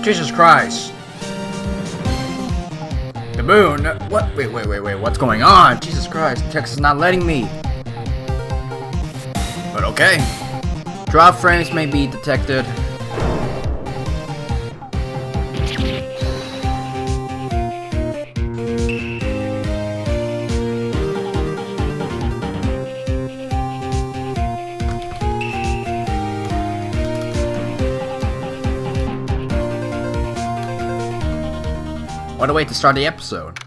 Jesus Christ. The moon? What? Wait, what's going on? Jesus Christ, the text is not letting me. But okay. Drop frames may be detected. What a way to start the episode.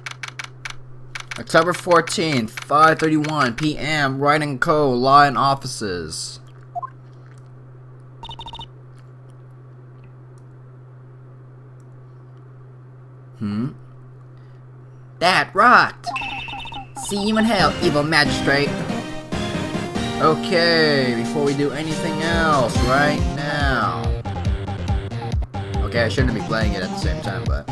October 14th, 5:31 p.m. Wright & Co. Law and Offices. That rocked! See you in hell, evil magistrate. Okay, before we do anything else right now. Okay, I shouldn't be playing it at the same time, but...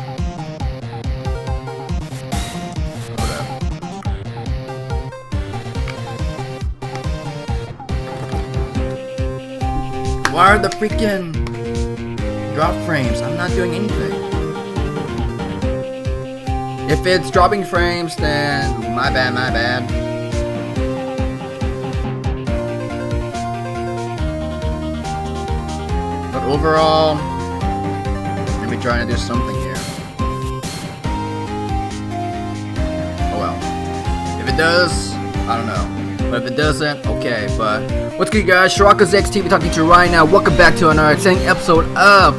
Why are the freaking drop frames? I'm not doing anything. If it's dropping frames, then my bad. But overall, let me try to do something here. Oh well. If it does, I don't know. But if it doesn't, okay. But what's good, guys? Shiraka's XTV talking to you right now. Welcome back to another exciting episode of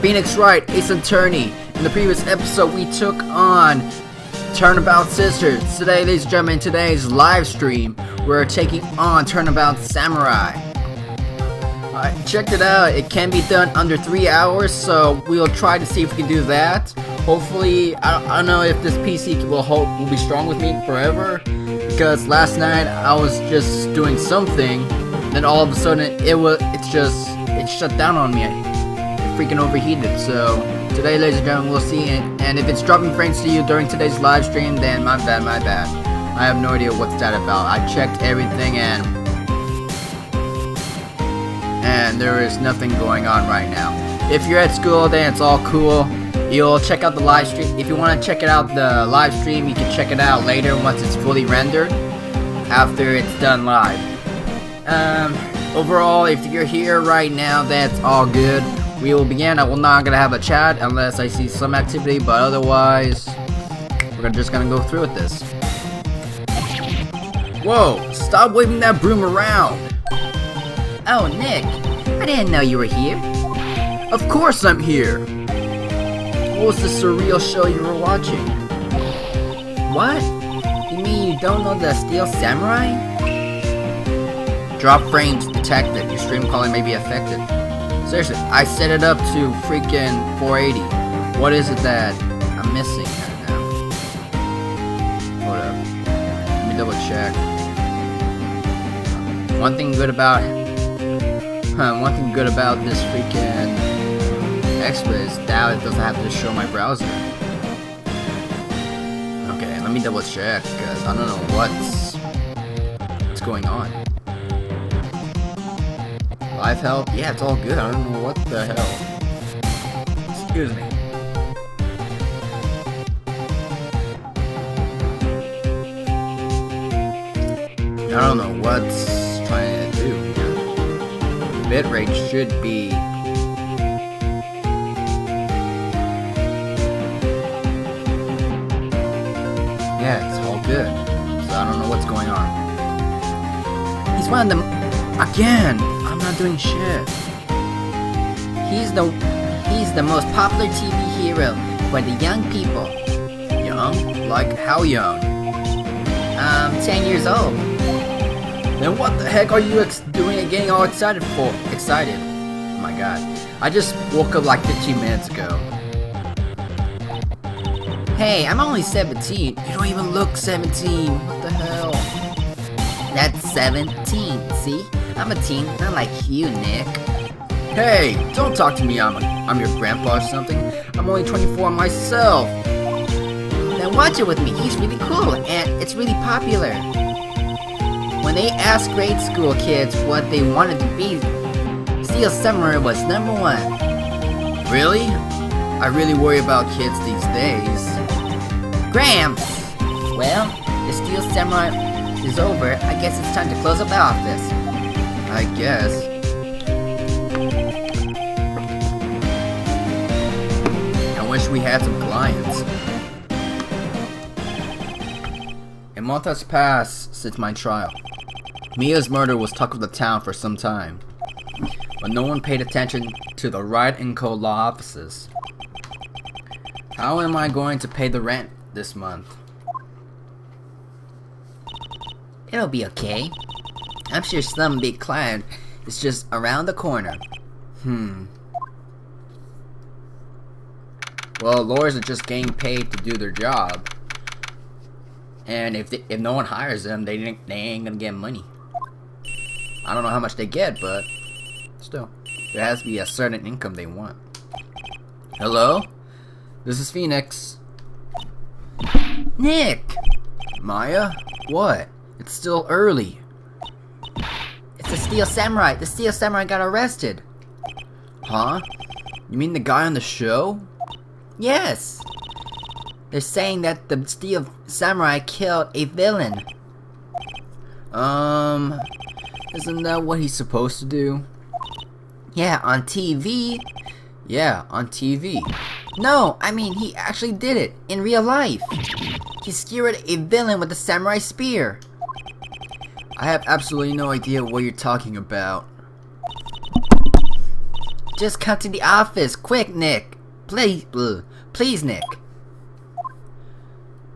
Phoenix Wright, Ace Attorney. In the previous episode, we took on Turnabout Sisters. Today, ladies and gentlemen, today's live stream, we're taking on Turnabout Samurai. I checked it out. It can be done under 3 hours, so we'll try to see if we can do that. Hopefully, I don't know if this PC will be strong with me forever. Because last night I was just doing something, then all of a sudden it shut down on me. It freaking overheated. So today, ladies and gentlemen, we'll see. And if it's dropping frames to you during today's live stream, then my bad. I have no idea what's that about. I checked everything and there is nothing going on right now. If you're at school, then it's all cool. You'll check out the live stream. If you want to check it out, the live stream, you can check it out later once it's fully rendered, after it's done live. Overall, if you're here right now, that's all good. We will begin. I'm not gonna have a chat unless I see some activity, but otherwise, we're just gonna go through with this. Whoa! Stop waving that broom around! Oh, Nick, I didn't know you were here. Of course I'm here! What was the surreal show you were watching? What? You mean you don't know the Steel Samurai? Drop frames detected. Your stream calling may be affected. Seriously, I set it up to freaking 480. What is it that I'm missing right now? Hold up. Let me double check. One thing good about this freaking Express is now it doesn't have to show my browser. Okay, let me double check because I don't know what's going on. Live help? Yeah, it's all good. I don't know what the hell. Excuse me. I don't know what's trying to do here. Bitrate should be... Yeah, it's all good. So I don't know what's going on. He's one of them. Again! I'm not doing shit. He's the most popular TV hero for the young people. Young? Like how young? 10 years old. Then what the heck are you doing and getting all excited for? Excited? Oh my god. I just woke up like 15 minutes ago. Hey, I'm only 17. You don't even look 17. What the hell? That's 17, see? I'm a teen, not like you, Nick. Hey, don't talk to me. I'm your grandpa or something. I'm only 24 myself. Then watch it with me. He's really cool, and it's really popular. When they asked grade school kids what they wanted to be, Steel Samurai was #1. Really? I really worry about kids these days. Gramps! Well, the Steel Samurai is over. I guess it's time to close up the office. I guess. I wish we had some clients. A month has passed since my trial. Mia's murder was talk of the town for some time, but no one paid attention to the Wright & Co. law offices. How am I going to pay the rent this month? It'll be okay. I'm sure some big client is just around the corner. Well, lawyers are just getting paid to do their job. And if no one hires them, they ain't gonna get money. I don't know how much they get, but still, there has to be a certain income they want. Hello? This is Phoenix. Nick! Maya? What? It's still early. It's the Steel Samurai. The Steel Samurai got arrested. Huh? You mean the guy on the show? Yes! They're saying that the Steel Samurai killed a villain. Isn't that what he's supposed to do? Yeah, on TV. Yeah, on TV. No, I mean, he actually did it in real life. He skewered a villain with a samurai spear. I have absolutely no idea what you're talking about. Just come to the office, quick, Nick. Please, Nick.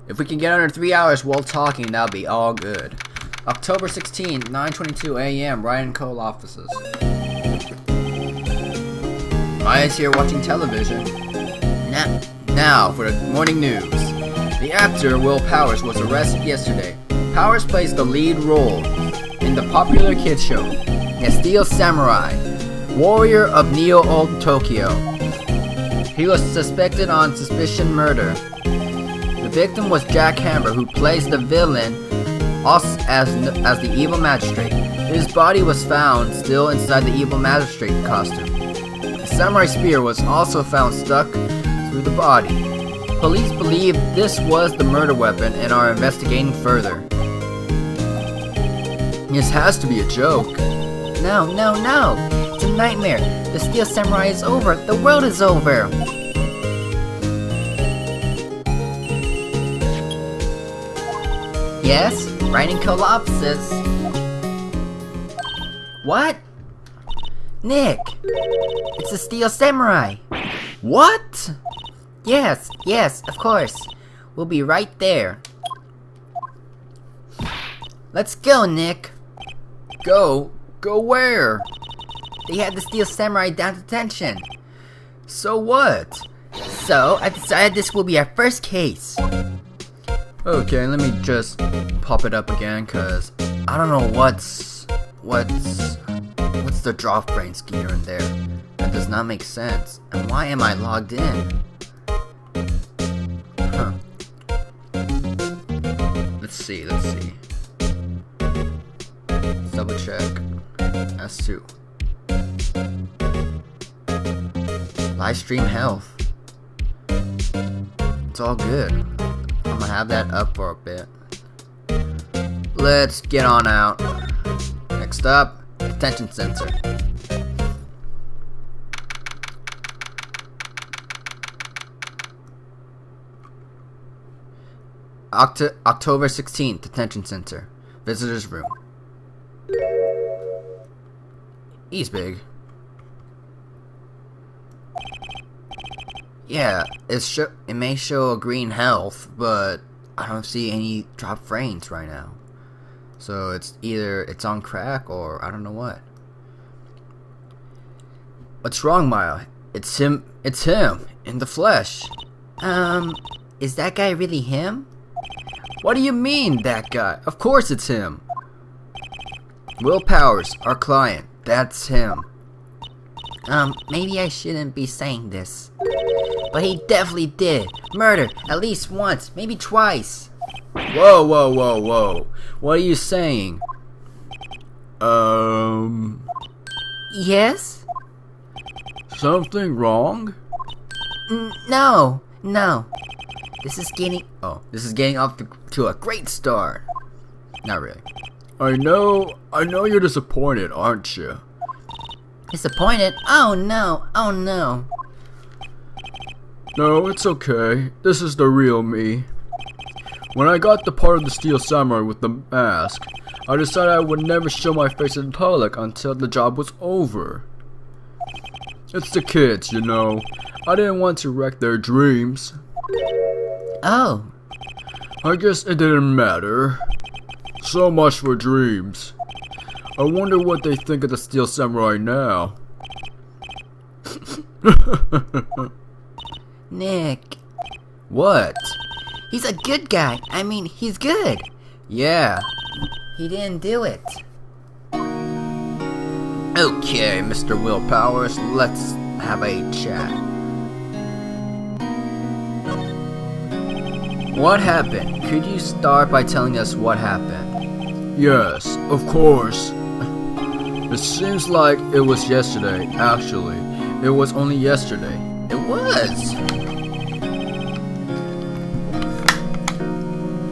If we can get under 3 hours while talking, that'll be all good. October 16th, 9:22 a.m. Wright & Co. offices. Maya's here watching television. Now for the morning news. The actor Will Powers was arrested yesterday. Powers plays the lead role in the popular kids show, The Steel Samurai, Warrior of Neo-Old Tokyo. He was suspected on suspicion murder. The victim was Jack Hammer, who plays the villain as the evil magistrate. His body was found still inside the evil magistrate costume. The samurai spear was also found stuck through the body. Police believe this was the murder weapon and are investigating further. This has to be a joke. No. It's a nightmare. The Steel Samurai is over. The world is over. Yes? Wright & Co. offices. What? Nick! It's the Steel Samurai. What? Yes, of course. We'll be right there. Let's go, Nick. Go where? They had the Steel Samurai down to detention. So what? So, I decided this will be our first case. Okay, let me just pop it up again, cause I don't know what's the drop frames gear in there. That does not make sense. And why am I logged in? Huh. Let's see. Let's double check. S2. Livestream health. It's all good. I'm gonna have that up for a bit. Let's get on out. Next up, detention sensor. October 16th, detention center. Visitors room. He's big. Yeah, it may show a green health, but I don't see any drop frames right now. So it's either it's on crack or I don't know what. What's wrong, Maya? It's him in the flesh. Is that guy really him? What do you mean, that guy? Of course it's him. Will Powers, our client. That's him. Maybe I shouldn't be saying this. But he definitely did. Murder, at least once, maybe twice. Whoa. What are you saying? Yes? Something wrong? No. This is getting off to a great start. Not really. I know you're disappointed, aren't you? disappointed. Oh no. No, it's okay. This is the real me. When I got the part of the Steel Samurai with the mask, I decided I would never show my face in public until the job was over. It's the kids, you know. I didn't want to wreck their dreams. Oh. I guess it didn't matter. So much for dreams. I wonder what they think of the Steel Samurai now. Nick. What? He's a good guy. I mean, he's good. Yeah. He didn't do it. Okay, Mr. Willpowers, let's have a chat. What happened? Could you start by telling us what happened? Yes, of course. It seems like it was yesterday, actually. It was only yesterday. It was.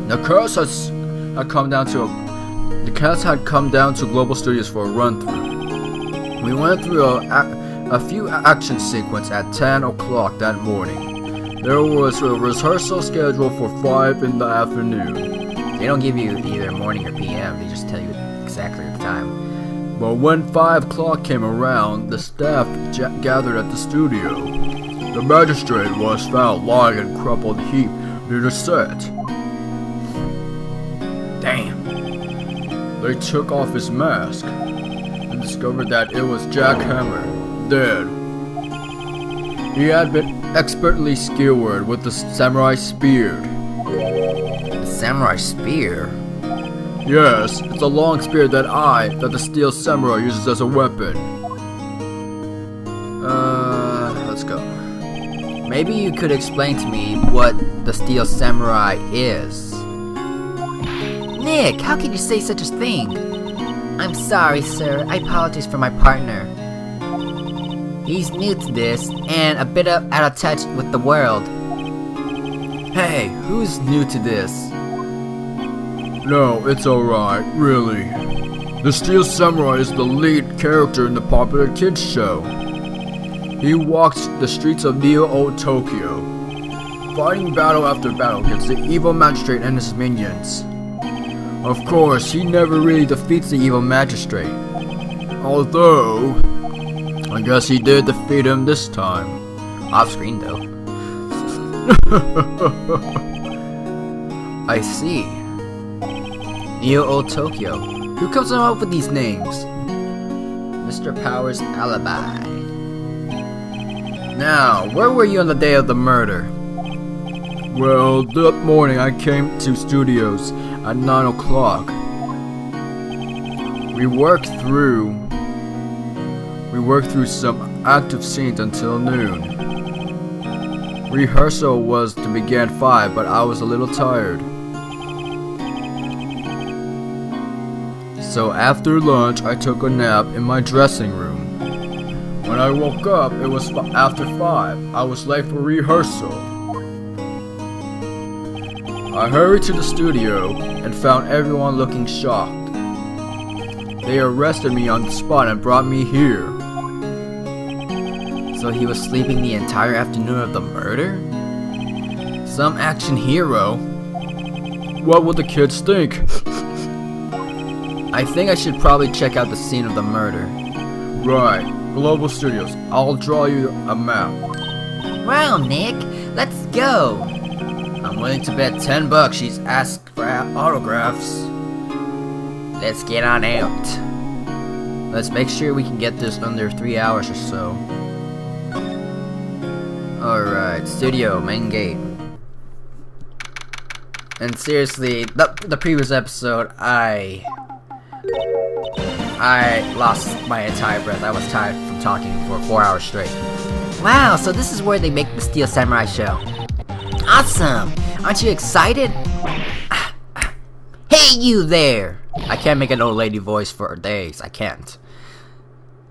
The cast had come down to Global Studios for a run-through. We went through a few action sequences at 10 o'clock that morning. There was a rehearsal scheduled for 5 in the afternoon. They don't give you either morning or PM, they just tell you exactly the time. But when 5 o'clock came around, the staff gathered at the studio. The magistrate was found lying in a crumpled heap near the set. Damn. They took off his mask and discovered that it was Jack Hammer, dead. He had been expertly skewered with the samurai spear. The samurai spear? Yes, it's a long spear that the Steel Samurai uses as a weapon. Let's go. Maybe you could explain to me what the Steel Samurai is. Nick, how can you say such a thing? I'm sorry, sir. I apologize for my partner. He's new to this and a bit out of touch with the world. Hey, who's new to this? No, it's alright, really. The Steel Samurai is the lead character in the popular kids show. He walks the streets of Neo-Old Tokyo, fighting battle after battle against the evil magistrate and his minions. Of course, he never really defeats the evil magistrate. Although, I guess he did defeat him this time. Off screen though. I see. Neo-Old Tokyo. Who comes up with these names? Mr. Powers' alibi. Now, where were you on the day of the murder? Well, that morning I came to studios at 9 o'clock. We worked through some active scenes until noon. Rehearsal was to begin at 5, but I was a little tired. So after lunch, I took a nap in my dressing room. When I woke up, it was after 5. I was late for rehearsal. I hurried to the studio and found everyone looking shocked. They arrested me on the spot and brought me here. So he was sleeping the entire afternoon of the murder? Some action hero. What would the kids think? I think I should probably check out the scene of the murder. Right, Global Studios. I'll draw you a map. Wow, Nick, let's go. I'm willing to bet $10 she's asked for autographs. Let's get on out. Let's make sure we can get this under 3 hours or so. Alright, studio, main gate. And seriously, the previous episode, I lost my entire breath. I was tired from talking for 4 hours straight. Wow, so this is where they make the Steel Samurai show. Awesome! Aren't you excited? Hey, you there! I can't make an old lady voice for days. I can't.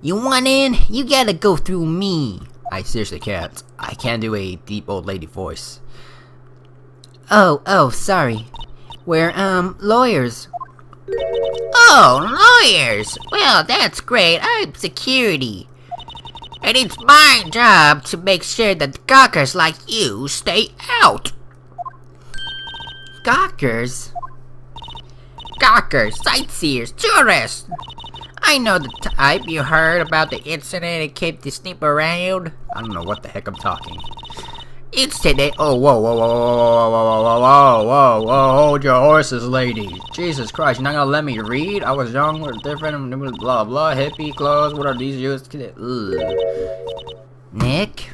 You want in? You gotta go through me. I seriously can't. I can't do a deep old lady voice. Oh, sorry. We're, lawyers. Oh, lawyers! Well, that's great. I'm security. And it's my job to make sure that gawkers like you stay out. Gawkers? Gawkers, sightseers, tourists. I know the type. You heard about the incident and came to snoop around? I don't know what the heck I'm talking. Incident. Oh, whoa, hold your horses, lady. Jesus Christ, you're not gonna let me read? I was young, we're different, blah, blah, hippie clothes, what are these used? Nick?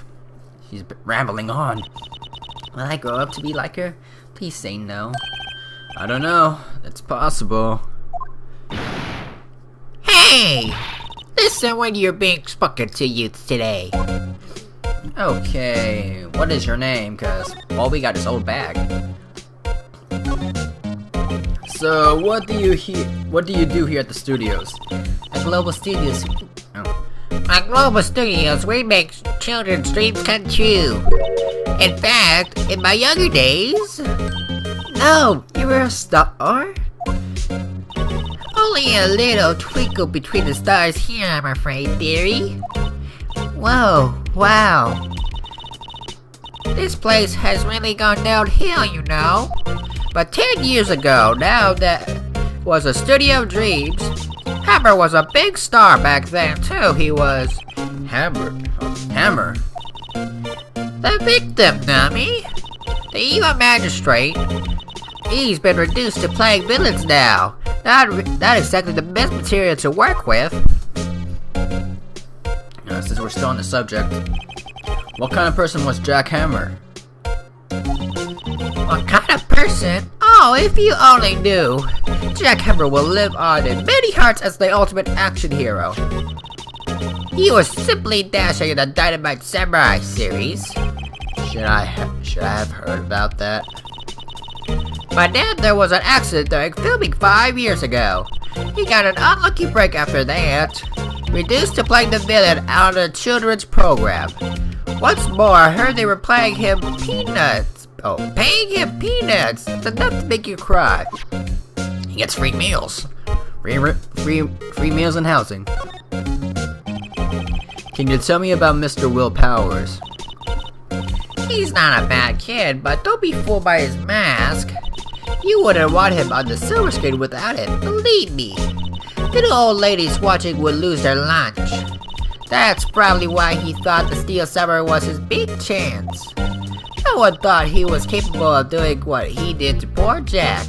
She's rambling on. Will I grow up to be like her? Please say no. I don't know, it's possible. Hey! Listen when you're being spoken to youth today. Okay, what is your name? Cause all we got is old bag. So what do you do here at the studios? At Global Studios. Oh. At Global Studios, we make children's dreams come true. In fact, in my younger days, No, you were a star? only a little twinkle between the stars here, I'm afraid, dearie. Whoa, wow. This place has really gone downhill, you know. But 10 years ago, now that was a studio of dreams. Hammer was a big star back then, too. He was Hammer. Hammer. the victim, dummy. The evil magistrate. He's been reduced to playing villains now. Not exactly the best material to work with. Since we're still on the subject, what kind of person was Jack Hammer? What kind of person? Oh, if you only knew. Jack Hammer will live on in many hearts as the ultimate action hero. He was simply dashing in the Dynamite Samurai series. Should I have heard about that? But then there was an accident during filming 5 years ago. He got an unlucky break after that. Reduced to playing the villain on a children's program. What's more, I heard they were paying him peanuts. Oh, paying him peanuts. It's enough to make you cry. He gets free meals. Free meals and housing. Can you tell me about Mr. Will Powers? He's not a bad kid, but don't be fooled by his mask. You wouldn't want him on the silver screen without it, believe me. Little old ladies watching would lose their lunch. That's probably why he thought the Steel Samurai was his big chance. No one thought he was capable of doing what he did to poor Jack.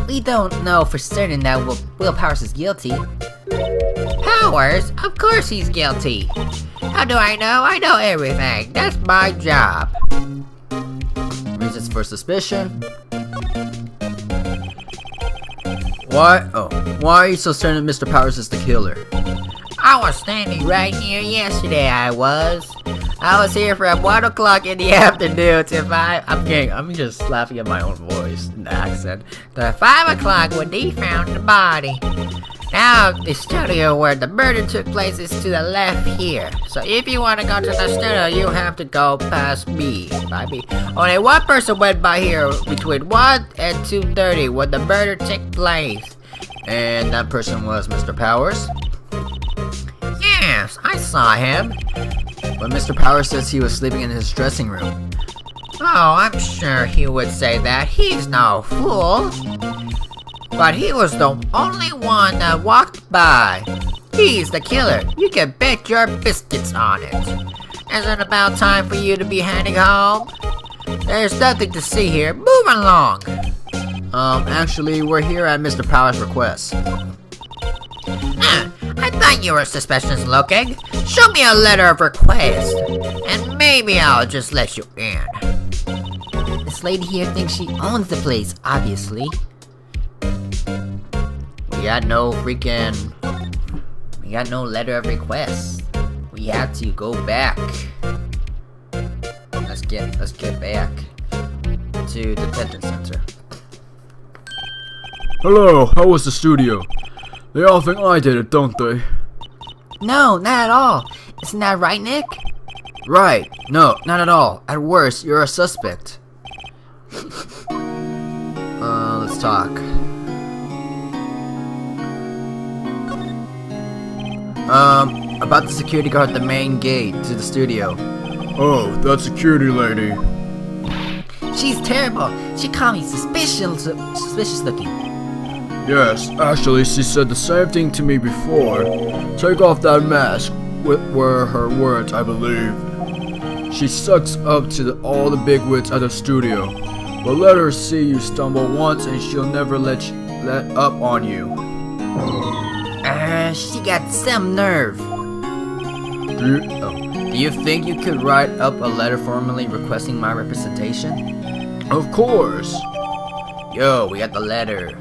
We don't know for certain that Will Powers is guilty. Powers? Of course he's guilty. How do I know? I know everything. That's my job. Reasons for suspicion? Why are you so certain Mr. Powers is the killer? I was standing right here yesterday, I was here from 1 o'clock in the afternoon to 5. I'm just laughing at my own voice and accent. To 5 o'clock when they found the body. Now, the studio where the murder took place is to the left here. So if you want to go to the studio, you have to go past me. By me. Only one person went by here between 1 and 2:30 when the murder took place. And that person was Mr. Powers? Yes, I saw him. But Mr. Powers says he was sleeping in his dressing room. Oh, I'm sure he would say that. He's no fool. But he was the only one that walked by. He's the killer. You can bet your biscuits on it. Isn't it about time for you to be heading home? There's nothing to see here. Move along. Actually, we're here at Mr. Powers' request. I thought you were suspicious looking. Show me a letter of request, and maybe I'll just let you in. This lady here thinks she owns the place, obviously. We got no letter of request. We have to go back. Let's get back to the detention center. Hello, how was the studio? They all think I did it, don't they? No, not at all. Isn't that right, Nick? Right. No, not at all. At worst, you're a suspect. Let's talk. About the security guard at the main gate to the studio. Oh, that security lady. She's terrible. She called me suspicious looking. Yes, actually, she said the same thing to me before. Take off that mask, were her words, I believe. She sucks up to all the bigwigs at the studio. But let her see you stumble once and she'll never let up on you. She got some nerve. Do you think you could write up a letter formally requesting my representation? Of course. Yo, we got the letter.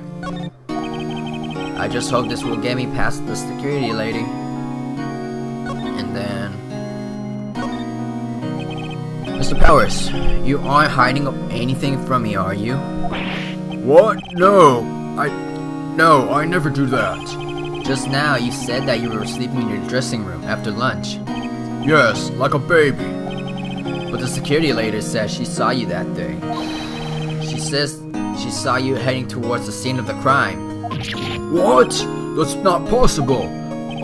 I just hope this will get me past the security lady. And then... Mr. Powers, you aren't hiding anything from me, are you? What? No, I never do that. Just now, you said that you were sleeping in your dressing room after lunch. Yes, like a baby. But the security lady said she saw you that day. She says she saw you heading towards the scene of the crime. What? That's not possible.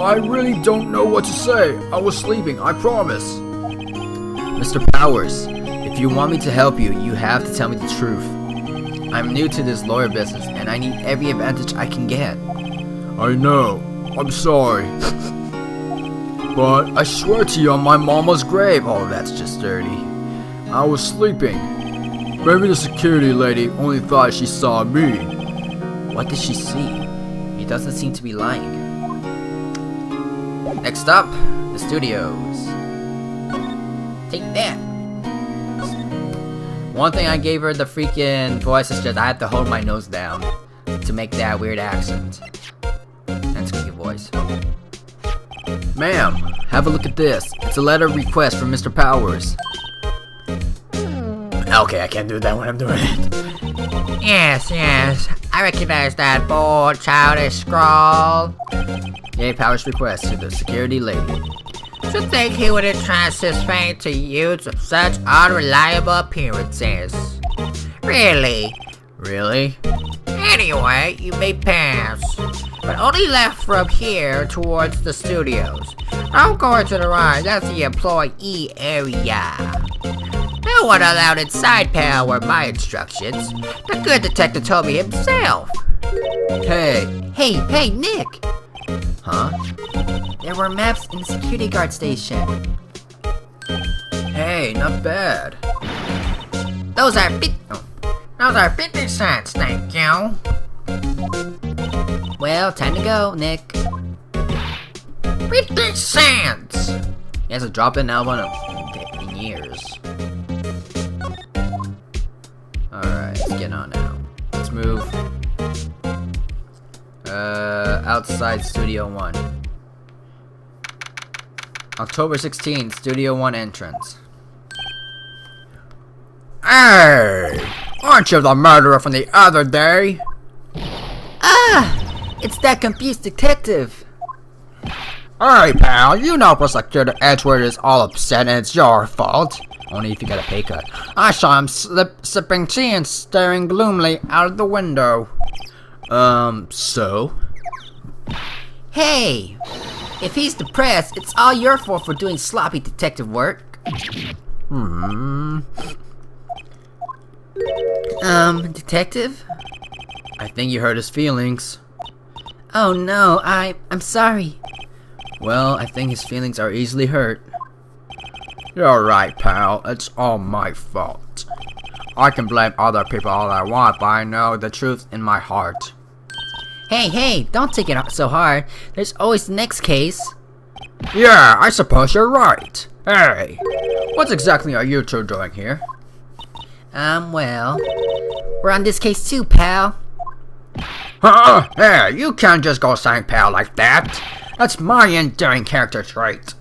I really don't know what to say. I was sleeping, I promise. Mr. Powers, if you want me to help you, you have to tell me the truth. I'm new to this lawyer business, and I need every advantage I can get. I know. I'm sorry. But I swear to you on my mama's grave. Oh, that's just dirty. I was sleeping. Maybe the security lady only thought she saw me. What did she see? He doesn't seem to be lying. Next up, the studios. Take that. One thing I gave her the freaking voice is just I have to hold my nose down to make that weird accent. That's a good voice. Ma'am, have a look at this. It's a letter request from Mr. Powers. Okay, I can't do that when I'm doing it. Yes, I recognize that bold, childish scrawl. Yay, Powers request to the security lady. To think he would entrust his fame to youths of such unreliable appearances. Really? Really? Anyway, you may pass. But only left from here towards the studios. Don't go into the right, that's the employee area. No one allowed inside, pal, were my instructions. The good detective told me himself. Hey. Hey, Nick! Huh? There were maps in the security guard station. Hey, not bad. Those are 50 cents, thank you. Well, time to go, Nick. 50 cents! He hasn't dropped an album in years. Alright, let's get on now. Let's move. Outside Studio 1. October 16th, Studio 1 entrance. Hey! Aren't you the murderer from the other day? It's that confused detective. Hey, pal, you know Prosecutor Edgeworth is all upset and it's your fault. Only if you get a pay cut. I saw him sipping tea and staring gloomily out of the window. So? Hey! If he's depressed, it's all your fault for doing sloppy detective work. Detective? I think you hurt his feelings. Oh no, I'm sorry. Well, I think his feelings are easily hurt. You're right, pal. It's all my fault. I can blame other people all I want, but I know the truth in my heart. Hey, don't take it so hard. There's always the next case. Yeah, I suppose you're right. Hey, what exactly are you two doing here? Well, we're on this case too, pal. Hey, you can't just go saying pal like that. That's my endearing character trait.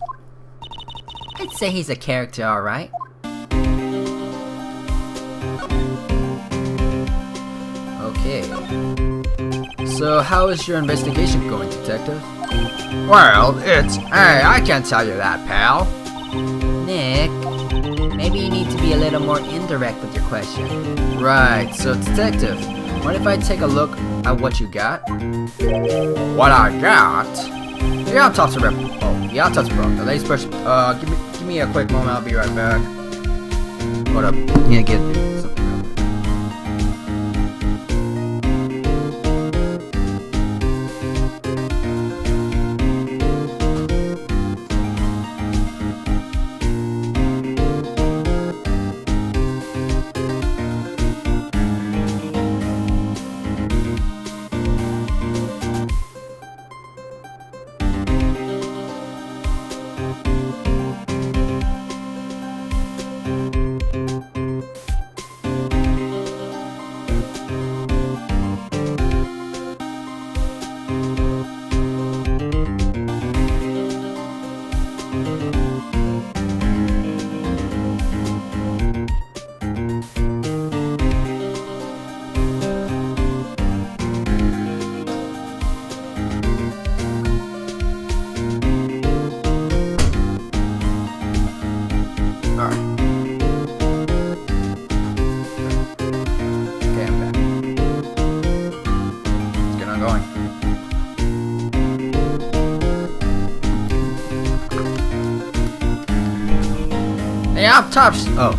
I'd say he's a character, alright. Okay. So, how is your investigation going, detective? Well, hey, I can't tell you that, pal. Nick, maybe you need to be a little more indirect with your question. Right, so detective, what if I take a look at what you got? What I got? The autopsy report. Oh, the autopsy report. The latest person. Give me a quick moment. I'll be right back. Hold up. Yeah, get something.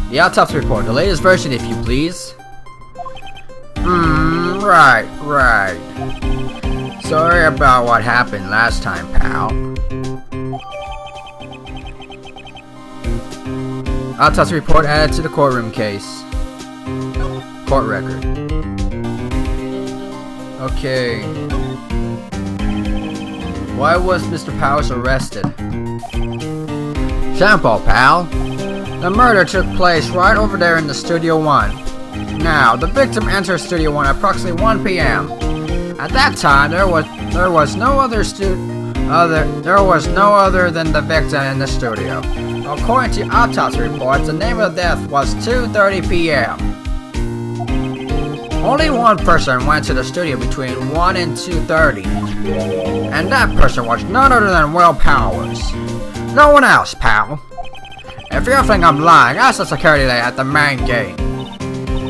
The autopsy report. The latest version, if you please. Right. Sorry about what happened last time, pal. Autopsy report added to the courtroom case. Court record. Okay. Why was Mr. Powers arrested? Sample, pal. The murder took place right over there in the Studio 1. Now, the victim entered Studio 1 at approximately 1 p.m. At that time, there was no other than the victim in the studio. According to autopsy reports, the name of the death was 2:30 p.m. Only one person went to the studio between 1 and 2:30, and that person was none other than Will Powers. No one else, pal. If you think I'm lying, ask the security lady at the main gate.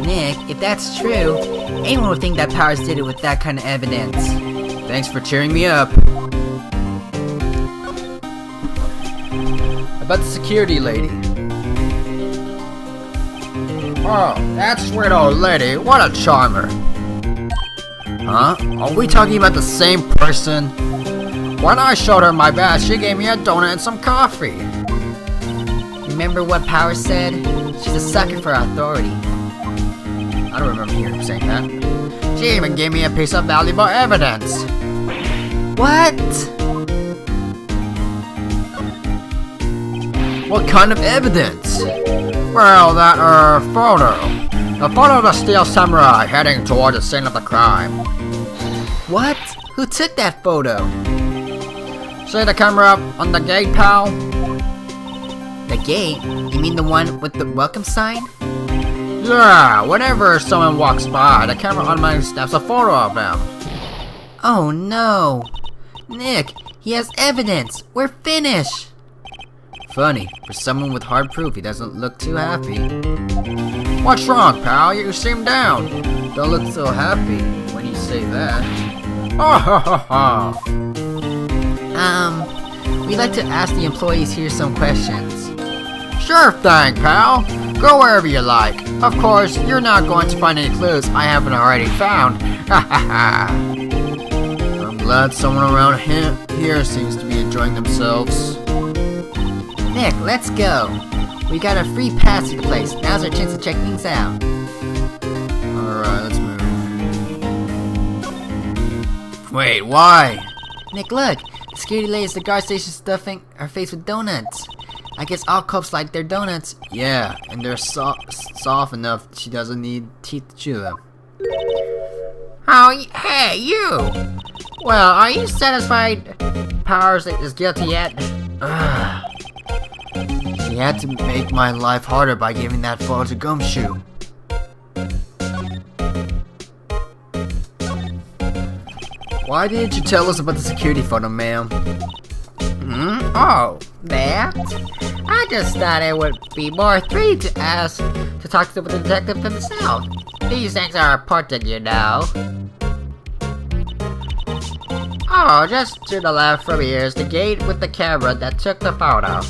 Nick, if that's true, anyone would think that Powers did it with that kind of evidence. Thanks for cheering me up. About the security lady. Oh, that sweet old lady. What a charmer. Huh? Are we talking about the same person? When I showed her my badge, she gave me a donut and some coffee. Remember what Powers said? She's a sucker for authority. I don't remember hearing him saying that. She even gave me a piece of valuable evidence. What? What kind of evidence? Well, that, photo. The photo of the Steel Samurai heading toward the scene of the crime. What? Who took that photo? See the camera up on the gate, pal? The gate? You mean the one with the welcome sign? Yeah, whenever someone walks by, the camera automatically snaps a photo of them. Oh no! Nick, he has evidence! We're finished! Funny, for someone with hard proof, he doesn't look too happy. What's wrong, pal? You seem down. Don't look so happy when you say that. Oh, ha, ha, ha. We'd like to ask the employees here some questions. Sure thing, pal. Go wherever you like. Of course, you're not going to find any clues I haven't already found. Ha ha ha. I'm glad someone around here seems to be enjoying themselves. Nick, let's go. We got a free pass to the place. Now's our chance to check things out. Alright, let's move. Wait, why? Nick, look. The security lady at the guard station stuffing her face with donuts. I guess all cops like their donuts. Yeah, and they're soft enough she doesn't need teeth to chew them. Oh, hey, you! Well, are you satisfied Powers is guilty yet? She had to make my life harder by giving that photo to Gumshoe. Why didn't you tell us about the security photo, ma'am? Oh, that? I just thought it would be more thrilling to ask to talk to the detective himself. These things are important, you know. Oh, just to the left from here is the gate with the camera that took the photo.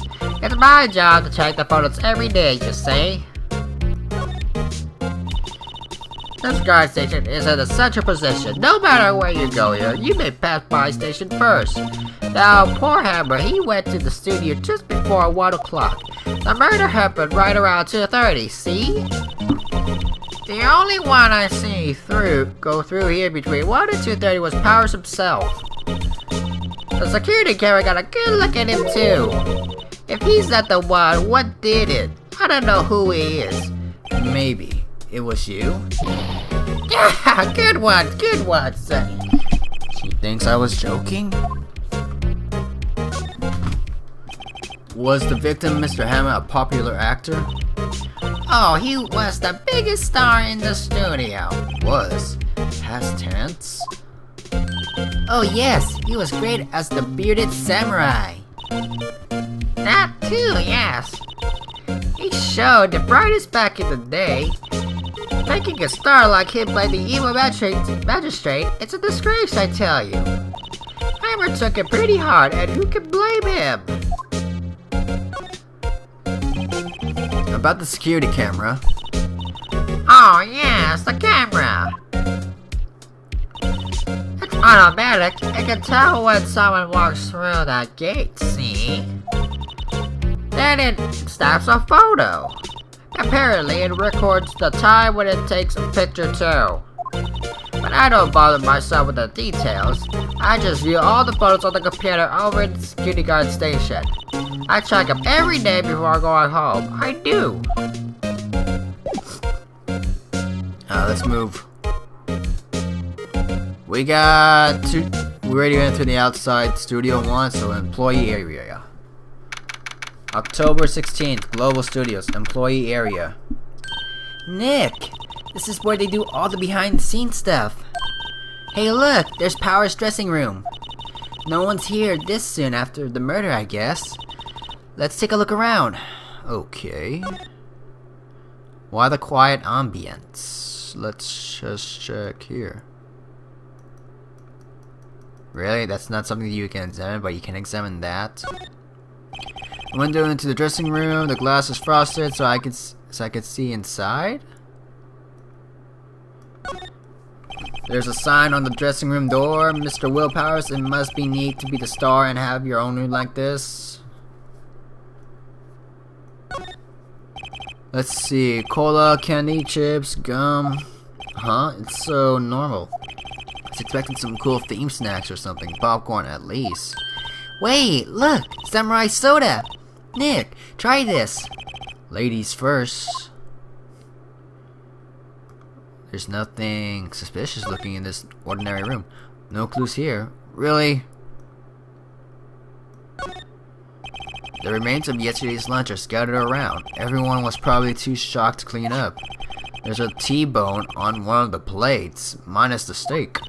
It's my job to check the photos every day, you see. This guard station is in a central position. No matter where you go here, you may pass by station first. Now, poor Hammer, he went to the studio just before 1 o'clock. The murder happened right around 2:30, see? The only one I see go through here between 1 and 2:30 was Powers himself. The security camera got a good look at him too. If he's not the one, what did it? I don't know who he is. Maybe it was you? Yeah, good one, Sonny. She thinks I was joking? Was the victim, Mr. Hammer, a popular actor? Oh, he was the biggest star in the studio. Was? Past tense? Oh yes, he was great as the bearded samurai. That too, yes. He showed the brightest back in the day. Making a star like him play the evil magistrate, it's a disgrace, I tell you. Hammer took it pretty hard, and who can blame him? About the security camera. Oh yes, the camera. It's automatic. It can tell when someone walks through that gate, see? Then it snaps a photo. Apparently, it records the time when it takes a picture too. But I don't bother myself with the details. I just view all the photos on the computer over at the security guard station. I check them every day before going home. I do. Let's move. We got two. We already went to the outside studio one, so employee area. October 16th, Global Studios, employee area. Nick, this is where they do all the behind the scenes stuff. Hey look, there's Power's dressing room. No one's here this soon after the murder, I guess. Let's take a look around. Okay. Why the quiet ambience? Let's just check here. Really? That's not something you can examine, but you can examine that. Window into the dressing room. The glass is frosted, so I could see inside. There's a sign on the dressing room door. Mr. Will Powers, it must be neat to be the star and have your own room like this. Let's see. Cola, candy, chips, gum. Huh? It's so normal. I was expecting some cool theme snacks or something. Popcorn, at least. Wait, look! Samurai soda! Nick, try this! Ladies first. There's nothing suspicious looking in this ordinary room. No clues here. Really? The remains of yesterday's lunch are scattered around. Everyone was probably too shocked to clean up. There's a T-bone on one of the plates, minus the steak.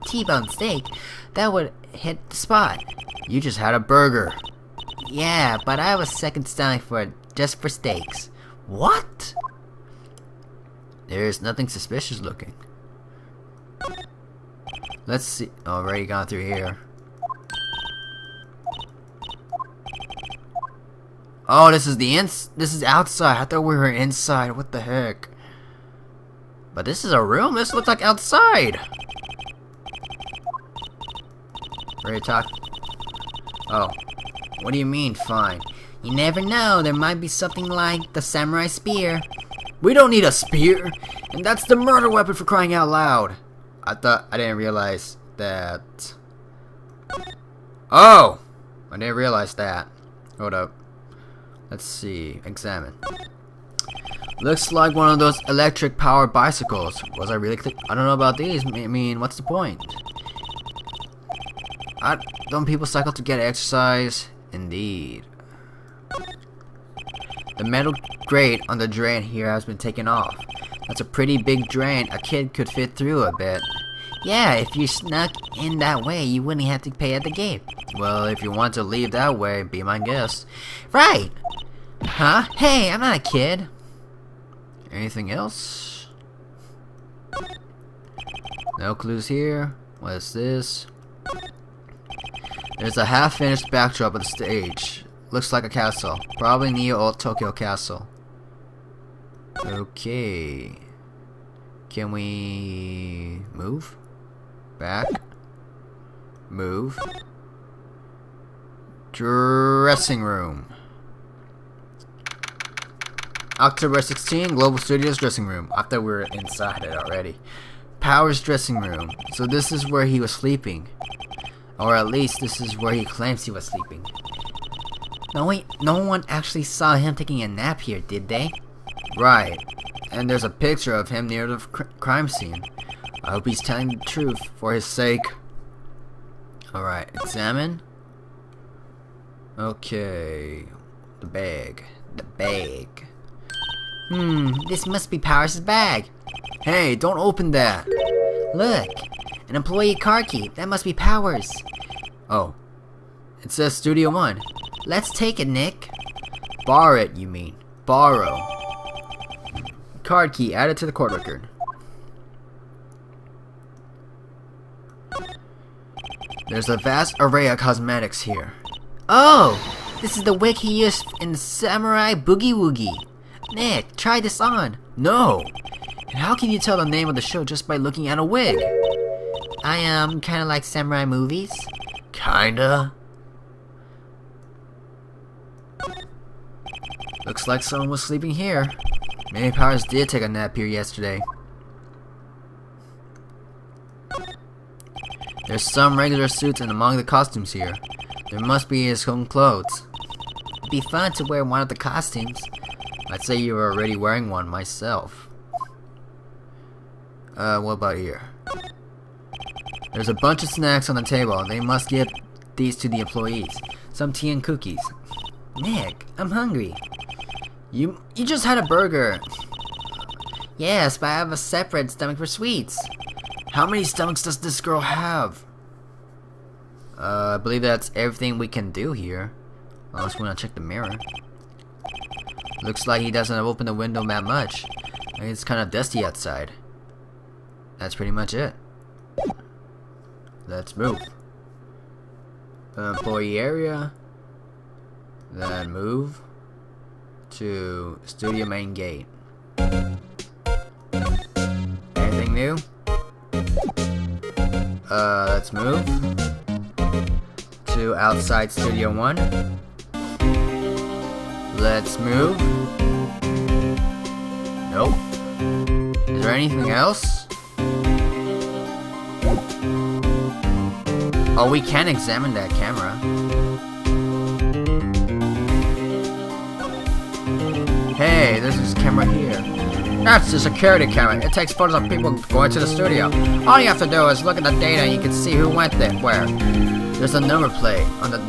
T-bone steak? That would hit the spot. You just had a burger. Yeah, but I was second styling for it just for steaks. What? There's nothing suspicious looking. Let's see. Already gone through here. Oh, this is this is outside. I thought we were inside. What the heck? But this is a room. This looks like outside. Ready to talk? Oh. What do you mean, fine? You never know, there might be something like the samurai spear. We don't need a spear! And that's the murder weapon, for crying out loud! I didn't realize that. Oh! I didn't realize that. Hold up. Let's see. Examine. Looks like one of those electric powered bicycles. Was I really I don't know about these. I mean, what's the point? Don't people cycle to get exercise? Indeed. The metal grate on the drain here has been taken off. That's a pretty big drain. A kid could fit through a bit. Yeah, if you snuck in that way, you wouldn't have to pay at the gate. Well, if you want to leave that way, be my guest. Right! Huh? Hey, I'm not a kid. Anything else? No clues here. What is this? There's a half-finished backdrop of the stage. Looks like a castle. Probably Neo Old Tokyo Castle. Okay. Can we move? Back. Move. Dressing room. October 16, Global Studios dressing room. I thought we were inside it already. Power's dressing room. So this is where he was sleeping. Or at least this is where he claims he was sleeping. No, wait, no one actually saw him taking a nap here, did they? Right. And there's a picture of him near the crime scene. I hope he's telling the truth for his sake. Alright, examine. Okay. The bag. The bag. This must be Powers' bag. Hey, don't open that. Look, an employee car key. That must be Powers. Oh. It says Studio 1. Let's take it, Nick. Borrow it, you mean. Borrow. Card key added to the court record. There's a vast array of cosmetics here. Oh! This is the wig he used in Samurai Boogie Woogie. Nick, try this on. No! And how can you tell the name of the show just by looking at a wig? I kinda like samurai movies. Kinda. Looks like someone was sleeping here. Maybe Powers did take a nap here yesterday. There's some regular suits and among the costumes here. There must be his own clothes. It'd be fun to wear one of the costumes. I'd say you were already wearing one myself. What about here? There's a bunch of snacks on the table. They must give these to the employees. Some tea and cookies. Nick, I'm hungry. You just had a burger. Yes, but I have a separate stomach for sweets. How many stomachs does this girl have? I believe that's everything we can do here. Unless we want to check the mirror. Looks like he doesn't open the window that much. It's kind of dusty outside. That's pretty much it. Let's move. Employee area. Then move to studio main gate. Anything new? Let's move to outside Studio 1. Let's move. Nope. Is there anything else? Oh, we can examine that camera. Hey, there's this camera here. That's the security camera. It takes photos of people going to the studio. All you have to do is look at the data and you can see who went there, where. There's a number plate on the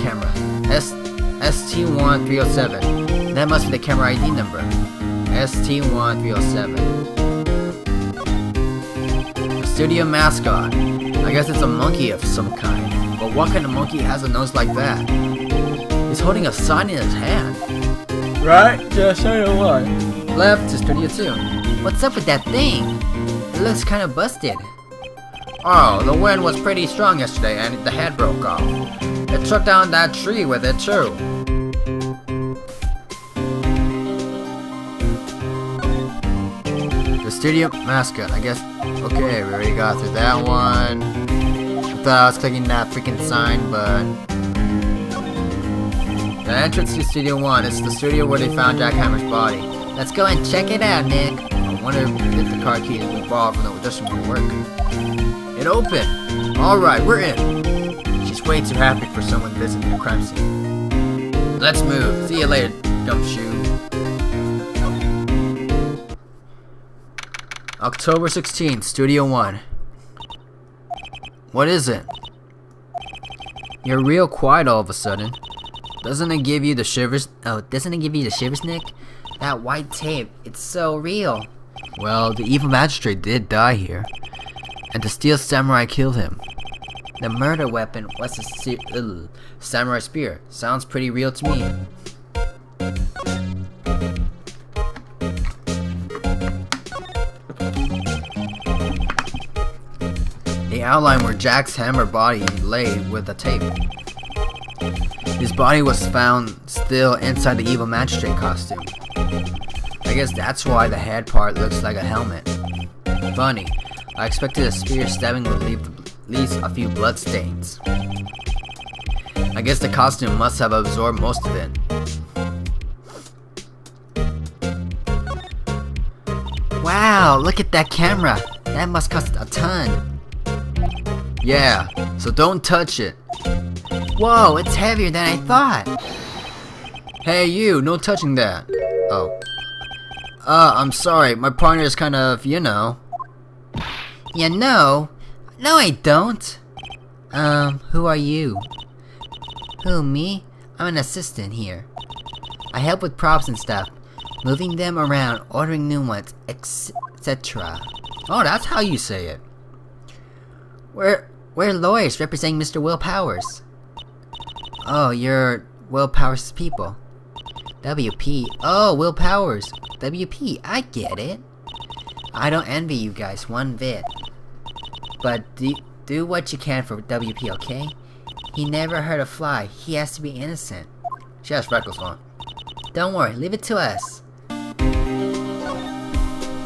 camera. ST1307. That must be the camera ID number. ST1307. The studio mascot. I guess it's a monkey of some kind. But what kind of monkey has a nose like that? He's holding a sign in his hand. Right? Just Studio 1. Left to Studio 2. What's up with that thing? It looks kind of busted. Oh, the wind was pretty strong yesterday and the head broke off. It took down that tree with it too. The studio mascot, I guess. Okay, we already got through that one. I thought I was clicking that freaking sign, but... The entrance to Studio 1 is the studio where they found Jack Hammer's body. Let's go and check it out, Nick. I wonder if the car keys we borrowed from the dressing room work. It opened! Alright, we're in! She's way too happy for someone visiting the crime scene. Let's move. See you later, gumshoe. October 16th, Studio 1. What is it? You're real quiet all of a sudden. Doesn't it give you the shivers? Oh, doesn't it give you the shivers, Nick? That white tape, it's so real. Well, the evil magistrate did die here. and the steel samurai killed him. The murder weapon was a samurai spear. Sounds pretty real to me. They outlined where Jack's hammer body lay with a tape. His body was found still inside the evil magistrate costume. I guess that's why the head part looks like a helmet. Funny, I expected a spear stabbing would leave at least a few blood stains. I guess the costume must have absorbed most of it. Wow, look at that camera. That must cost a ton. Yeah, so don't touch it. Whoa, it's heavier than I thought. Hey you, no touching that. Oh. I'm sorry, my partner is kind of, you know. You know? No, I don't. Who are you? Who, me? I'm an assistant here. I help with props and stuff. Moving them around, ordering new ones, etc. Oh, that's how you say it. We're lawyers representing Mr. Will Powers. Oh, you're Will Powers' people. WP. Oh, Will Powers. WP. I get it. I don't envy you guys one bit. But do what you can for WP, okay? He never hurt a fly. He has to be innocent. She has freckles on. Don't worry. Leave it to us.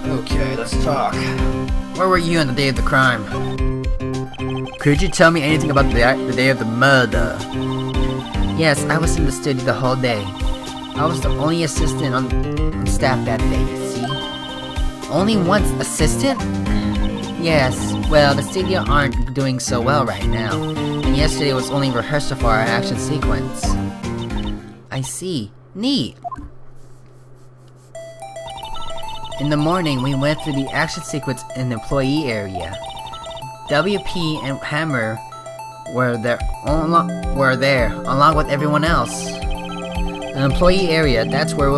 Okay, let's talk. Where were you on the day of the crime? Could you tell me anything about the day of the murder? Yes, I was in the studio the whole day. I was the only assistant on staff that day, you see? Only one assistant? Yes, well, the studio aren't doing so well right now. And yesterday was only rehearsal for our action sequence. I see. Neat. In the morning, we went through the action sequence in the employee area. WP and Hammer were there along with everyone else. The employee area, that's where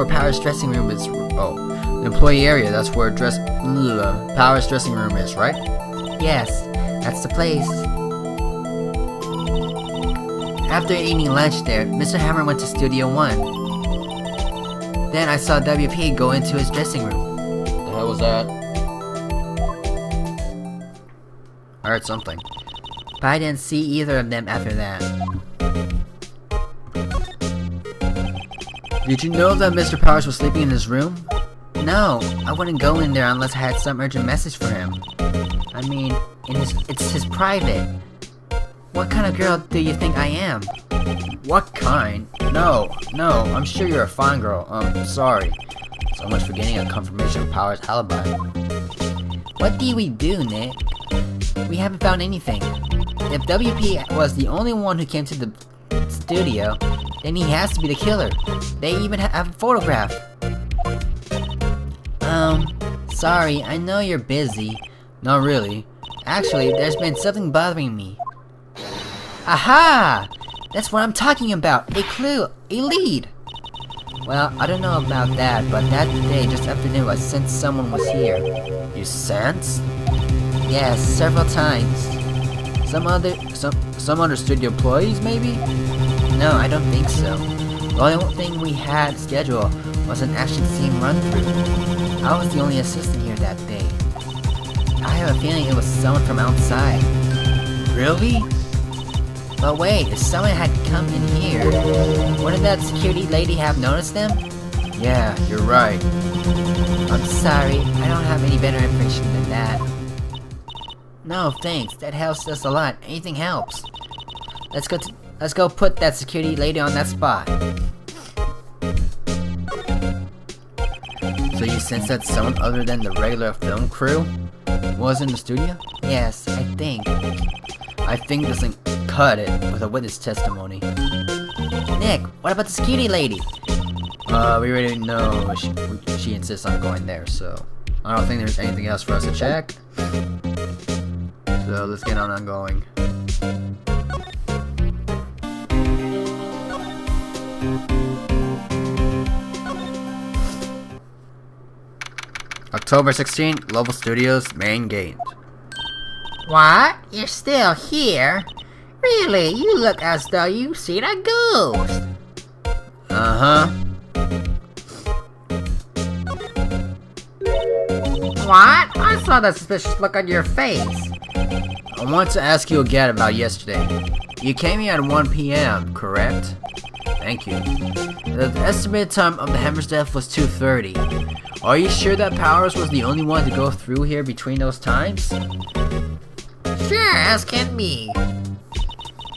Power's dressing room is. Oh, the employee area, that's where Power's dressing room is, right? Yes, that's the place. After eating lunch there, Mr. Hammer went to Studio 1. Then I saw WP go into his dressing room. The hell was that? I heard something. But I didn't see either of them after that. Did you know that Mr. Powers was sleeping in his room? No, I wouldn't go in there unless I had some urgent message for him. I mean, it's his private. What kind of girl do you think I am? What kind? No, I'm sure you're a fine girl. Sorry. So much for getting a confirmation of Power's alibi. What do we do, Nick? We haven't found anything. If WP was the only one who came to the studio, then he has to be the killer. They even have a photograph. Sorry, I know you're busy. Not really. Actually, there's been something bothering me. Aha! That's what I'm talking about. A clue. A lead. Well, I don't know about that, but that day, just after noon, I sensed someone was here. You sensed? Yes, several times. Some other studio employees, maybe? No, I don't think so. The only thing we had scheduled was an action scene run-through. I was the only assistant here that day. I have a feeling it was someone from outside. Really? But wait, if someone had come in here, wouldn't that security lady have noticed them? Yeah, you're right. I'm sorry, I don't have any better information than that. No, thanks, that helps us a lot. Anything helps. Let's go put that security lady on that spot. So you sense that someone other than the regular film crew was in the studio? Yes, I think. I think this thing cut it with a witness testimony. Nick, what about the security lady? We already know she insists on going there, so I don't think there's anything else for us to check. So let's get on going. October 16th, Global Studios, main gate. What? You're still here? Really? You look as though you've seen a ghost. Uh-huh. What? I saw that suspicious look on your face. I want to ask you again about yesterday. You came here at 1 p.m., correct? Thank you. The estimated time of the Hammer's death was 2:30. Are you sure that Powers was the only one to go through here between those times? Sure, as can be.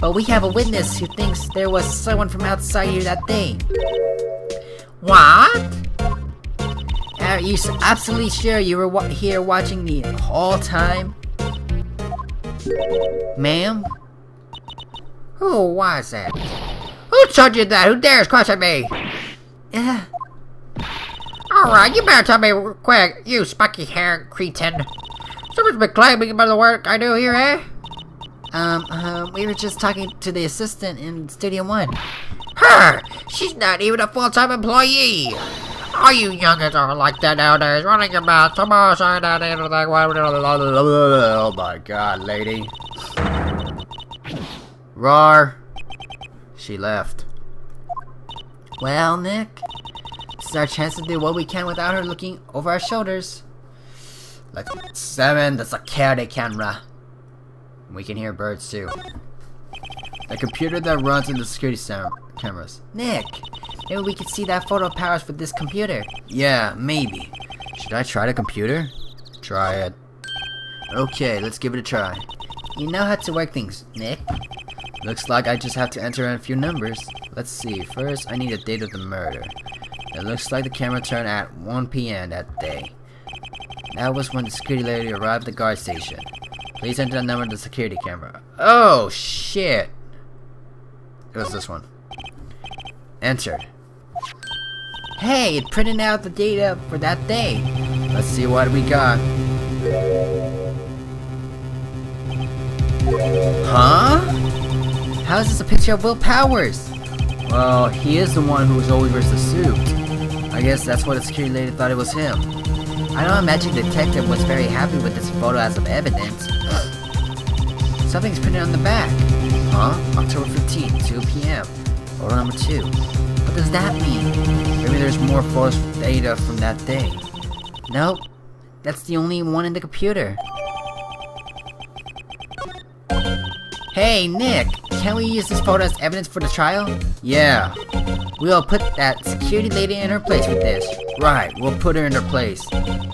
But we have a witness who thinks there was someone from outside here that day. What? Are you absolutely sure you were here watching the whole time? Ma'am? Who was it? Who told you that? Who dares question me? Alright, you better tell me quick, you spiky-haired cretin. Someone's been claiming about the work I do here, eh? We were just talking to the assistant in Studio 1. Her! She's not even a full-time employee! All you youngins are like that nowadays, running your mouth, tomorrow, sign out, anything. Oh my god, lady. Rar. She left. Well, Nick, this is our chance to do what we can without her looking over our shoulders. Like 7, that's a security camera. We can hear birds too. The computer that runs in the security cameras. Nick, maybe we could see that photo of Powers with this computer. Yeah, maybe. Should I try the computer? Try it. Okay, let's give it a try. You know how to work things, Nick. Looks like I just have to enter in a few numbers. Let's see, first I need a date of the murder. It looks like the camera turned at 1 p.m. that day. That was when the security lady arrived at the guard station. Please enter the number of the security camera. Oh, shit! It was this one. Enter. Hey, it printed out the data for that day. Let's see what we got. Huh? How is this a picture of Will Powers? Well, he is the one who always wears the suit. I guess that's why the security lady thought it was him. I don't imagine the detective was very happy with this photo as of evidence. Something's printed on the back. Huh? October 15th, 2 p.m. Photo number 2. What does that mean? Maybe there's more photos data from that day. Nope. That's the only one in the computer. Hey, Nick, can we use this photo as evidence for the trial? Yeah. We'll put that security lady in her place with this. Right, we'll put her in her place.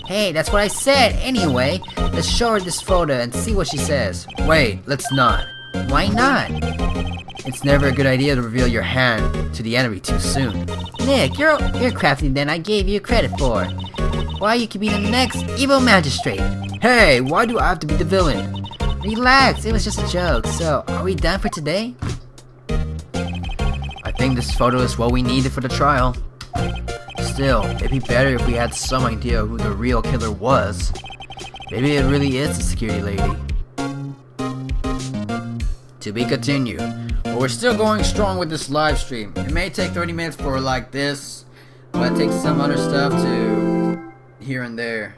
Hey, that's what I said. Anyway, let's show her this photo and see what she says. Wait, let's not. Why not? It's never a good idea to reveal your hand to the enemy too soon. Nick, you're crafty than I gave you credit for. Why, you could be the next evil magistrate. Hey, why do I have to be the villain? Relax, it was just a joke. So, are we done for today? I think this photo is what we needed for the trial. Still, it'd be better if we had some idea who the real killer was. Maybe it really is the security lady. To be continued. But we're still going strong with this live stream. It may take 30 minutes for like this, but it takes some other stuff to here and there.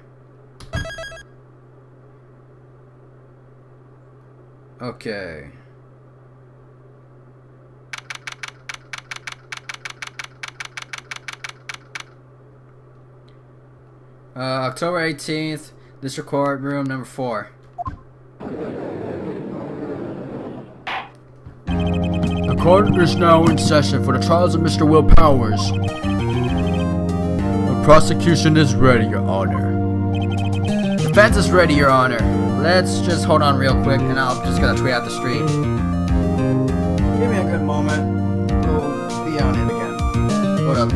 Okay. October 18th, District Court, room number 4. The court is now in session for the trials of Mr. Will Powers. The prosecution is ready, Your Honor. Defense is ready, Your Honor. Let's just hold on real quick, and I'm just gonna tweet out the stream. Give me a good moment. We'll be on it again. Hold up.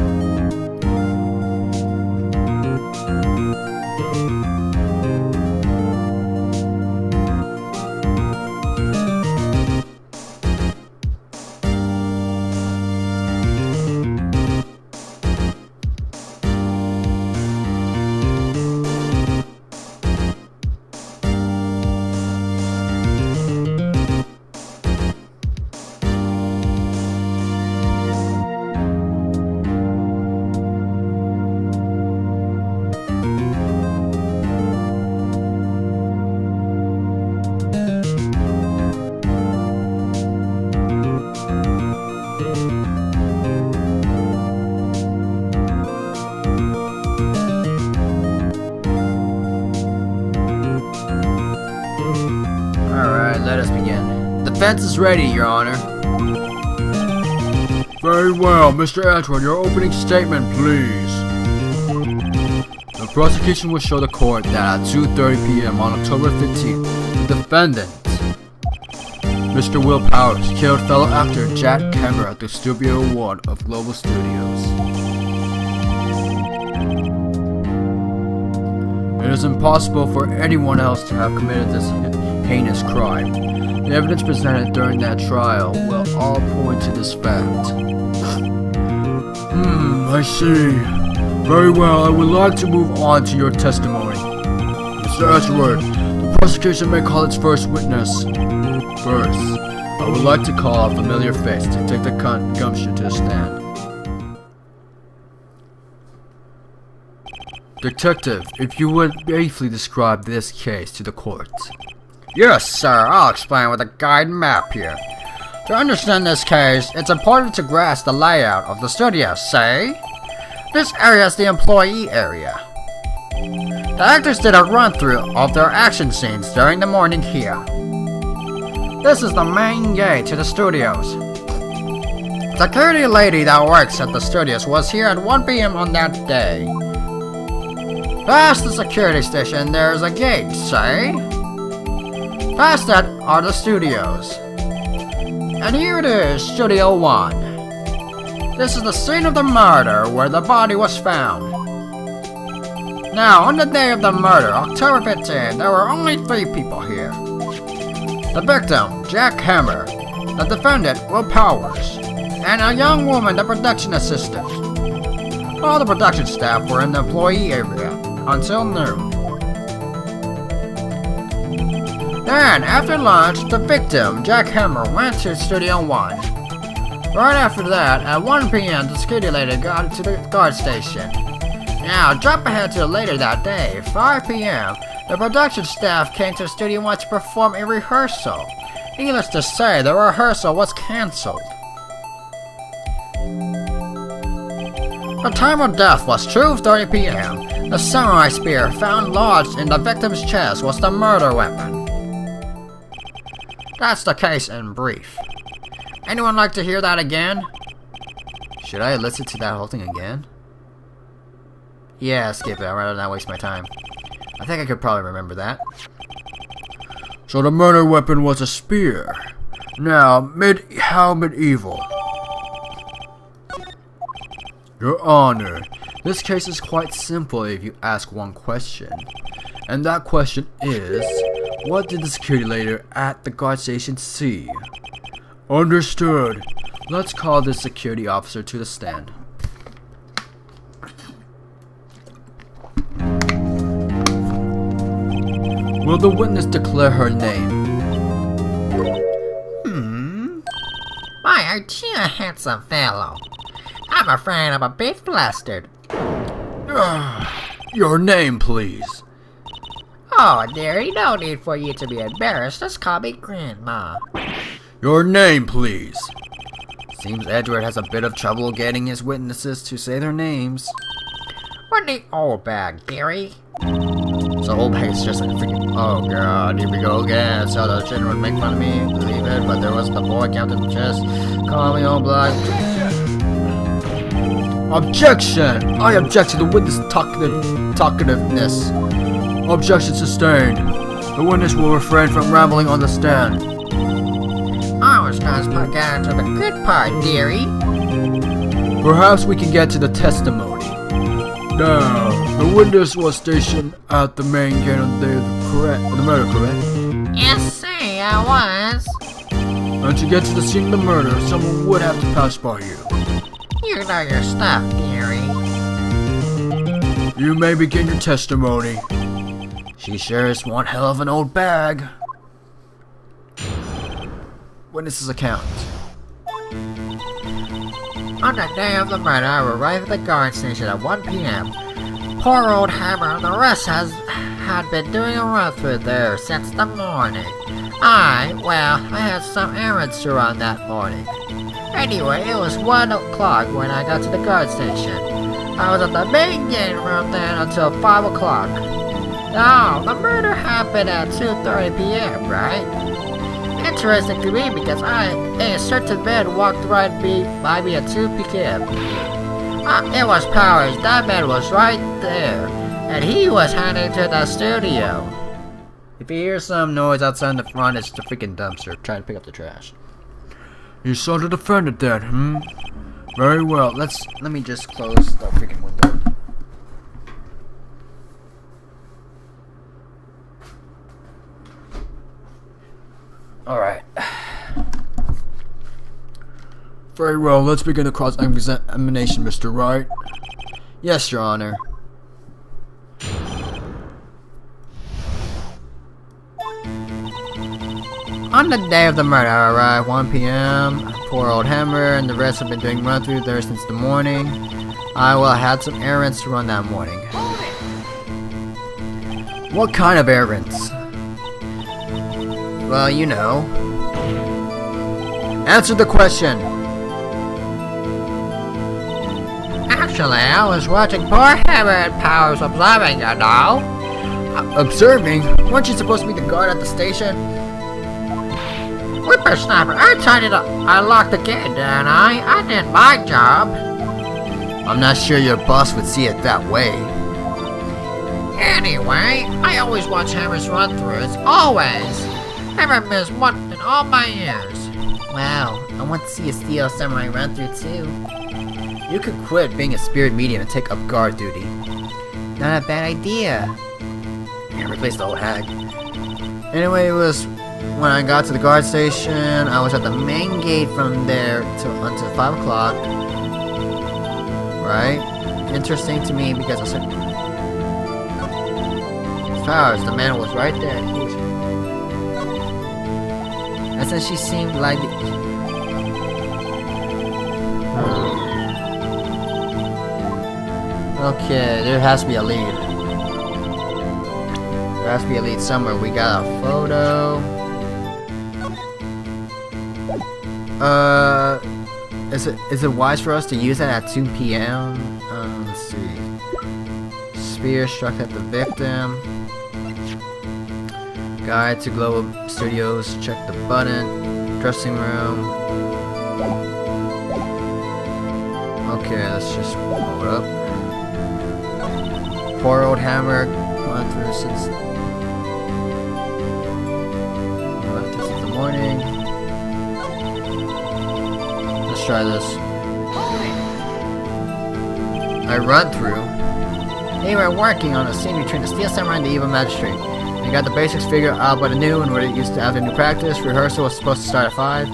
defense is ready, Your Honor. Very well, Mr. Edward, your opening statement, please. The prosecution will show the court that at 2:30 p.m. on October 15th, the defendant, Mr. Will Powers, killed fellow actor Jack Cameron at the Studio 1 of Global Studios. It is impossible for anyone else to have committed this heinous crime. The evidence presented during that trial will all point to this fact. I see. Very well, I would like to move on to your testimony. Mr. Edward, the prosecution may call its first witness. First, I would like to call a familiar face to take the gumption to the stand. Detective, if you would briefly describe this case to the court. Yes, sir. I'll explain with a guide map here. To understand this case, it's important to grasp the layout of the studio, say? This area is the employee area. The actors did a run-through of their action scenes during the morning here. This is the main gate to the studios. The security lady that works at the studios was here at 1 p.m. on that day. Past the security station, there's a gate, say? Past that are the studios. And here it is, Studio 1. This is the scene of the murder where the body was found. Now, on the day of the murder, October 15th, there were only 3 people here. The victim, Jack Hammer, the defendant, Will Powers, and a young woman, the production assistant. All the production staff were in the employee area until noon. Then, after lunch, the victim, Jack Hammer, went to Studio 1. Right after that, at 1 p.m., the security lady got to the guard station. Now, jump ahead to later that day, 5 p.m., the production staff came to Studio 1 to perform a rehearsal. Needless to say, the rehearsal was cancelled. The time of death was 2:30 p.m. The samurai spear found lodged in the victim's chest was the murder weapon. That's the case in brief. Anyone like to hear that again? Should I listen to that whole thing again? Yeah, skip it. I'd rather not waste my time. I think I could probably remember that. So the murder weapon was a spear. Now, how medieval? Your Honor, this case is quite simple if you ask one question. And that question is, what did the security lady at the guard station see? Understood. Let's call this security officer to the stand. Will the witness declare her name? Why, aren't you a handsome fellow? I'm afraid I'm a bit flustered. Your name, please. Oh, dearie, no need for you to be embarrassed. Just call me Grandma. Your name, please. Seems Edward has a bit of trouble getting his witnesses to say their names. Whitney Oldbag, dearie. So old Pace just like freaking, oh god, here we go again. So the children would make fun of me, believe it, but there was the boy counting the chest, call me old blood. Objection! I object to the witness talkativeness. Objection sustained. The witness will refrain from rambling on the stand. I was just getting to the good part, dearie. Perhaps we can get to the testimony. Now, the witness was stationed at the main gate on the day of the murder, correct? Yes, sir, I was. And to get to the scene of the murder, someone would have to pass by you. You know your stuff, dearie. You may begin your testimony. She sure is one hell of an old bag. Witness's account. On the day of the murder, I arrived at the guard station at 1 p.m. Poor old Hammer and the rest had been doing a run-through there since the morning. I had some errands to run that morning. Anyway, it was 1 o'clock when I got to the guard station. I was at the main gate from then until 5 o'clock. Now, the murder happened at 2:30 p.m., right? It interesting to me because a certain man walked right by me at 2 p.m. It was Powers. That man was right there, and he was heading to the studio. If you hear some noise outside in the front, it's the freaking dumpster trying to pick up the trash. You saw the defendant then, Very well. Let me just close the freaking window. Alright. Very well. Let's begin the cross-examination, Mr. Wright. Yes, Your Honor. On the day of the murder, I arrived 1 p.m. Poor old Hammer and the rest have been doing run-through there since the morning. I had some errands to run that morning. What kind of errands? Well, you know. Answer the question. Actually, I was watching poor Hammer and Powers observing, you know. Observing? Weren't you supposed to be the guard at the station? Whippersnapper, I locked the gate, didn't I? I did my job. I'm not sure your boss would see it that way. Anyway, I always watch Hammer's run-throughs. Always. Never missed one in all my years. Wow, I want to see a Steel Samurai run-through too. You could quit being a spirit medium and take up guard duty. Not a bad idea. And replace the old hag. Anyway, it was when I got to the guard station. I was at the main gate from there until 5 o'clock. Right? Interesting to me because I said, Powers, the man was right there. He was. And since she seemed like Okay, there has to be a lead. There has to be a lead somewhere. We got a photo. Is it wise for us to use that at 2 p.m.? Let's see. Spear struck at the victim. Guide to Global Studios. Check the button. Dressing room. Okay, let's just pull it up. Poor old Hammer went through since the morning. Let's try this. I run through. They were working on a scene between the Steel Samurai and the Evil Magistrate. They got the basics figured out by the noon where they used to have the new practice. Rehearsal was supposed to start at 5.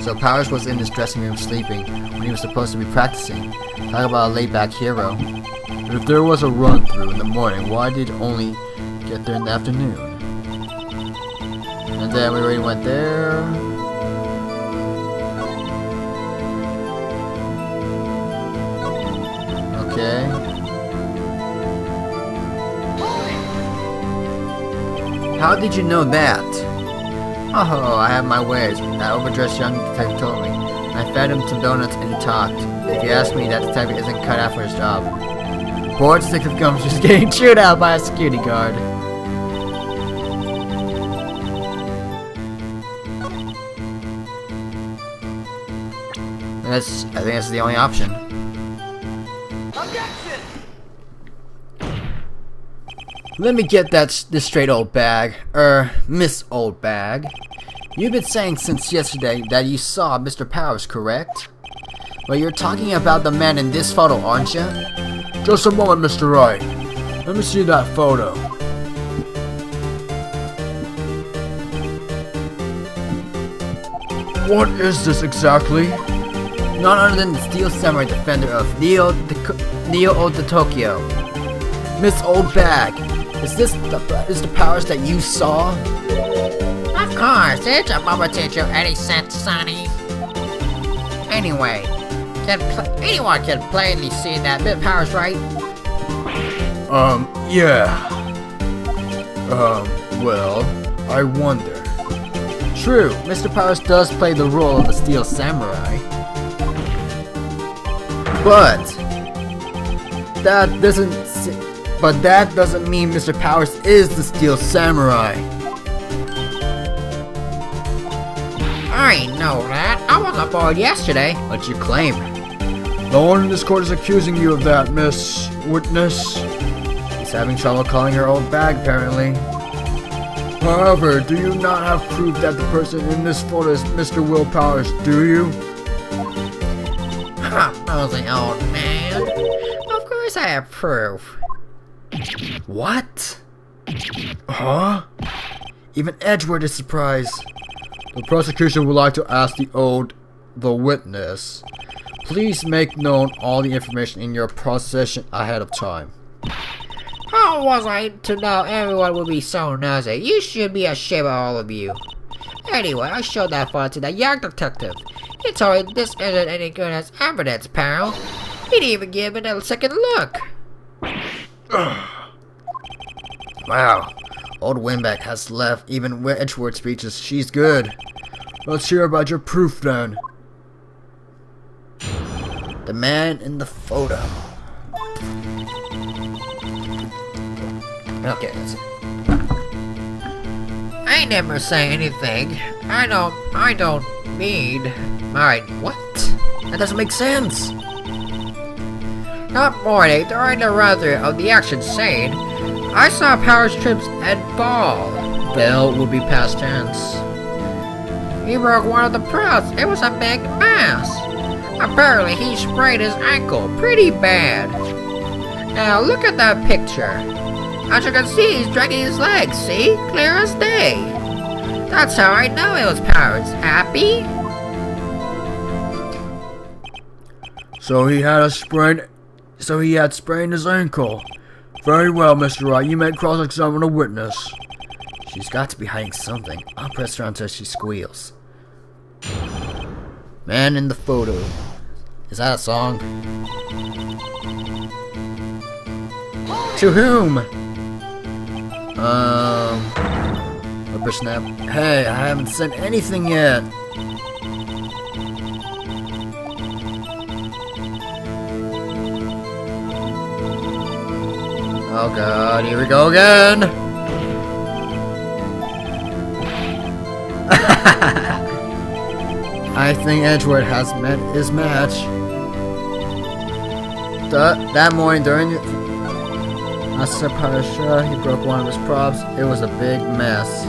So Powers was in his dressing room sleeping when he was supposed to be practicing. Talk about a laid-back hero. But if there was a run-through in the morning, why did it only get there in the afternoon? And then we already went there. Okay. How did you know that? Oh, I have my ways. That overdressed young detective told me. I fed him some donuts and he talked. If you ask me, that detective isn't cut out for his job. Poor detective comes just getting chewed out by a security guard. I think that's the only option. Let me get this straight, old bag. Miss Old Bag. You've been saying since yesterday that you saw Mr. Powers, correct? Well, you're talking about the man in this photo, aren't you? Just a moment, Mr. Wright. Let me see that photo. What is this exactly? None other than the Steel Samurai defender of Neo of the Tokyo. Miss Old Bag, is the Powers that you saw? Of course, it's a moment to you any sense, Sonny. Anyway, anyone can plainly see that Mr. Powers, right? Yeah. Well, I wonder. True, Mr. Powers does play the role of the Steel Samurai. But that doesn't mean Mr. Powers is the Steel Samurai. I know that. I was aboard yesterday. What you claim? No one in this court is accusing you of that, Miss Witness. He's having trouble calling her old bag, apparently. However, do you not have proof that the person in this photo is Mr. Will Powers, do you? Huh, nosy old man. Of course I have proof. What? Huh? Even Edgeworth is surprised. The prosecution would like to ask the witness. Please make known all the information in your possession ahead of time. How was I to know everyone would be so nosy? You should be ashamed of all of you. Anyway, I showed that photo to that young detective. He told me this isn't any good as evidence, pal. He didn't even give it a second look. Wow. Old Winback has left even with Edgeworth speeches. She's good. Let's hear about your proof then. The man in the photo. Okay, let's see. I never say anything. I don't need mine. What? That doesn't make sense. That morning, during the run-through of the action scene, I saw Powers trips and fall. Bell will be past tense. He broke one of the props. It was a big mess. Apparently, he sprained his ankle pretty bad. Now, look at that picture. As you can see, he's dragging his legs. See? Clear as day. That's how I know it was Powers. Happy? So he had sprained his ankle. Very well, Mr. Wright. You may cross-examine a witness. She's got to be hiding something. I'll press her until she squeals. Man in the photo. Is that a song? To whom? Whippersnap. Hey, I haven't sent anything yet. Oh god, here we go again! I think Edgeworth has met his match. That morning during Master Parasha, he broke one of his props. It was a big mess.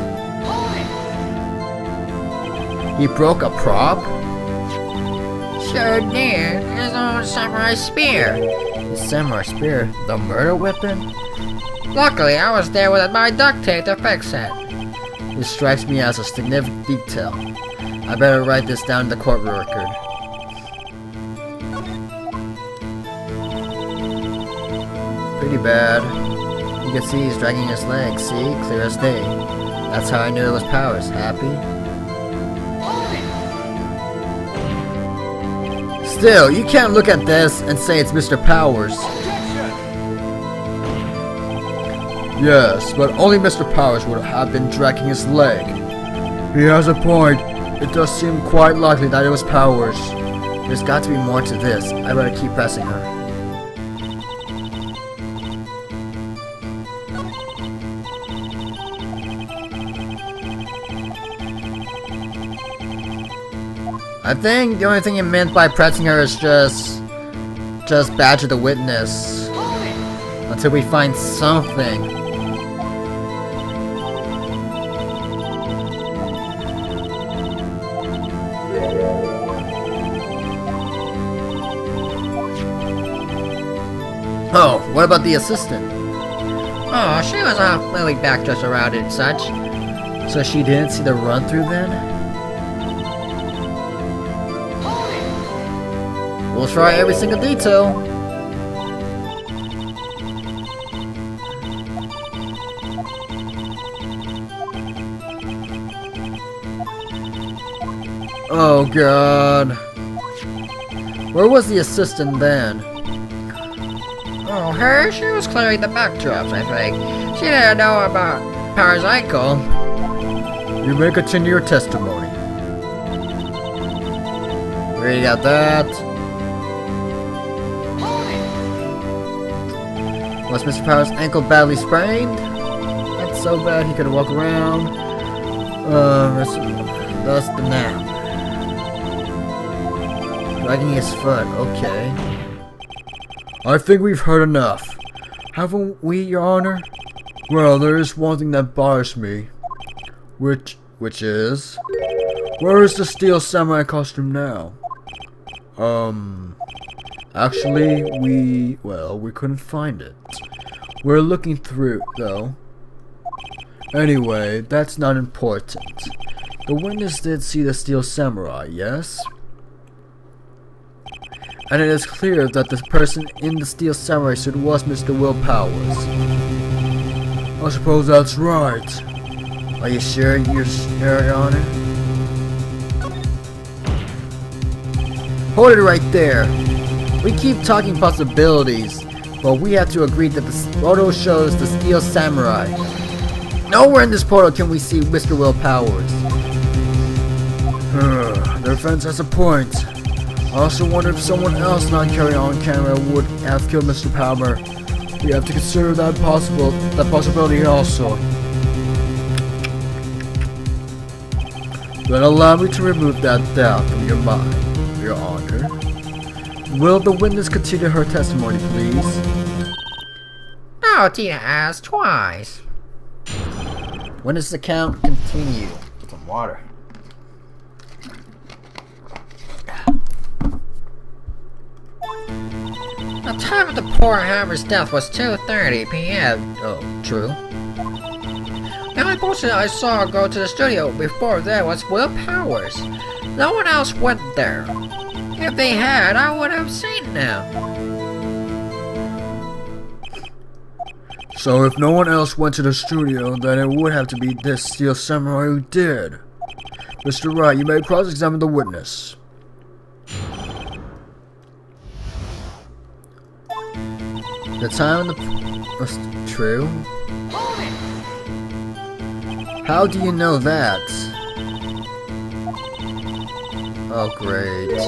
He broke a prop? Sure did. His own samurai spear. The samurai spear? The murder weapon? Luckily, I was there with my duct tape to fix it. This strikes me as a significant detail. I better write this down in the court record. Pretty bad. You can see he's dragging his legs. See? Clear as day. That's how I knew it was Powers. Happy? Still, you can't look at this and say it's Mr. Powers. Yes, but only Mr. Powers would have been dragging his leg. He has a point. It does seem quite likely that it was Powers. There's got to be more to this. I better keep pressing her. I think the only thing he meant by pressing her is just badger the witness until we find something. Oh, what about the assistant? Oh, she was off moving back just around and such. So she didn't see the run-through then? We'll try every single detail. Oh god. Where was the assistant then? Oh, her? She was clearing the backdrops, I think. She didn't know about Powers' ankle. You may continue your testimony. Already got that. Was Mr. Powers' ankle badly sprained? That's so bad he couldn't walk around. That's the nap. Dragging his foot, okay. I think we've heard enough. Haven't we, Your Honor? Well, there is one thing that bothers me. Which is? Where is the steel samurai costume now? Actually, we couldn't find it. We're looking through, though. Anyway, that's not important. The witness did see the steel samurai, yes? And it is clear that the person in the steel samurai suit was Mr. Will Powers. I suppose that's right. Are you sure, Your Honor? Hold it right there. We keep talking possibilities, but we have to agree that the photo shows the steel samurai. Nowhere in this photo can we see Mr. Will Powers. Their defense has a point. I also wonder if someone else not carrying on camera would have killed Mr. Palmer. We have to consider that possibility also. Then allow me to remove that doubt from your mind, Your Honor. Will the witness continue her testimony, please? No, Tina asked twice. When does the count continue? Some water. The time of the poor Hammer's death was 2:30 p.m. Oh, true. The only person I saw go to the studio before that was Will Powers. No one else went there. If they had, I would have seen them. So if no one else went to the studio, then it would have to be this steel samurai who did. Mr. Wright, you may cross-examine the witness. The time of the... was true? How do you know that? Oh, great.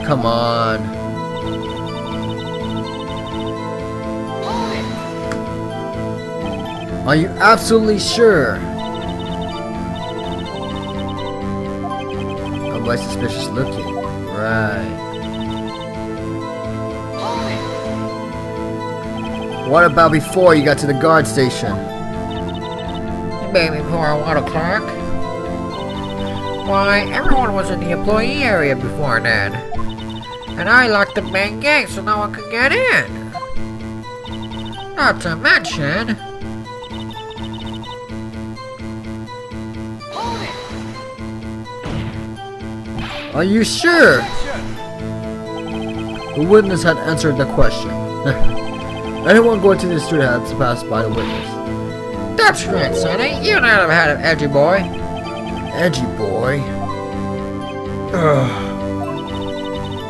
Come on. Are you absolutely sure? Oh, why suspicious looking? Right. What about before you got to the guard station? Maybe before 1 o'clock? Why, everyone was in the employee area before then. And I locked the main gate so no one could get in. Not to mention... Are you sure? The witness had answered the question. Anyone going to the street had to pass by the witness. That's right, Sonny. You never had an edgy boy. Edgy boy?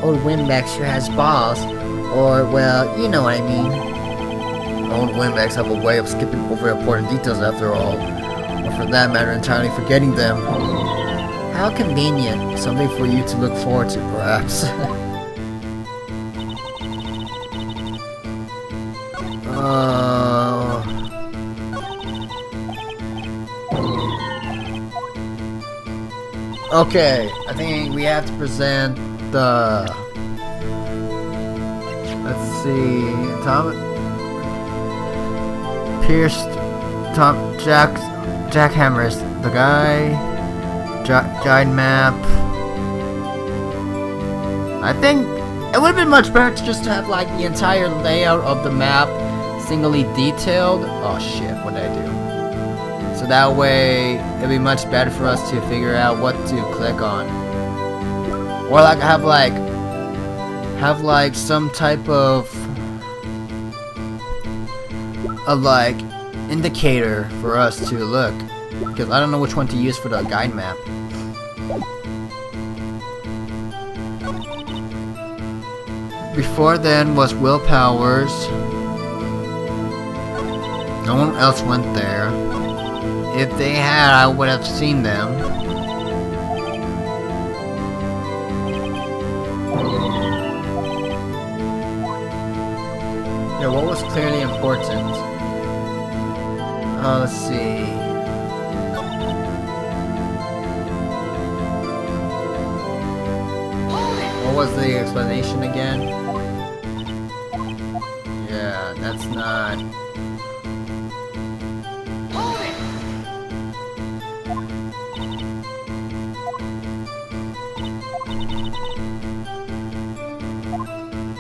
Old Winback sure has balls. Or, well, you know what I mean. Old Winbacks have a way of skipping over important details after all. Or for that matter, entirely forgetting them. How convenient. Something for you to look forward to, perhaps. Okay, I think we have to present the... Let's see... Jackhammers. The guy... Guide map. I think it would have been much better to just have like the entire layout of the map singly detailed. Oh shit, what did I do? So that way it'd be much better for us to figure out what to click on. Or like have like some type of like indicator for us to look. Because I don't know which one to use for the guide map. Before then was Will Powers. No one else went there. If they had, I would have seen them. Yeah, what was clearly important? Let's see. What was the explanation again? Yeah, that's not...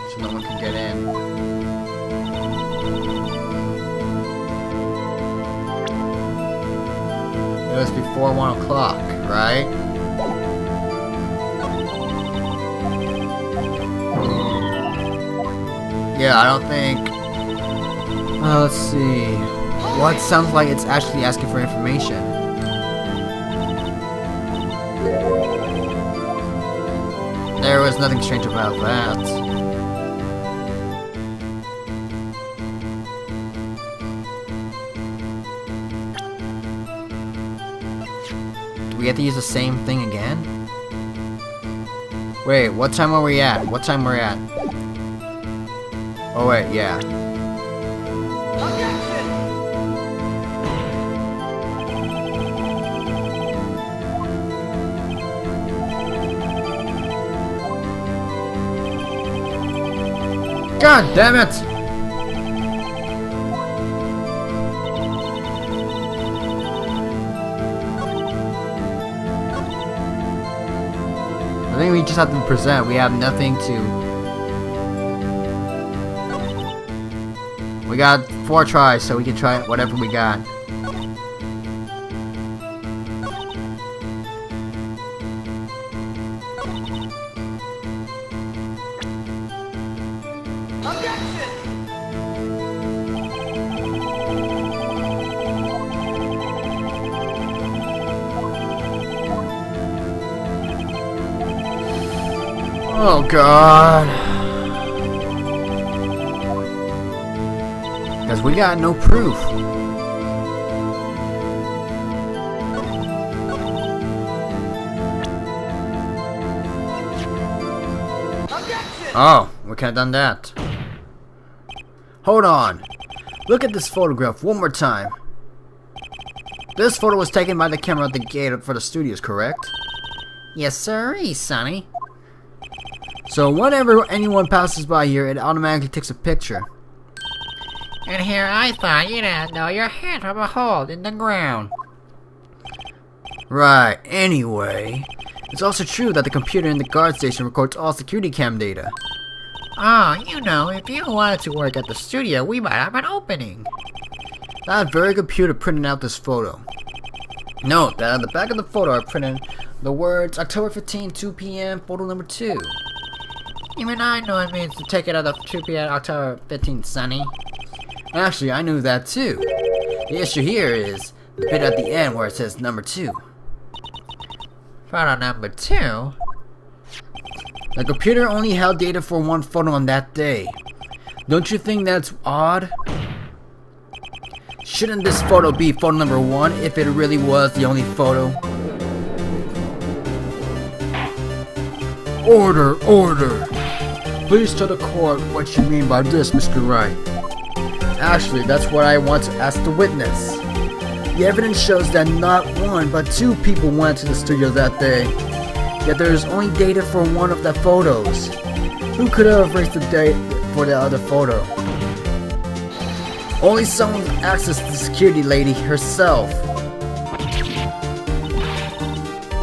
So no one can get in. It was before 1 o'clock, right? Yeah, I don't think... let's see... Well, it sounds like it's actually asking for information. There was nothing strange about that. Do we have to use the same thing again? Wait, what time are we at? What time are we at? Oh wait, yeah. God damn it! I think we just have to present. We have nothing to... We got 4 tries, so we can try whatever we got. Oh God. Because we got no proof. Oh, we could have done that. Hold on. Look at this photograph one more time. This photo was taken by the camera at the gate for the studios, correct? Yes, sirree, Sonny. So whenever anyone passes by here, it automatically takes a picture. And here I thought you didn't know your hand from a hole in the ground. Right, anyway. It's also true that the computer in the guard station records all security cam data. Oh, you know, if you wanted to work at the studio, we might have an opening. That very computer printed out this photo. Note that on the back of the photo are printed the words October 15, 2 p.m., photo number 2. Even I know it means to take it out of 2 p.m. October 15th, Sonny. Actually, I knew that too. The issue here is the bit at the end where it says number 2. Photo number 2? The computer only held data for 1 photo on that day. Don't you think that's odd? Shouldn't this photo be photo number 1 if it really was the only photo? Order, order! Please tell the court what you mean by this, Mr. Wright. Actually, that's what I want to ask the witness. The evidence shows that not 1 but 2 people went to the studio that day. Yet there is only data for 1 of the photos. Who could have erased the date for the other photo? Only someone with access to the security lady herself.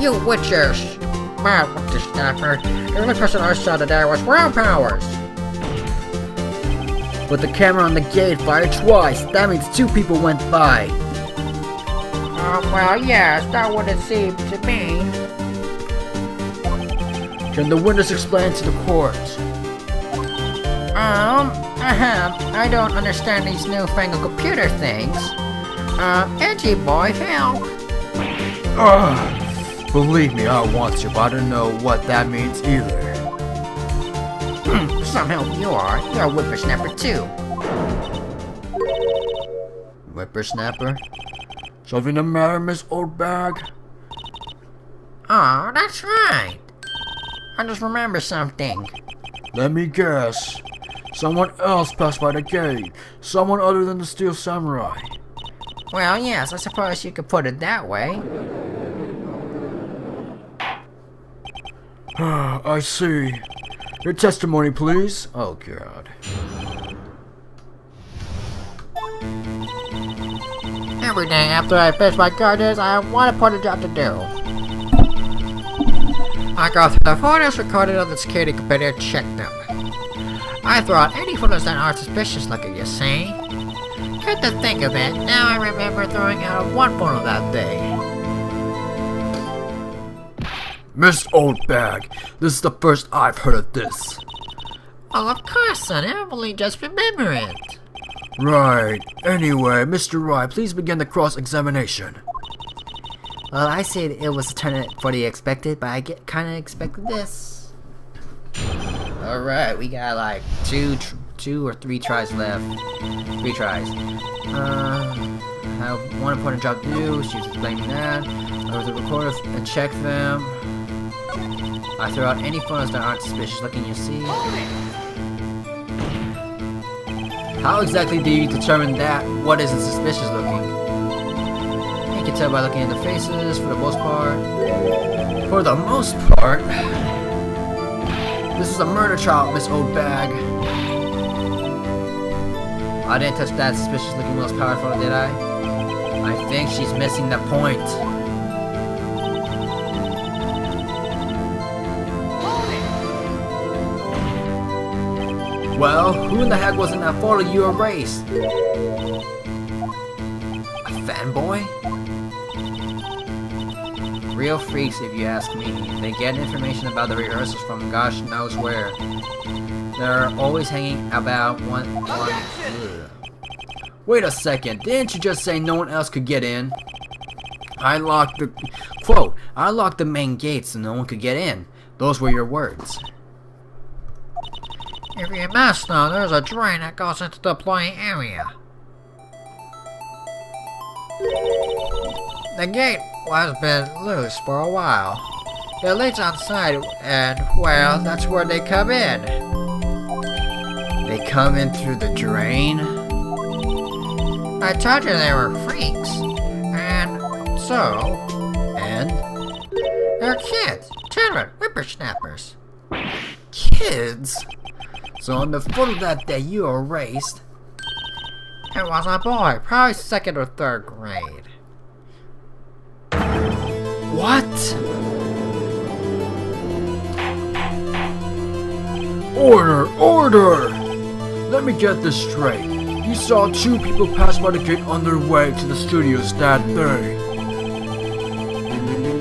You witches! Wow, whippersnapper. The only person I saw today was Round Powers. But the camera on the gate fired twice. That means 2 people went by. Well, yes, that would it seem to me. Can the witness explain to the court? I don't understand these newfangled computer things. Edgy boy, help. Believe me, I want to, but I don't know what that means either. Some help you are. You're a whippersnapper too. Whippersnapper? Something the matter, Miss Oldbag? Oh, that's right. I just remember something. Let me guess. Someone else passed by the gate. Someone other than the Steel Samurai. Well, yes, I suppose you could put it that way. I see. Your testimony, please. Oh god. Every day after I finish my gardens, I have one important job to do. I go through the photos recorded on the security computer and check them. I throw out any photos that aren't suspicious looking, you see? Come to think of it, now I remember throwing out one photo that day. Miss Oldbag, this is the first I've heard of this. Oh, of course, son. Emily just remember it. Right. Anyway, Mr. Wright, please begin the cross-examination. Well, I said it was a turn for the expected, but I kind of expected this. Alright, we got like Two or three tries left. 3 tries. I have one important job to do. She was explaining that. I was the recorder and check them. I throw out any photos that aren't suspicious looking, you see. How exactly do you determine that what isn't suspicious looking? You can tell by looking at the faces for the most part. For the most part? This is a murder trial, Miss Oldbag. I didn't touch that suspicious looking most powerful, did I? I think she's missing the point. Well, who in the heck was in that photo you erased? A fanboy? Real freaks, if you ask me. They get information about the rehearsals from gosh knows where. They're always hanging about one. Ugh. Wait a second, didn't you just say no one else could get in? I locked the main gates so no one could get in. Those were your words. If you must know, there's a drain that goes into the employee area. The gate has been loose for a while. The leads outside, and, well, that's where they come in. They come in through the drain? I told you they were freaks. And so... And? They're kids. Children. Whippersnappers. Kids? So on the photo that day you erased... It was a boy. Probably 2nd or 3rd grade. What? Order! Order! Let me get this straight. You saw 2 people pass by the gate on their way to the studios that day.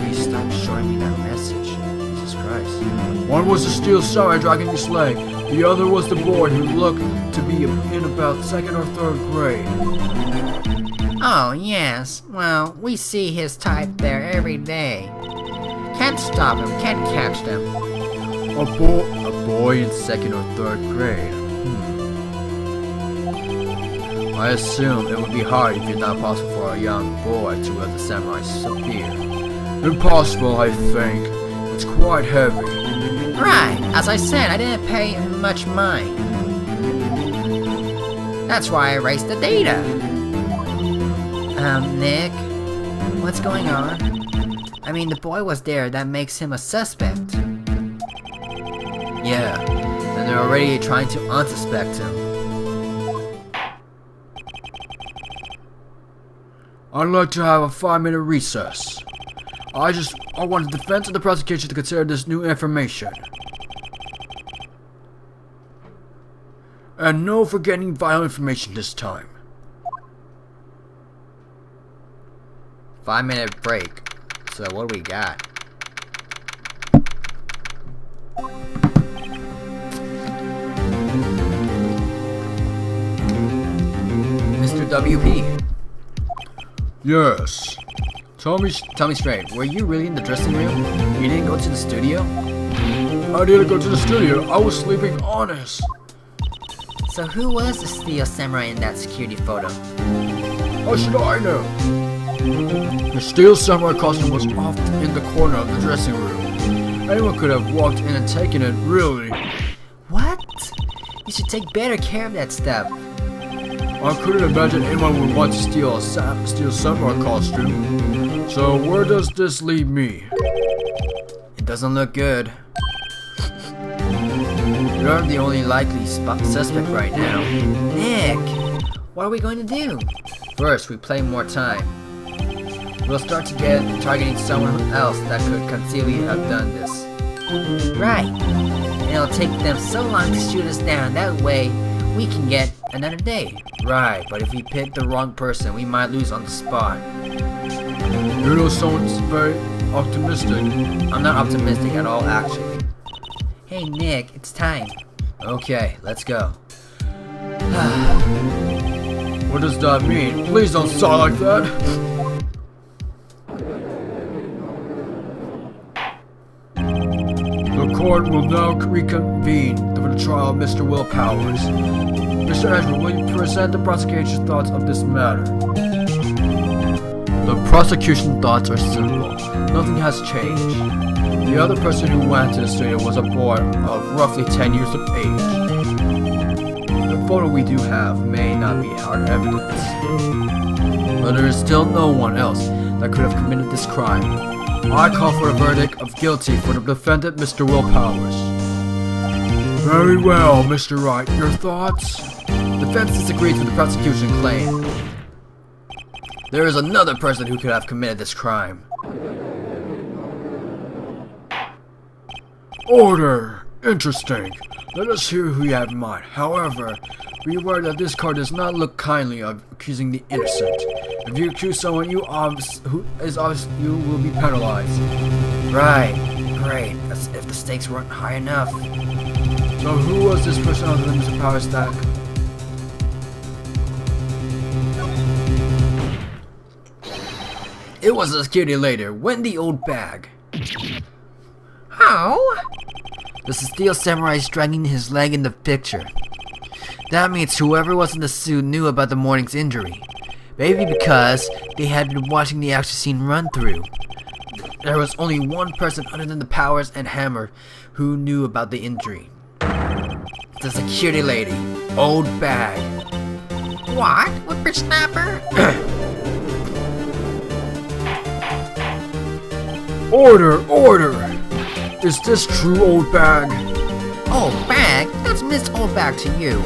Please stop showing me that message. Jesus Christ. One was the steel samurai dragging the sleigh. The other was the boy who looked to be in about 2nd or 3rd grade. Oh, yes. Well, we see his type there every day. Can't stop him. Can't catch them. A boy in 2nd or 3rd grade. I assume it would be hard if it's not possible for a young boy to let the samurai disappear. Impossible, I think. It's quite heavy. Right. As I said, I didn't pay him much mind. That's why I erased the data. Nick? What's going on? I mean, the boy was there. That makes him a suspect. Yeah. And they're already trying to unsuspect him. I'd like to have a 5-minute recess. I want the defense and the prosecution to consider this new information. And no forgetting vital information this time. 5-minute break. So what do we got? Mr. WP. Yes. Tell me straight, were you really in the dressing room? You didn't go to the studio? I didn't go to the studio. I was sleeping honest. So who was the steel samurai in that security photo? How should I know? The steel samurai costume was off in the corner of the dressing room. Anyone could have walked in and taken it, really. What? You should take better care of that stuff. I couldn't imagine anyone would want to steal a steel samurai costume. So where does this leave me? It doesn't look good. You're the only likely suspect right now. Nick, what are we going to do? First, we play more time. We'll start targeting someone else that could conceivably have done this. Right. And it'll take them so long to shoot us down, that way we can get another day. Right, but if we pick the wrong person, we might lose on the spot. You know, someone's very optimistic. I'm not optimistic at all, actually. Hey Nick, it's time. Okay, let's go. What does that mean? Please don't sound like that. The court will now reconvene for the trial of Mr. Will Powers. Mr. Edward, will you present the prosecution's thoughts of this matter? The prosecution's thoughts are simple. Nothing has changed. The other person who went to the studio was a boy of roughly 10 years of age. The photo we do have may not be hard evidence, but there is still no one else that could have committed this crime. I call for a verdict of guilty for the defendant, Mr. Will Powers. Very well, Mr. Wright. Your thoughts? Defense disagrees with the prosecution claim. There is another person who could have committed this crime. Order! Interesting. Let us hear who you have in mind. However, be aware that this card does not look kindly of accusing the innocent. If you accuse someone who is obvious, you will be penalized. Right. Great. As if the stakes weren't high enough. So who was this person other than Mr. Powers stack? It was a security later. Wendy Old Bag. Oh? The Steel Samurai is dragging his leg in the picture. That means whoever was in the suit knew about the morning's injury. Maybe because they had been watching the action scene run through. There was only one person other than the Powers and Hammer who knew about the injury. The security lady, Old Bag. What? Whippersnapper? Order! Order! Is this true, Old Bag? Old Bag? That's Miss Old Bag to you.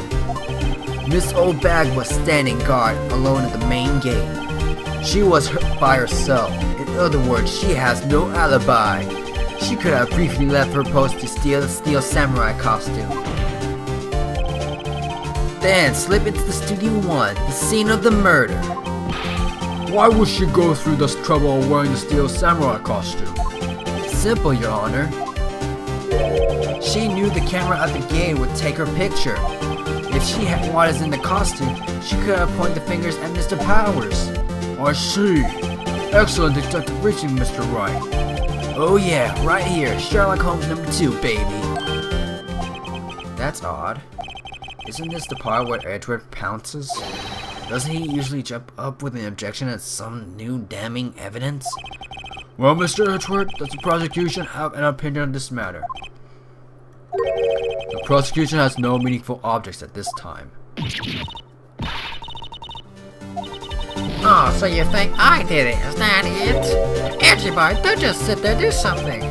Miss Old Bag was standing guard alone at the main gate. She was by herself. In other words, she has no alibi. She could have briefly left her post to steal the Steel Samurai costume. Then slip into the Studio 1, the scene of the murder. Why would she go through this trouble of wearing the Steel Samurai costume? Simple, Your Honor. She knew the camera at the gate would take her picture. If she was in the costume, she could have pointed the fingers at Mr. Powers. I see. Excellent detective reaching, Mr. Wright. Oh yeah, right here, Sherlock Holmes #2, baby. That's odd. Isn't this the part where Edward pounces? Doesn't he usually jump up with an objection at some new damning evidence? Well, Mr. Edward, does the prosecution have an opinion on this matter? The prosecution has no meaningful objects at this time. Oh, so you think I did it? Is that it? Everybody, don't just sit there, do something.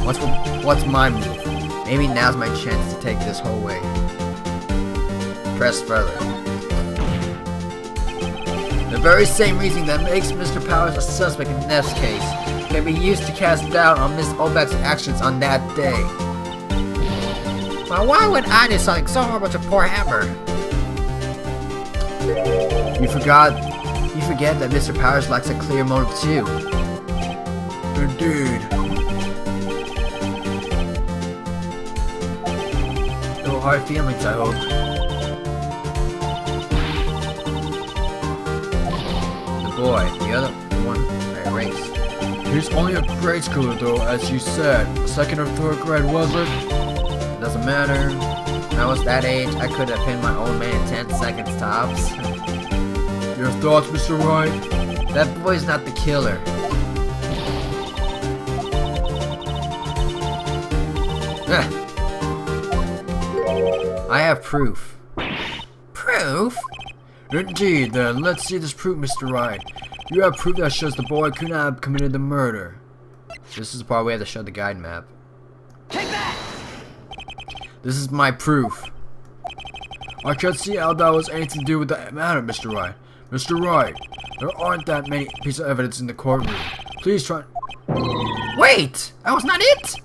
What's my move? Maybe now's my chance to take this whole way. Press further. The very same reason that makes Mr. Powers a suspect in this case can be used to cast doubt on Miss Obak's actions on that day. Well, why would I do something so horrible to poor Hammer? You forget that Mr. Powers lacks a clear motive too. Indeed. No hard feelings, I hope. The boy, the other one I erased. He's only a grade schooler though, as you said. Second or third grade, was it? Doesn't matter. When I was that age, I could have pinned my old man in 10 seconds tops. Your thoughts, Mr. Wright? That boy's not the killer. I have proof. Proof? Indeed, then, let's see this proof, Mr. Wright. You have proof that shows the boy could not have committed the murder. This is the part we have to show the guide map. Take that! This is my proof. I can't see how that was anything to do with the matter, Mr. Wright. Mr. Wright, there aren't that many pieces of evidence in the courtroom. Please try. Wait! That was not it!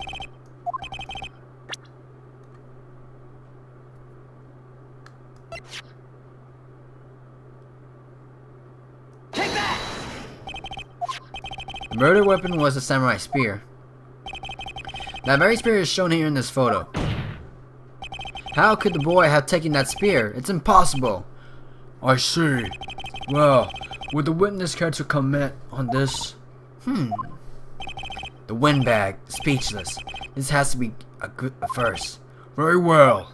The murder weapon was a samurai spear. That very spear is shown here in this photo. How could the boy have taken that spear? It's impossible. I see. Well, would the witness care to comment on this? The windbag, speechless. This has to be a good first. Very well.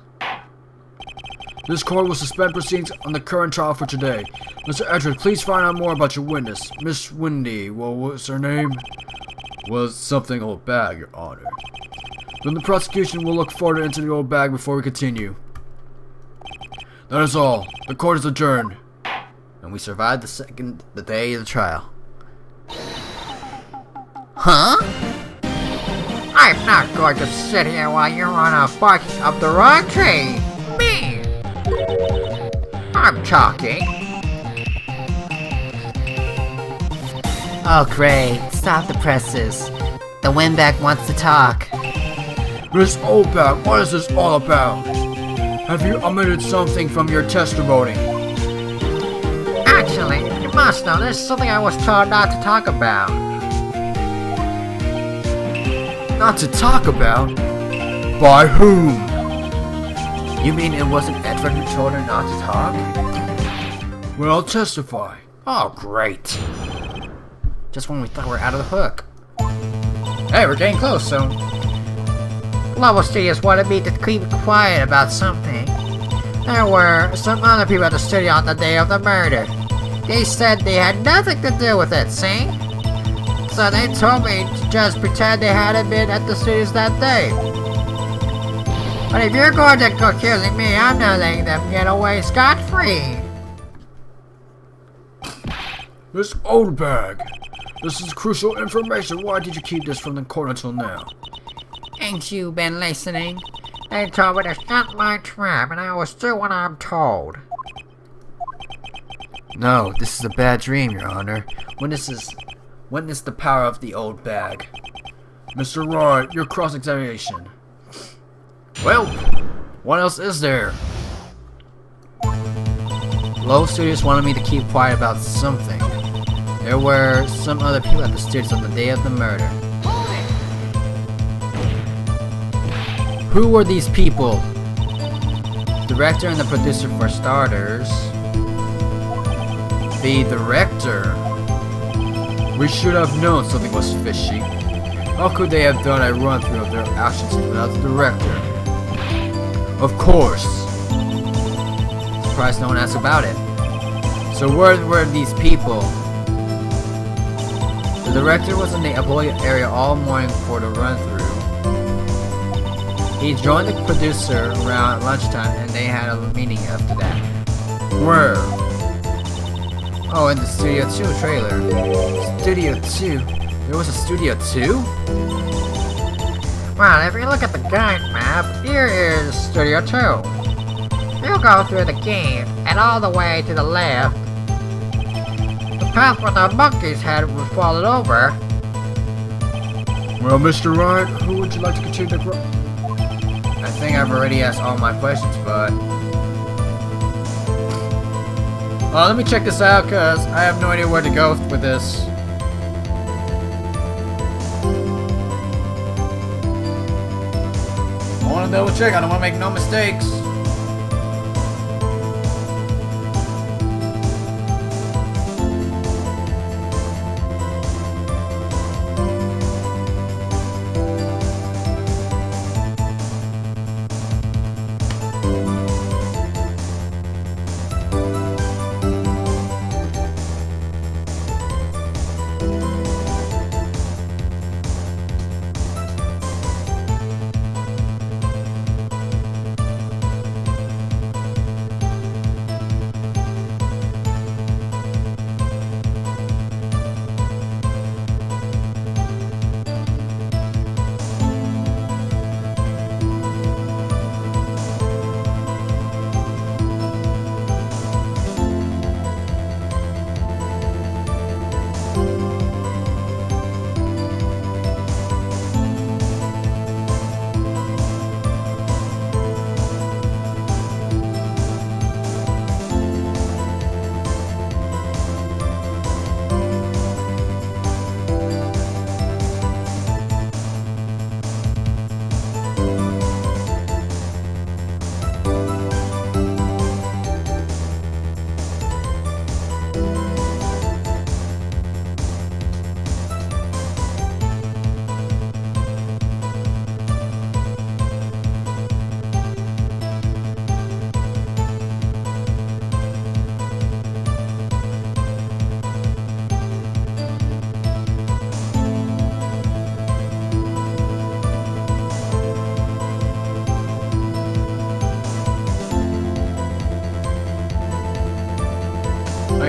This court will suspend proceedings on the current trial for today. Mr. Edwards, please find out more about your witness. Miss Windy, well, what's her name? Was something old bag, Your Honor. Then the prosecution will look further into the old bag before we continue. That is all. The court is adjourned. And we survived the day of the trial. Huh? I'm not going to sit here while you're on a barking up the wrong tree. Me! I'm talking. Oh great, stop the presses. The windbag wants to talk. Miss Oldback, what is this all about? Have you omitted something from your testimony? Actually, you must know there's something I was told not to talk about. Not to talk about? By whom? You mean it wasn't Edward who told her not to talk? Well, testify. Oh, great. Just when we thought we were out of the hook. Hey, we're getting close, so... Global Studios wanted me to keep quiet about something. There were some other people at the studio on the day of the murder. They said they had nothing to do with it, see? So they told me to just pretend they hadn't been at the studios that day. But if you're going to go accusing me, I'm not letting them get away scot-free. Miss Oldbag, this is crucial information. Why did you keep this from the court until now? Ain't you been listening? They told me to shut my trap and I was doing what I'm told. No, this is a bad dream, Your Honor. Witness the power of the old bag. Mr. Wright, your cross-examination. Well, what else is there? Low Studios wanted me to keep quiet about something. There were some other people at the studios on the day of the murder. Who were these people? Director and the producer for starters. The director. We should have known something was fishy. How could they have done a run-through of their actions without the director? Of course. Surprised no one asked about it. So where were these people? The director was in the employee area all morning for the run-through. He joined the producer around lunchtime and they had a meeting after that. Where? Oh, in the Studio 2 trailer. Studio 2? There was a Studio 2? Well, if you look at the guide map, here is Studio 2. You go through the game and all the way to the left. The path where the monkey's head was fallen over. Well, Mr. Wright, who would you like to continue the I think I've already asked all my questions, but... let me check this out, because I have no idea where to go with this. I want to double check, I don't want to make no mistakes.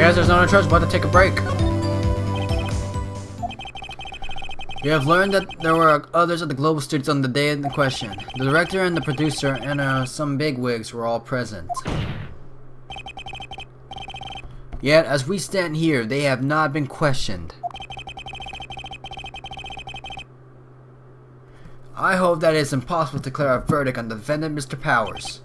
guess there's no choice but to take a break. We have learned that there were others at the Global Studios on the day in question. The director and the producer and some bigwigs were all present. Yet, as we stand here, they have not been questioned. I hope that it is impossible to declare a verdict on the defendant, Mr. Powers.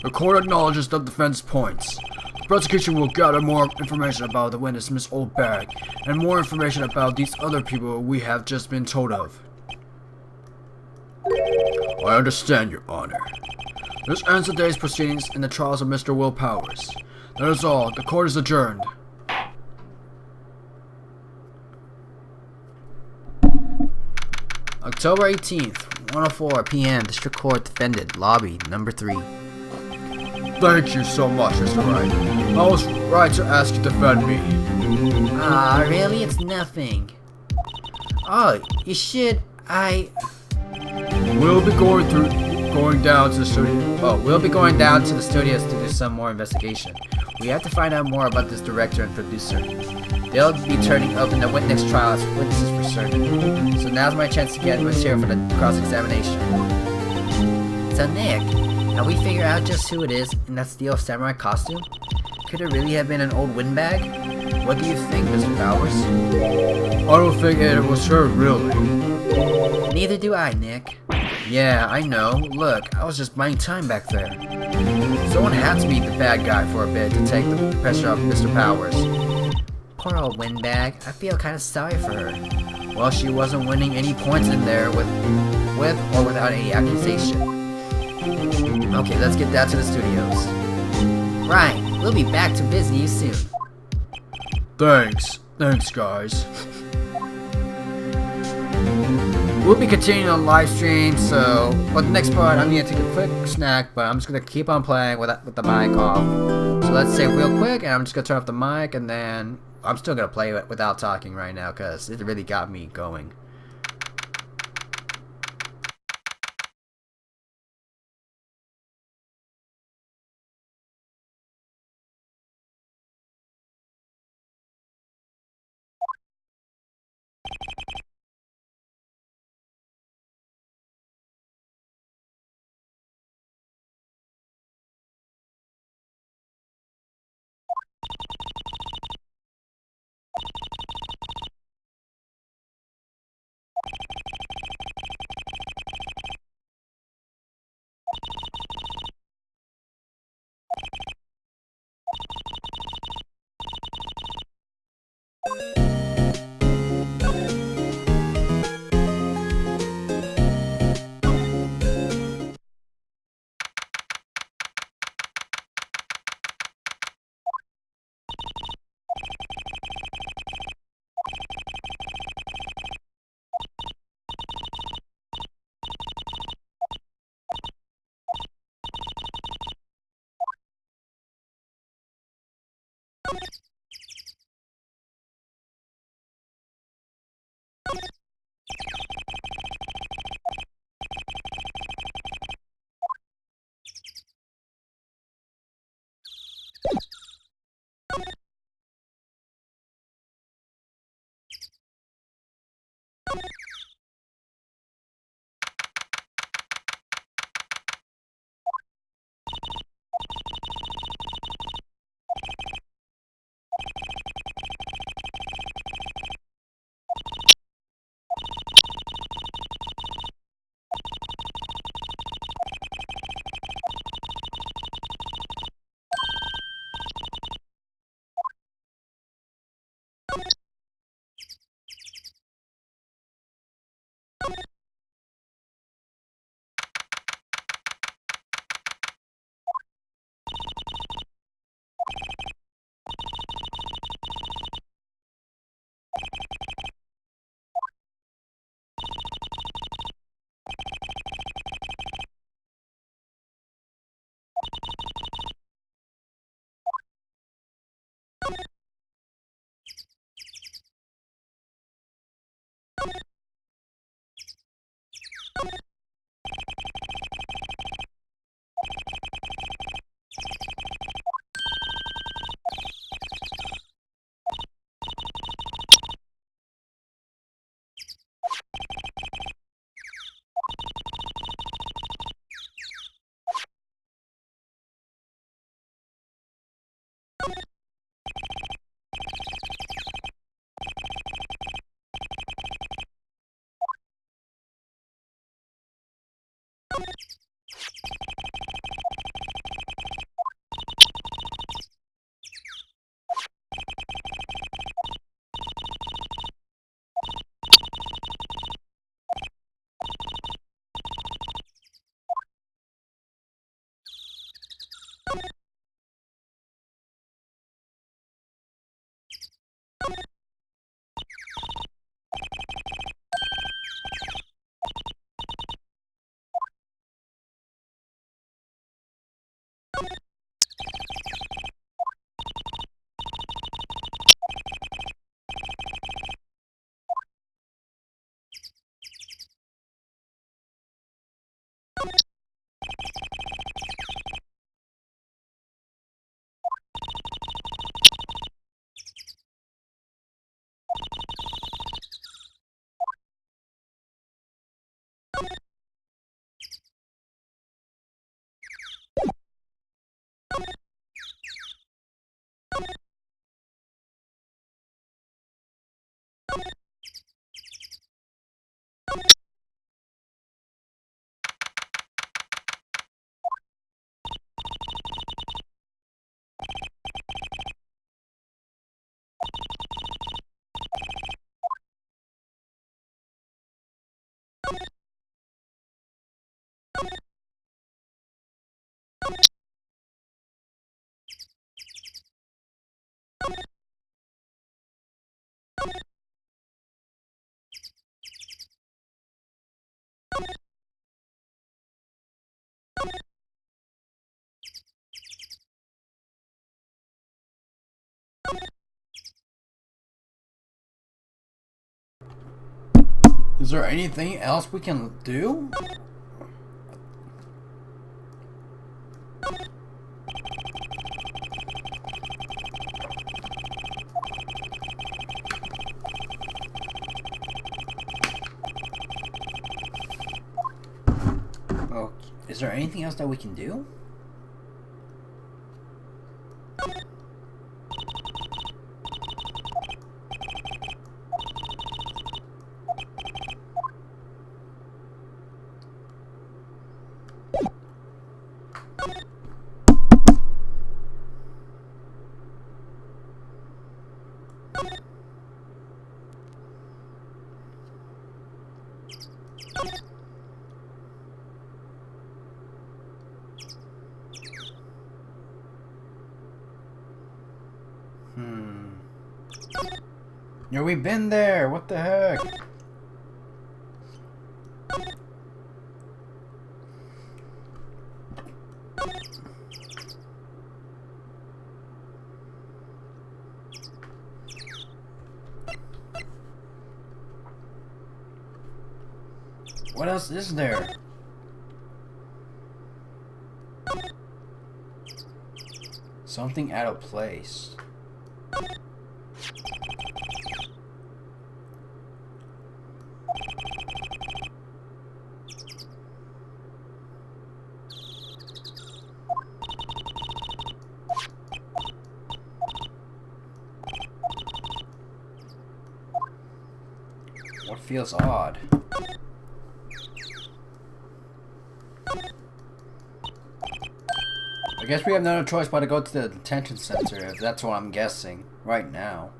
The court acknowledges the defense points. The prosecution will gather more information about the witness, Miss Oldbag, and more information about these other people we have just been told of. I understand, Your Honor. This ends today's proceedings in the trials of Mr. Will Powers. That is all. The court is adjourned. October 18th, 1:04 p.m. District Court Defendant, Lobby, number 3. Thank you so much, Mr. Wright. I was right to ask you to defend me. Ah, really? It's nothing. Oh, you should. We'll be going down to the studio. Oh, we'll be going down to the studios to do some more investigation. We have to find out more about this director and producer. They'll be turning up in the witness trial as witnesses for certain. So now's my chance to get material for the cross-examination. So Nick, have we figured out just who it is in that steel samurai costume? Could it really have been an old windbag? What do you think, Mr. Powers? I don't think it was her, really. Neither do I, Nick. Yeah, I know. Look, I was just buying time back there. Someone had to be the bad guy for a bit to take the pressure off Mr. Powers. Poor old windbag. I feel kind of sorry for her. Well, she wasn't winning any points in there with or without any accusation. Okay, let's get down to the studios. Right, we'll be back to visit you soon. Thanks, guys. We'll be continuing on live stream, so for the next part, I'm gonna take a quick snack, but I'm just gonna keep on playing with the mic off. So let's save real quick, and I'm just gonna turn off the mic, and then I'm still gonna play it without talking right now, cause it really got me going. Is there anything else we can do? Oh, is there anything else that we can do? Yeah, we've been there. What the heck? What else is there? Something out of place. What feels odd? I guess we have no choice but to go to the detention center, if that's what I'm guessing, right now.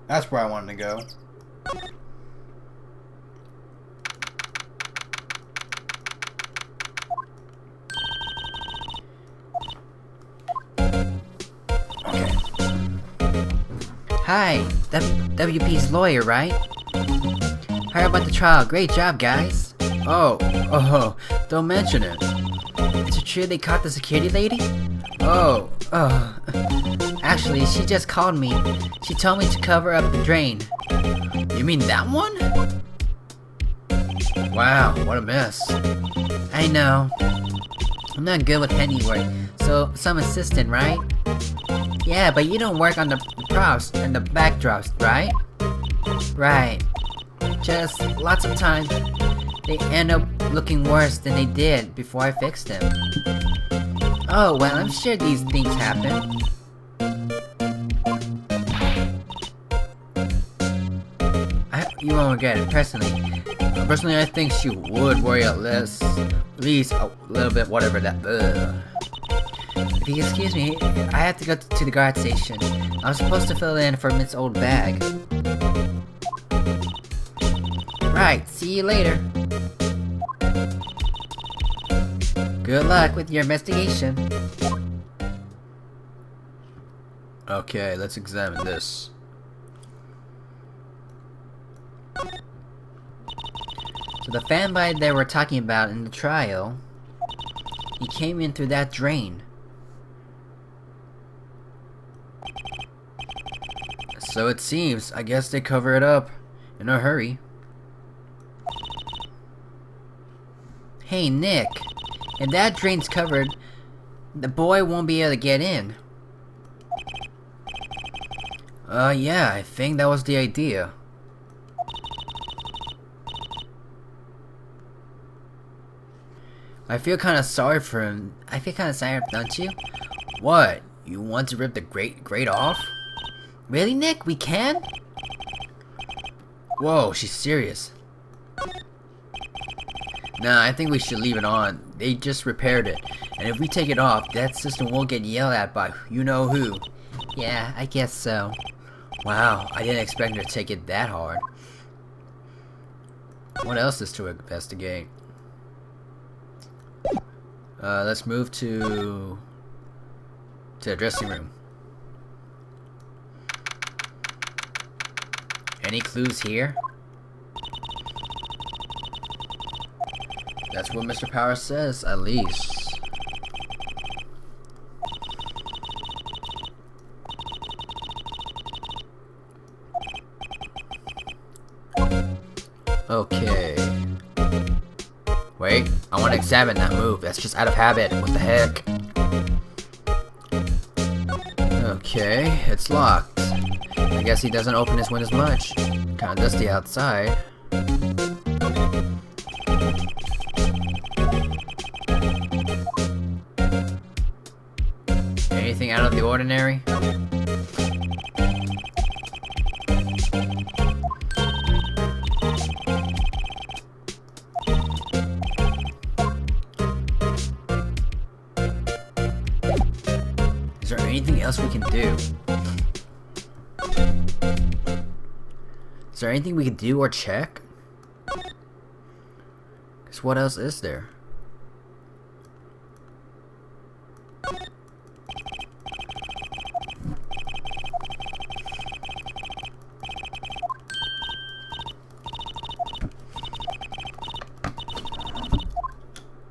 That's where I wanted to go. Okay. Hi, WP's lawyer, right? Heard about the trial. Great job, guys. Oh, don't mention it. Is it true they caught the security lady? Actually, she just called me. She told me to cover up the drain. You mean that one? Wow, what a mess. I know. I'm not good with handiwork, so some assistant, right? Yeah, but you don't work on the props and the backdrops, right? Right. Just lots of times they end up looking worse than they did before I fixed them. Oh, well, I'm sure these things happen. You won't get it, personally. Personally, I think she would worry at least a little bit, whatever that. If you excuse me, I have to go to the guard station. I was supposed to fill in for Mitt's old bag. Right, see you later. Good luck with your investigation. Okay, let's examine this. So the fanboy they were talking about in the trial, he came in through that drain. So it seems. I guess they cover it up in a hurry. Hey Nick, if that drain's covered, the boy won't be able to get in. Yeah, I think that was the idea. I feel kind of sorry for him. I feel kind of sorry, don't you? What? You want to rip the grate off? Really, Nick? We can? Whoa, she's serious. Nah, I think we should leave it on. They just repaired it. And if we take it off, that system won't get yelled at by you-know-who. Yeah, I guess so. Wow, I didn't expect her to take it that hard. What else is to investigate? Let's move to the dressing room. Any clues here? That's what Mr. Power says, at least. Okay. Wait, I want to examine that move. That's just out of habit. What the heck? Okay, it's locked. I guess he doesn't open his windows much. Kinda dusty outside. Anything out of the ordinary? Is there anything else we can do? Is there anything we can do or check? Because what else is there?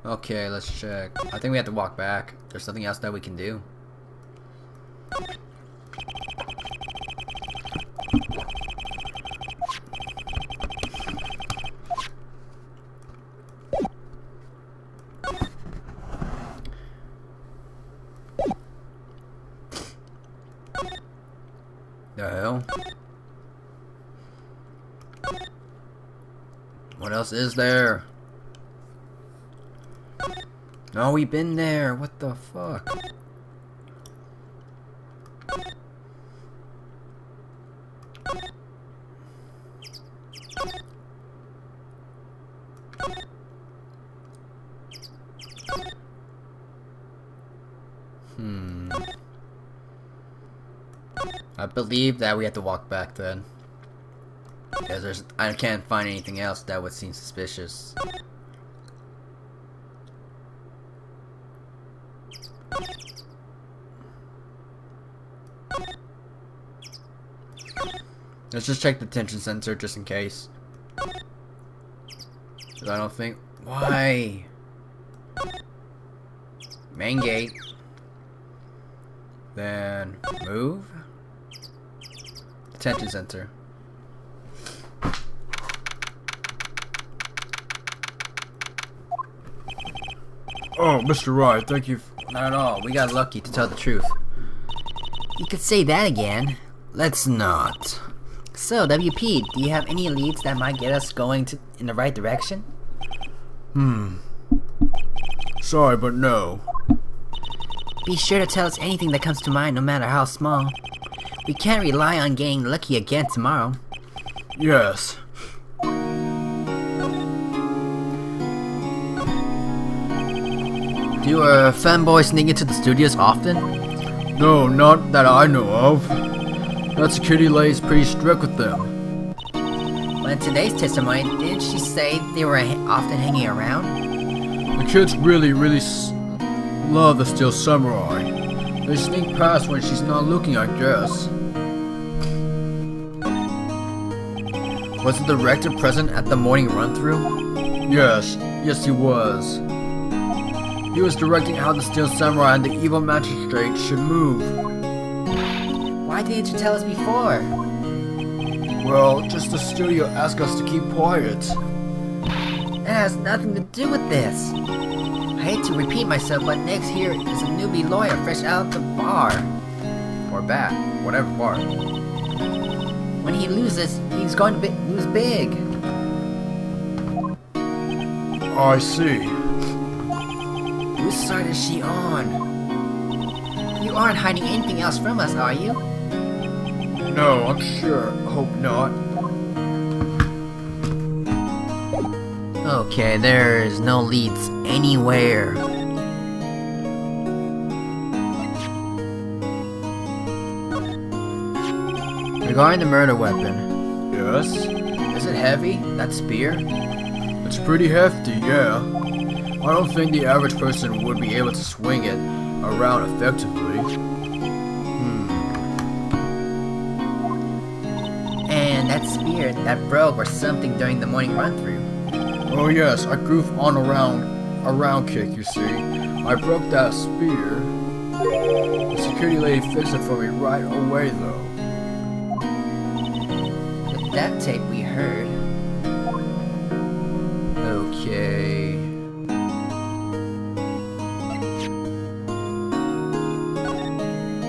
Okay, let's check. I think we have to walk back. There's nothing else that we can do. The hell? What else is there? No, we've been there. What the fuck? I believe that we have to walk back then. Because I can't find anything else that would seem suspicious. Let's just check the tension sensor just in case. I don't think... Why? Main gate. Then move. Tension sensor. Oh, Mr. Wright, thank you. Not at all. We got lucky, to tell the truth. You could say that again. Let's not. So, WP, do you have any leads that might get us going in the right direction? Sorry, but no. Be sure to tell us anything that comes to mind, no matter how small. We can't rely on getting lucky again tomorrow. Yes. Do fanboys sneak into the studios often? No, not that I know of. That security lady's pretty strict with them. But in today's testimony, didn't she say they were often hanging around? The kids really love the Steel Samurai. They sneak past when she's not looking, I guess. Was the director present at the morning run-through? Yes, he was. He was directing how the Steel Samurai and the evil magistrate should move. Why didn't you tell us before? Well, just the studio asked us to keep quiet. That has nothing to do with this. I hate to repeat myself, but Nick's here is a newbie lawyer fresh out of the bar. Or back, whatever bar. When he loses, he's going to lose big. I see. Whose side is she on? You aren't hiding anything else from us, are you? No, I'm sure. I hope not. Okay, there's no leads anywhere. Regarding the murder weapon, Yes? Is it heavy? That spear? It's pretty hefty, yeah. I don't think the average person would be able to swing it around effectively. And that spear that broke or something during the morning run-through. Oh yes, I goof on around kick, you see. I broke that spear. The security lady fixed it for me right away though. With that tape we heard. Okay.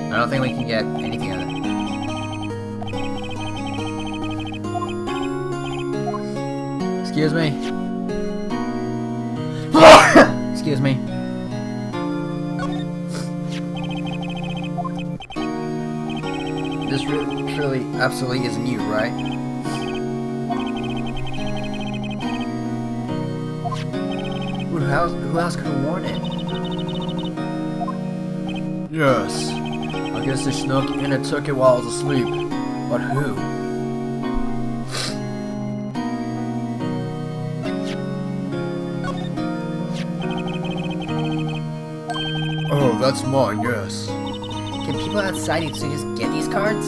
I don't think we can get anything out of it. Excuse me. Excuse me. This truly, absolutely isn't you, right? Who else could have worn it? Yes. I guess they snuck in and took it while I was asleep. But who? Oh, that's mine, yes. Can people outside you just get these cards?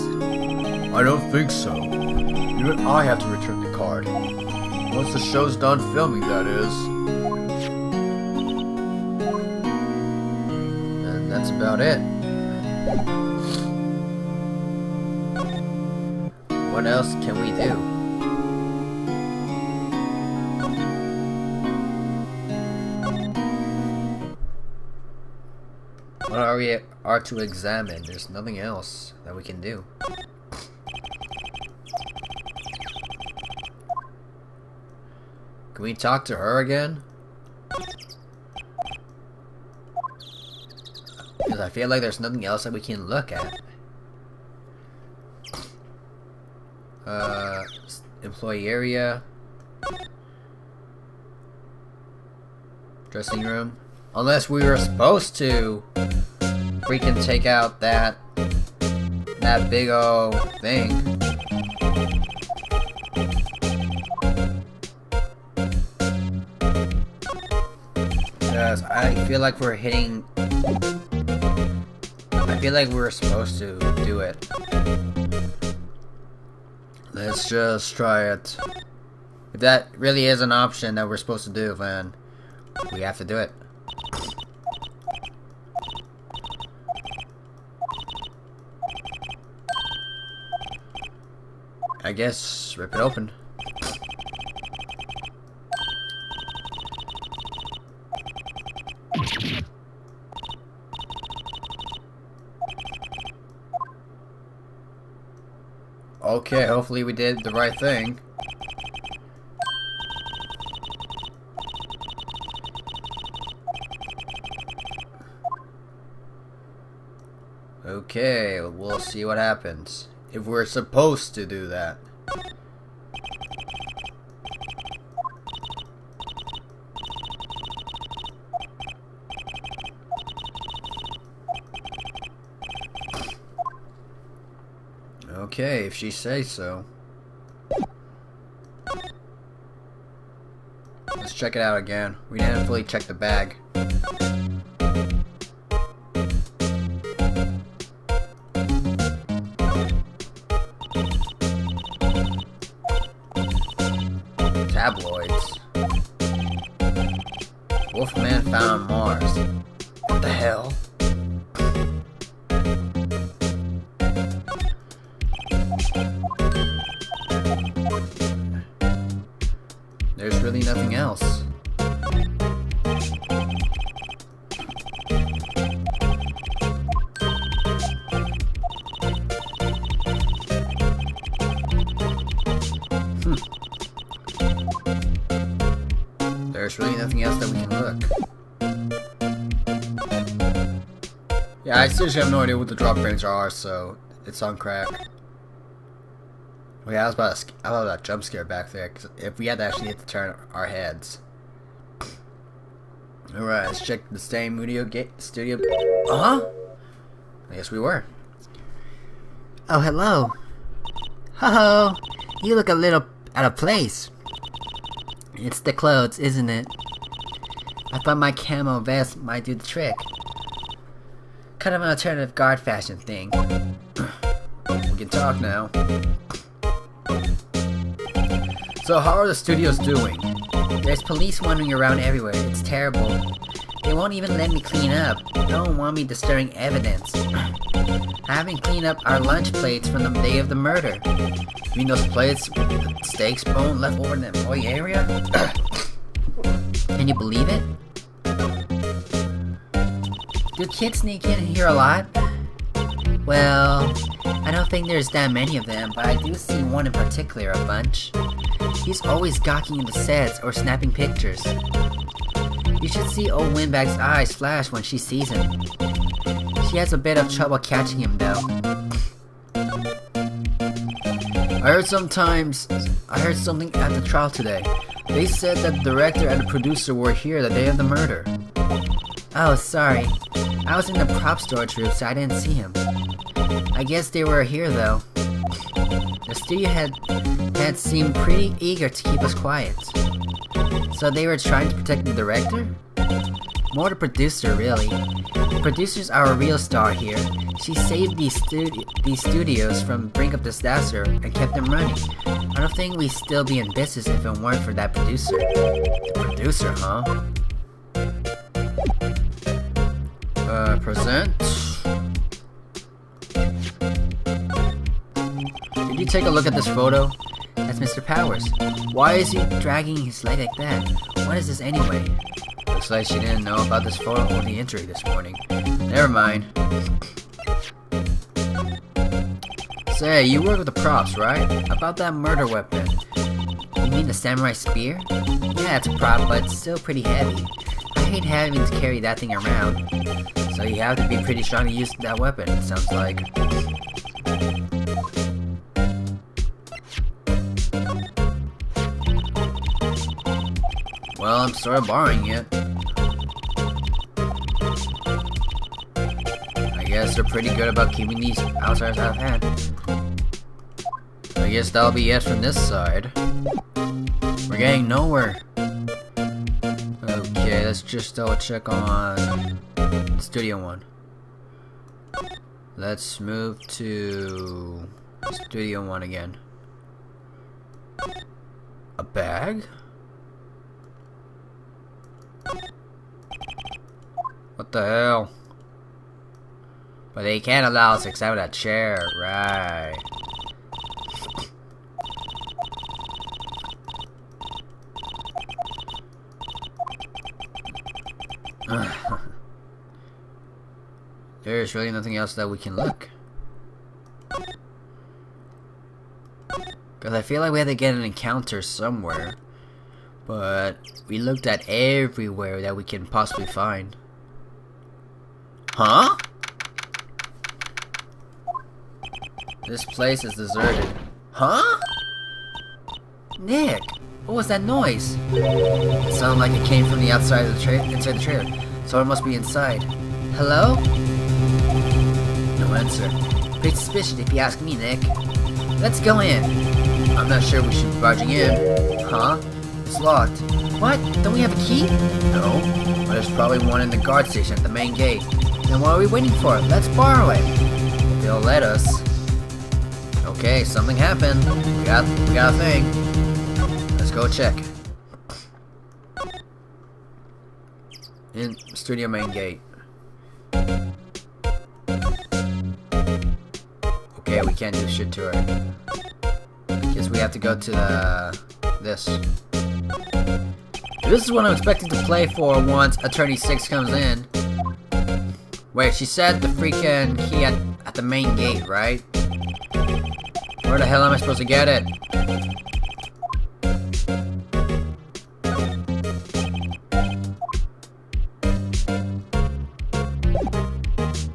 I don't think so. Even I have to return the card. Once the show's done filming, that is. And that's about it. What else can we do? What are to examine? There's nothing else that we can do. Can we talk to her again? Because I feel like there's nothing else that we can look at. Employee area. Dressing room. Unless we were supposed to freaking take out that big old thing. Because I feel like we're hitting... I feel like we were supposed to do it. Let's just try it. If that really is an option that we're supposed to do, then we have to do it. I guess rip it open. Okay, hopefully we did the right thing. Okay, we'll see what happens. If we're supposed to do that. Okay, if she says so. Let's check it out again. We didn't fully check the bag. Tabloids. Wolfman found on Mars. What the hell? There's really nothing else. There's really nothing else that we can look. Yeah, I seriously have no idea what the drop frames are, so it's on crack. Okay, I was about that jump scare back there, 'cause if we had to actually hit to turn our heads. Alright, let's check the same studio. Uh-huh? I guess we were. Oh, hello. Ho-ho! You look a little out of place. It's the clothes, isn't it? I thought my camo vest might do the trick. Kind of an alternative guard fashion thing. We can talk now. So how are the studios doing? There's police wandering around everywhere. It's terrible. They won't even let me clean up. They don't want me disturbing evidence. I haven't cleaned up our lunch plates from the day of the murder. You mean those plates with the steaks bone left over in the employee area? Can you believe it? Do kids sneak in here a lot? Well, I don't think there's that many of them, but I do see one in particular a bunch. He's always gawking into sets or snapping pictures. You should see old Windbag's eyes flash when she sees him. She has a bit of trouble catching him though. I heard something at the trial today. They said that the director and the producer were here the day of the murder. Oh, sorry. I was in the prop storage room, so I didn't see him. I guess they were here though. The studio had seemed pretty eager to keep us quiet. So they were trying to protect the director? More the producer, really. The producer's our real star here. She saved these studios from brink of disaster and kept them running. I don't think we'd still be in business if it weren't for that producer. The producer, huh? Present. Did you take a look at this photo? That's Mr. Powers. Why is he dragging his leg like that? What is this anyway? Looks like she didn't know about this photo or the injury this morning. Never mind. Say, you work with the props, right? About that murder weapon. You mean the samurai spear? Yeah, it's a prop, but it's still pretty heavy. I hate having to carry that thing around. So you have to be pretty strong to use that weapon, it sounds like. Well, I'm sort of borrowing it. I guess they're pretty good about keeping these outsiders out of hand. I guess that'll be it from this side. We're getting nowhere. Okay, let's just double check on Studio 1. Let's move to Studio 1 again. A bag? What the hell? But they can't allow us to accept that chair, right? There's really nothing else that we can look. Because I feel like we had to get an encounter somewhere. But we looked at everywhere that we can possibly find. Huh? This place is deserted. Huh? Nick, what was that noise? It sounded like it came from the outside of the inside the trailer. So it must be inside. Hello? No answer. Pretty suspicious if you ask me, Nick. Let's go in. I'm not sure we should be barging in. Huh? It's locked. What? Don't we have a key? No, but there's probably one in the guard station at the main gate. Then what are we waiting for? Let's borrow it. If they'll let us. Okay, something happened. We got a thing. Let's go check. In studio main gate. Okay, we can't do shit to her. Guess we have to go to this. This is what I'm expecting to play for once Attorney 6 comes in. Wait, she said the freaking key at the main gate, right? Where the hell am I supposed to get it?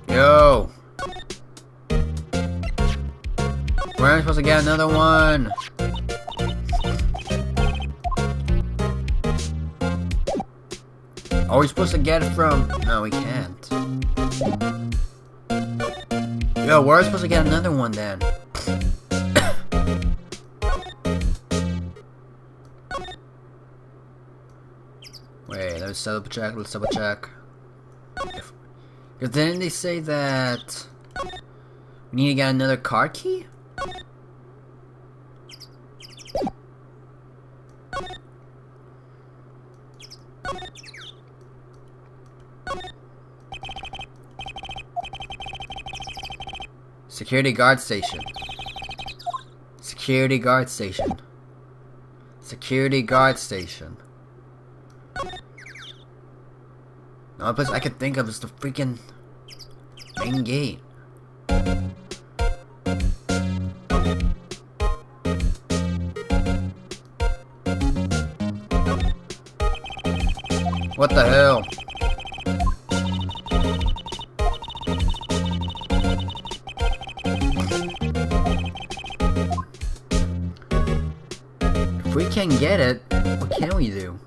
Yo! Where am I supposed to get another one? Are we supposed to get it from... No, we can't. Yo, where are we supposed to get another one then? Wait, let's double check, let's double check. Because didn't they say that we need to get another card key? Security guard station. Security guard station. Security guard station. The only place I can think of is the freaking main gate. What the hell? If we can get it, what can we do?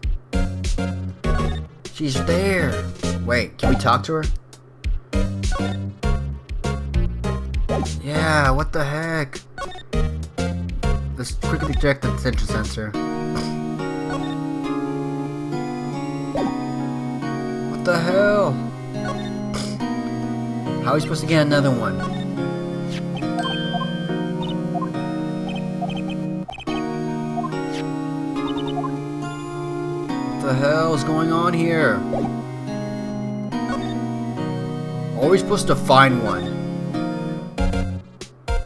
She's there. Wait, can we talk to her? Yeah, what the heck? Let's quickly check the attention sensor. What the hell? How are we supposed to get another one? What the hell is going on here? Are we supposed to find one?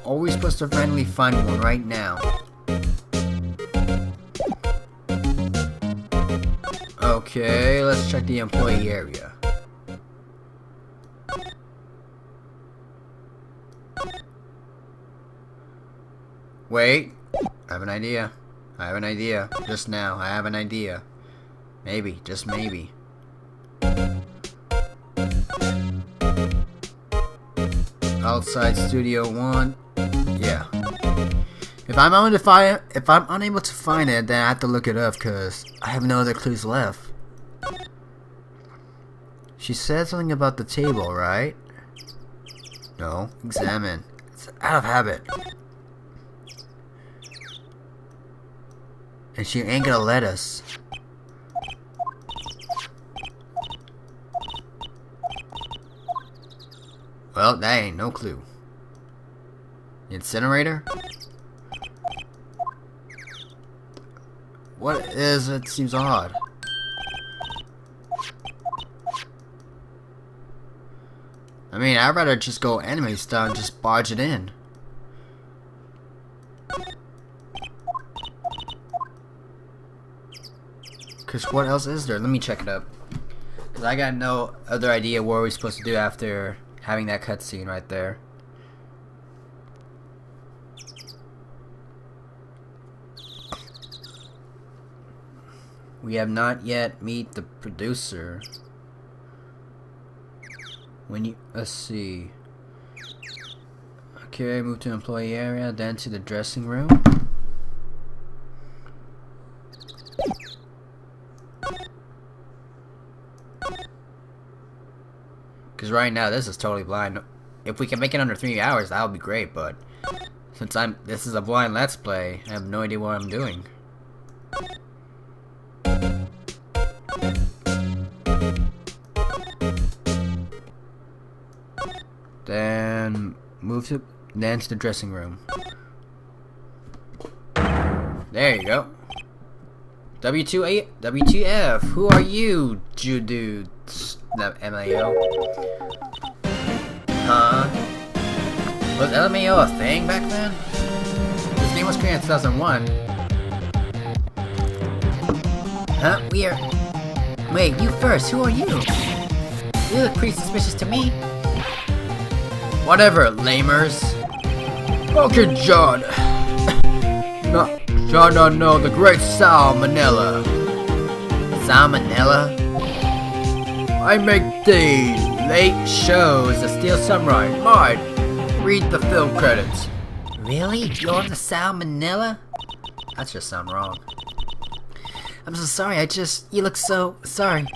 Are we supposed to randomly find one right now? Okay, let's check the employee area. Wait, I have an idea. I have an idea. Just now, I have an idea. Maybe, just maybe. Outside Studio 1. Yeah. If I'm unable to find it, then I have to look it up because I have no other clues left. She said something about the table, right? No. Examine. It's out of habit. And she ain't gonna let us. Well, that ain't no clue. Incinerator? What is it? Seems odd. I mean, I'd rather just go anime style and just barge it in. Cause what else is there? Let me check it up. Cause I got no other idea what we're supposed to do after having that cutscene right there. We have not yet meet the producer. Let's see. Okay, move to employee area, then to the dressing room. Because right now this is totally blind. If we can make it under 3 hours, that would be great, but since this is a blind let's play, I have no idea what I'm doing. Then move to the dressing room. There you go. WTF? Who are you, Jude? MAO. Huh? Was LMAO a thing back then? This game was created in 2001. Huh? Wait, you first. Who are you? You look pretty suspicious to me. Whatever, lamers. Okay, John. No, the great salmonella. Salmonella? I make the late shows, The Steel Samurai. Might read the film credits. Really? You're the salmonella? That just sounds wrong. I'm so sorry, you look so sorry.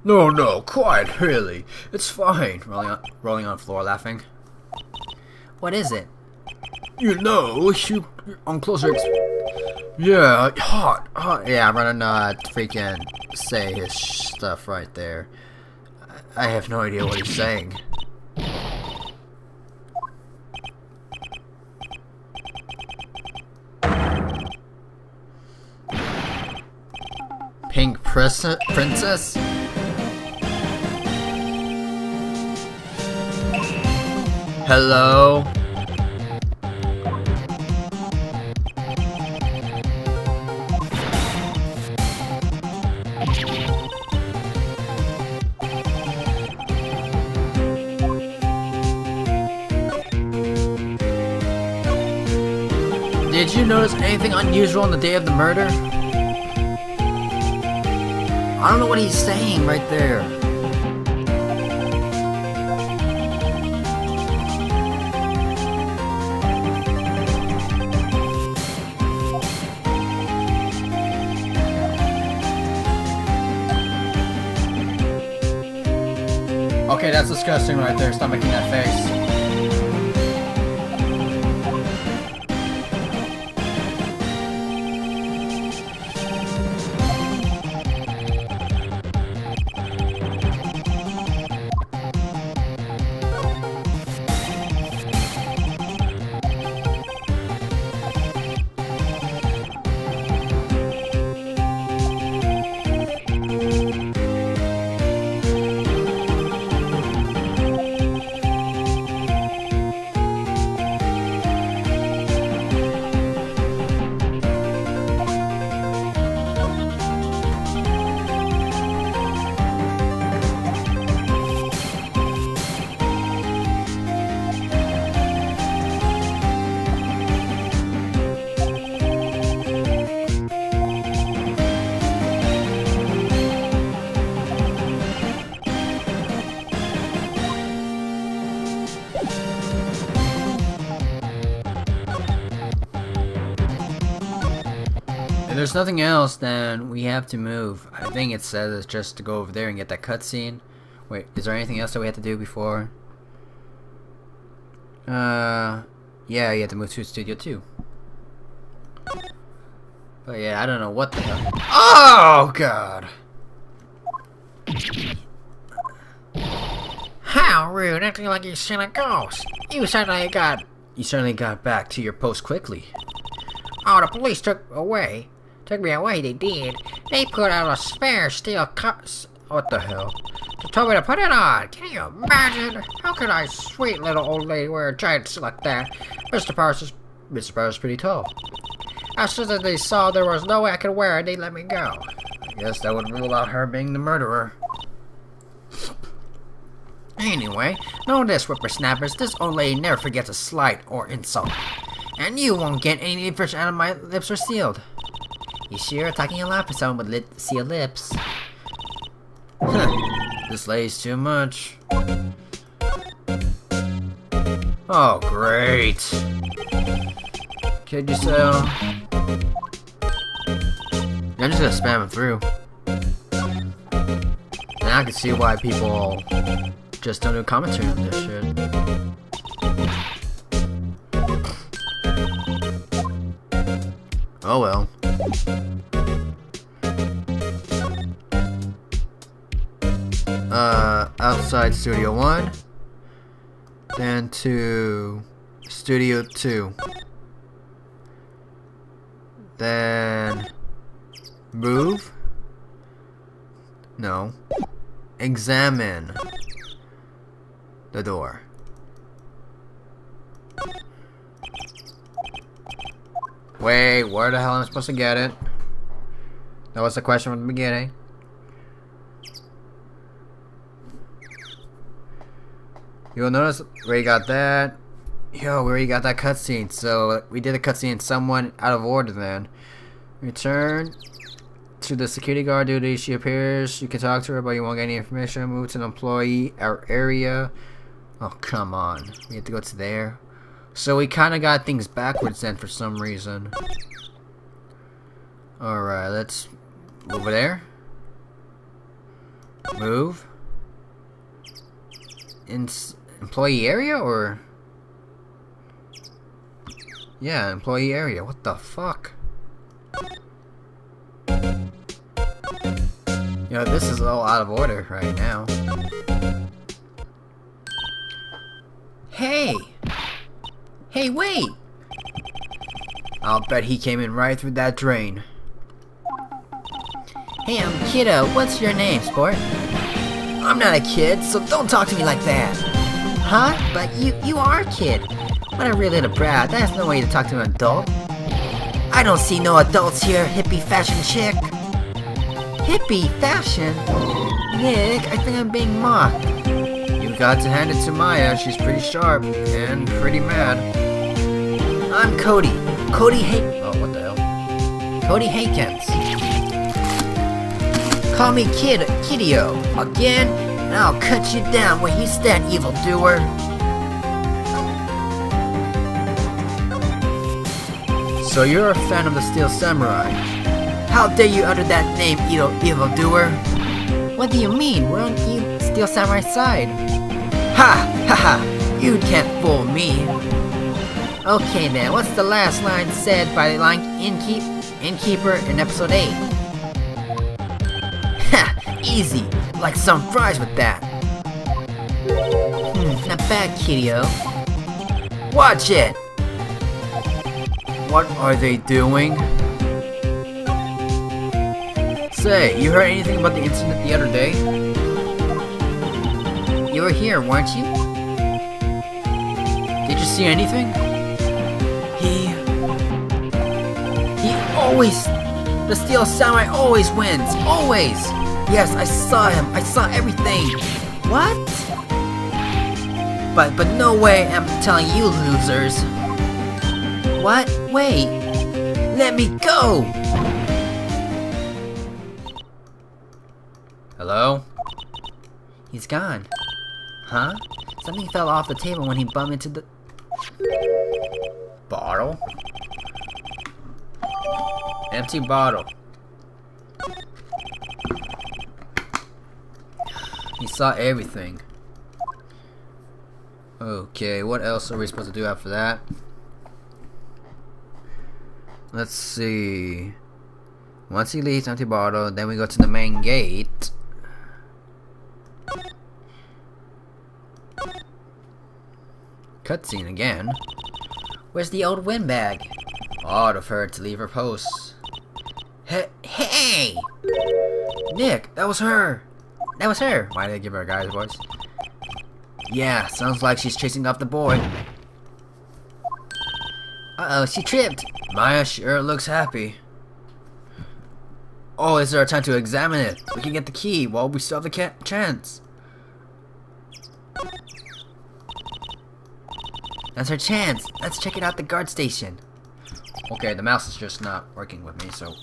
No, quiet, really. It's fine. Rolling on floor, laughing. What is it? You know, on closer yeah, hot. Yeah, I'm gonna freaking say his stuff right there. I have no idea what he's saying. Pink princess? Hello? Did you notice anything unusual on the day of the murder? I don't know what he's saying right there. Okay, that's disgusting right there. Stop making that face. If there's nothing else, then we have to move. I think it says it's just to go over there and get that cutscene. Wait, is there anything else that we have to do before? Yeah, you have to move to Studio 2. But yeah, I don't know what the hell. Oh, God! How rude, acting like you've seen a ghost. You certainly got back to your post quickly. Oh, the police took me away, they did. They put out a spare steel cups. What the hell? They told me to put it on. Can you imagine? How could I, sweet little old lady, wear a giant suit like that? Mr. Parker's pretty tall. As soon as they saw there was no way I could wear it, they let me go. I guess that would rule out her being the murderer. Anyway, know this, whippersnappers. This old lady never forgets a slight or insult. And you won't get any information out of my lips are sealed. You sure are talking a lot for someone with sealed lips. This lady's too much. Oh, great. Kid yourself. I'm just gonna spam him through. And I can see why people just don't do commentary on this shit. Oh well. Outside Studio 1. Then to Studio 2. Then move? No. Examine the door. Wait, where the hell am I supposed to get it? That was the question from the beginning. You'll notice we already got that. Yo, we already got that cutscene. So we did a cutscene someone out of order then. Return to the security guard duty. She appears. You can talk to her, but you won't get any information. Move to an employee area. Oh, come on. We have to go to there. So we kind of got things backwards then for some reason. Alright, let's over there. Move. Employee area or? Yeah, employee area. What the fuck? You know, this is all out of order right now. Hey! Hey, wait! I'll bet he came in right through that drain. Hey, kiddo, what's your name, sport? I'm not a kid, so don't talk to me like that. Huh? But you are a kid. What a real little brat. That's no way to talk to an adult. I don't see no adults here, hippie fashion chick. Hippie fashion? Nick, I think I'm being mocked. You got to hand it to Maya. She's pretty sharp and pretty mad. I'm Cody. Oh, what the hell? Cody Haykins. Call me Kiddio again, and I'll cut you down where you stand, evildoer. So you're a fan of the Steel Samurai? How dare you utter that name, evildoer? What do you mean? We're on Steel Samurai's side. Ha! Ha ha! You can't fool me. Okay then, what's the last line said by the innkeeper in episode 8? Ha! Easy! Like some fries with that. Not bad, kiddo. Watch it! What are they doing? Say, you heard anything about the incident the other day? You were here, weren't you? Did you see anything? He always... The Steel Samurai always wins! Always! Yes, I saw him. I saw everything. What? But no way I'm telling you losers. What? Wait. Let me go! Hello? He's gone. Huh? Something fell off the table when he bumped into the... Bottle? Empty bottle. He saw everything. Okay, what else are we supposed to do after that? Let's see. Once he leaves, empty bottle, then we go to the main gate. Cutscene again. Where's the old windbag? Odd of her to leave her post. Hey! Nick, that was her! That was her. Why did I give her a guy's voice? Yeah, sounds like she's chasing off the boy. Uh-oh, she tripped. Maya sure looks happy. Oh, is there a time to examine it? We can get the key while we still have the chance. That's our chance. Let's check it out the guard station. Okay, the mouse is just not working with me, so...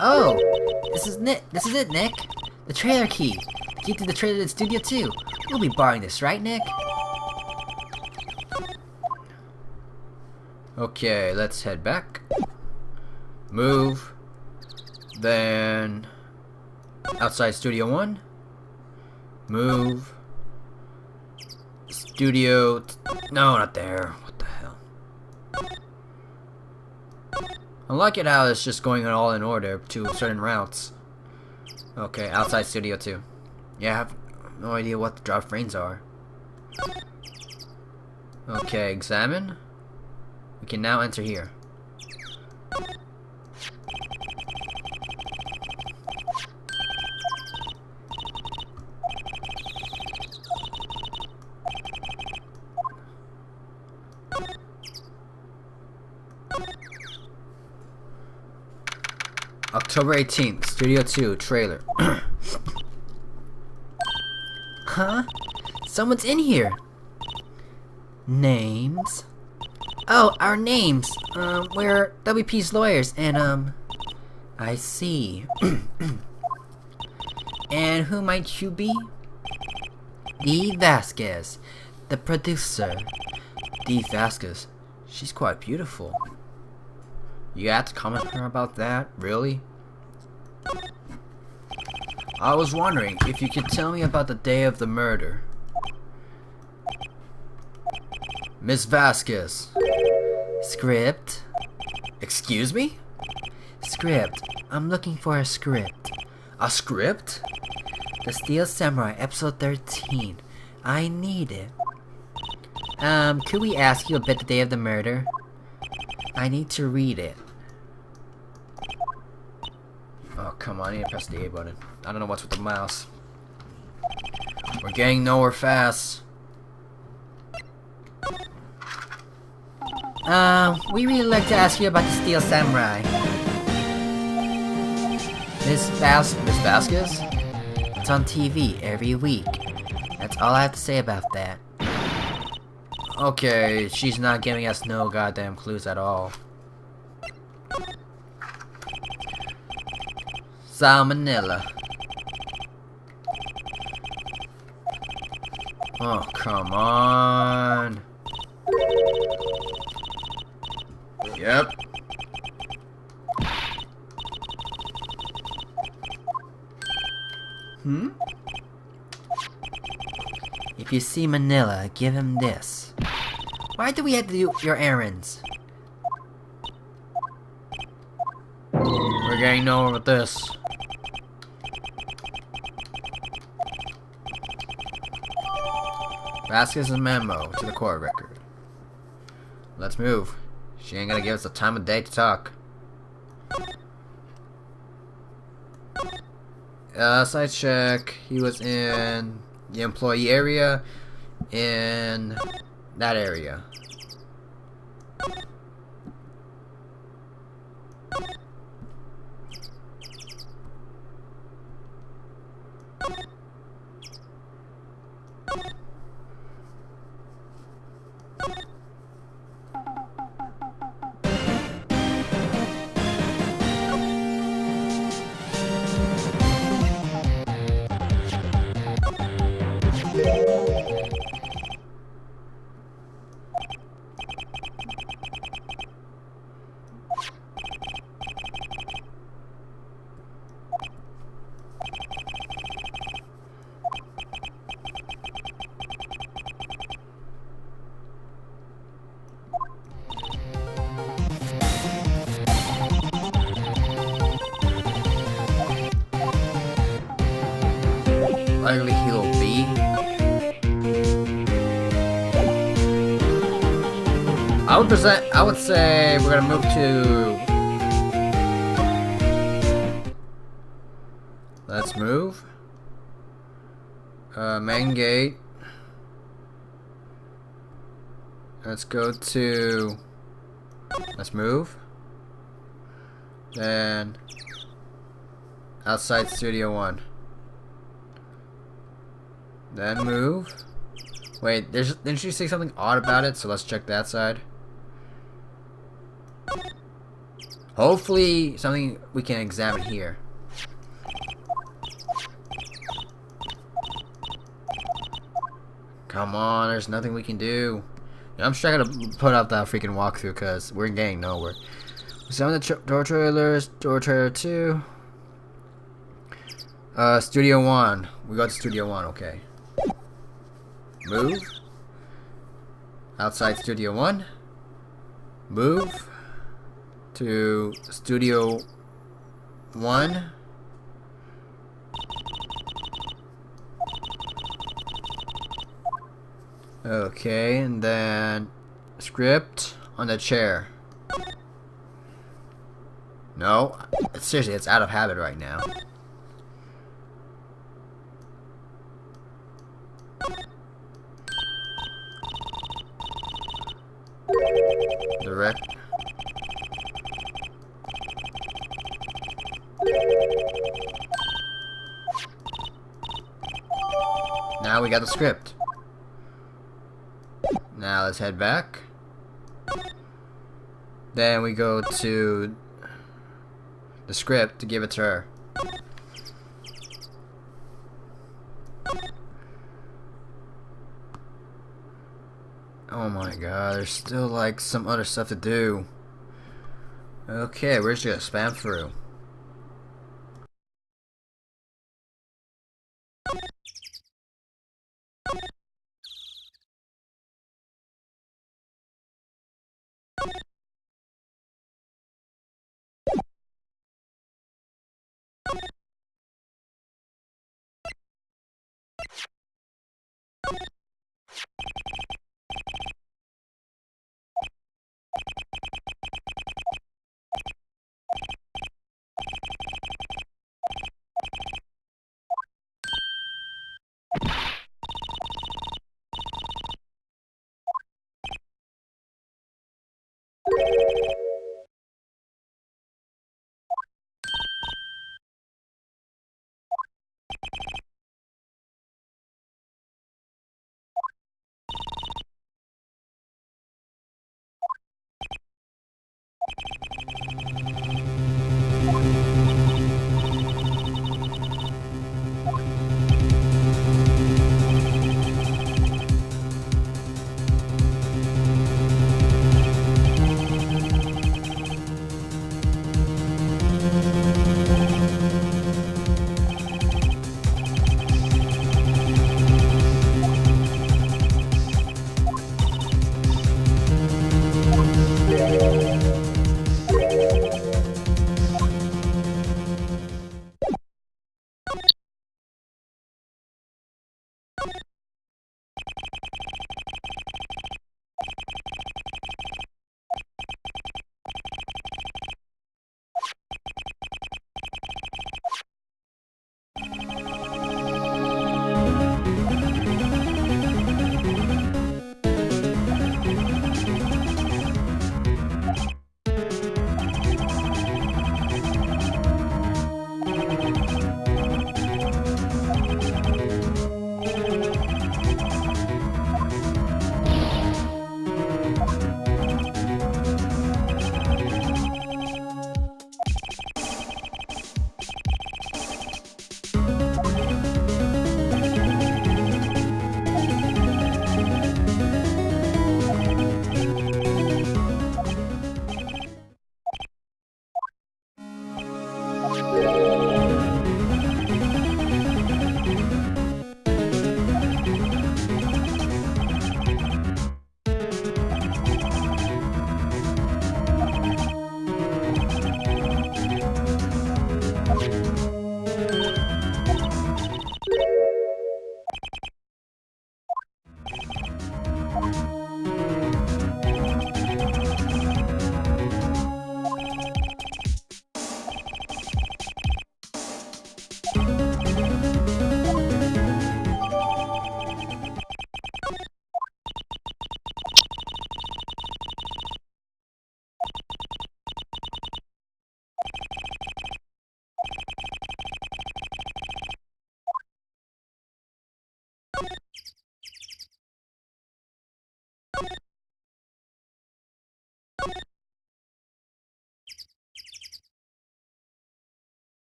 Oh! This is it, Nick. The trailer key. The key to the trailer to the studio too. You'll be borrowing this, right, Nick? Okay, let's head back. Move. Then... outside Studio 1. Move. Studio... no, not there. What the hell? I like it how it's just going all in order to certain routes. Okay, outside Studio 2. Yeah, I have no idea what the drop frames are. Okay, examine. We can now enter here. October 18th, Studio 2, trailer. Huh? Someone's in here. Names? Oh, our names. We're WP's lawyers, and, I see. And who might you be? Dee Vasquez, the producer. Dee Vasquez. She's quite beautiful. You had to comment her about that? Really? I was wondering if you could tell me about the day of the murder. Miss Vasquez. Script? Excuse me? Script. I'm looking for a script. A script? The Steel Samurai, episode 13. I need it. Could we ask you about the day of the murder? I need to read it. Oh, come on, I need to press the A button. I don't know what's with the mouse. We're getting nowhere fast. We really like to ask you about the Steel Samurai. Miss Vasquez? It's on TV every week. That's all I have to say about that. Okay, she's not giving us no goddamn clues at all. Salmonella. Oh, come on. Yep. If you see Manila, give him this. Why do we have to do your errands? We're getting nowhere with this. Vasquez's memo to the court record. Let's move. She ain't gonna give us the time of day to talk. Side check. He was in the employee area. In that area. Likely he'll be. I would say we're gonna move to. Let's move. Main gate. Let's go to. Let's move. Then outside Studio 1. Then move. Wait, didn't she say something odd about it? So let's check that side. Hopefully something we can examine here. Come on, there's nothing we can do. I'm just trying to put out that freaking walkthrough because we're getting nowhere. Some of the door trailers, door trailer 2. Studio 1. We got to Studio 1, okay. Move. Outside Studio 1. Move to Studio 1. Okay, and then script on the chair. No, seriously, it's out of habit right now. Direct. Now we got the script. Now let's head back. Then we go to the script to give it to her. Oh my god, there's still like some other stuff to do. Okay, we're just gonna spam through.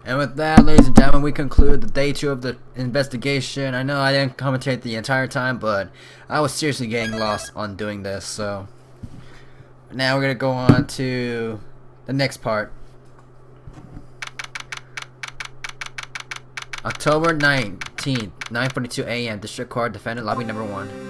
And with that, ladies and gentlemen, we conclude the day 2 of the investigation. I know I didn't commentate the entire time, but I was seriously getting lost on doing this. So now we're going to go on to the next part. October 19th, 9:42 a.m. District Court, Defendant Lobby Number 1.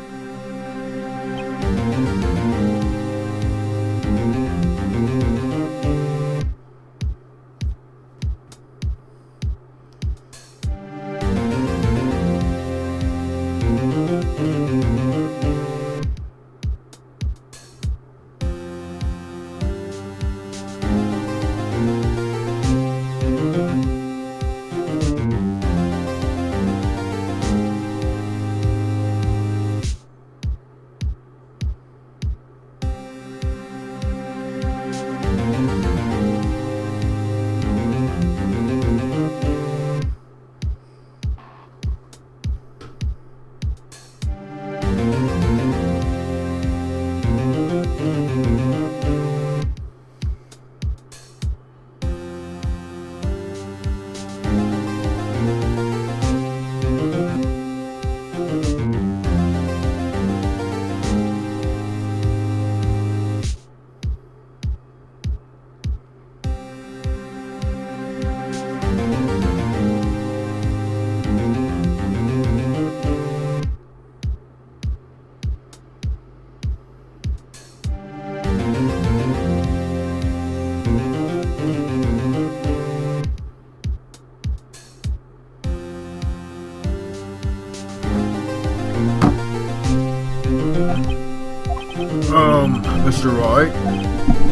Mr. Wright,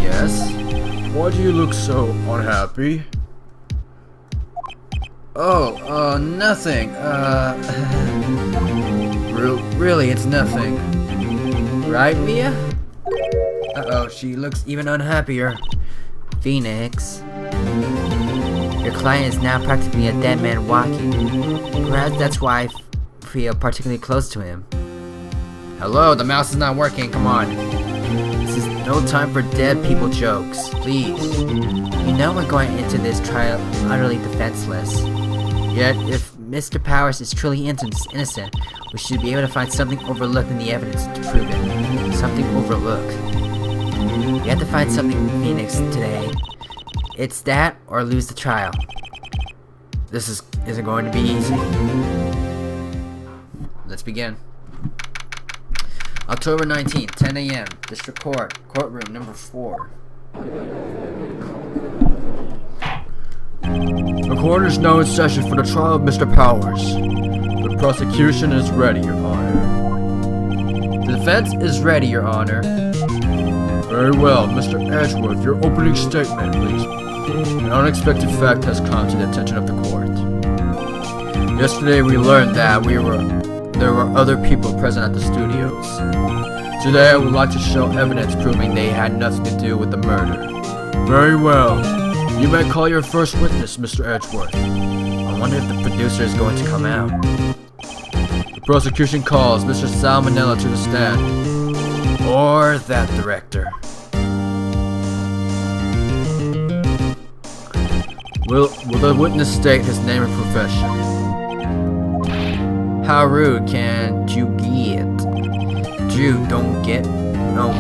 Yes? why do you look so unhappy? Oh, nothing. Really, it's nothing. Right, Mia? Uh-oh, she looks even unhappier. Phoenix, your client is now practically a dead man walking. Perhaps that's why I feel particularly close to him. Hello, the mouse is not working, come on. This is no time for dead people jokes, please. You know we're going into this trial utterly defenseless. Yet, if Mr. Powers is truly innocent, we should be able to find something overlooked in the evidence to prove it. Something overlooked. We have to find something, Phoenix, today. It's that or lose the trial. This isn't going to be easy. Let's begin. October 19th, 10 a.m. District Court, courtroom number 4. The court is now in session for the trial of Mr. Powers. The prosecution is ready, Your Honor. The defense is ready, Your Honor. Very well, Mr. Edgeworth, your opening statement, please. An unexpected fact has come to the attention of the court. Yesterday we learned that there were other people present at the studios. Today I would like to show evidence proving they had nothing to do with the murder. Very well. You may call your first witness, Mr. Edgeworth. I wonder if the producer is going to come out. The prosecution calls Mr. Salmonella to the stand. Or that director. Will the witness state his name and profession? How rude can you get? Drew, don't get. No.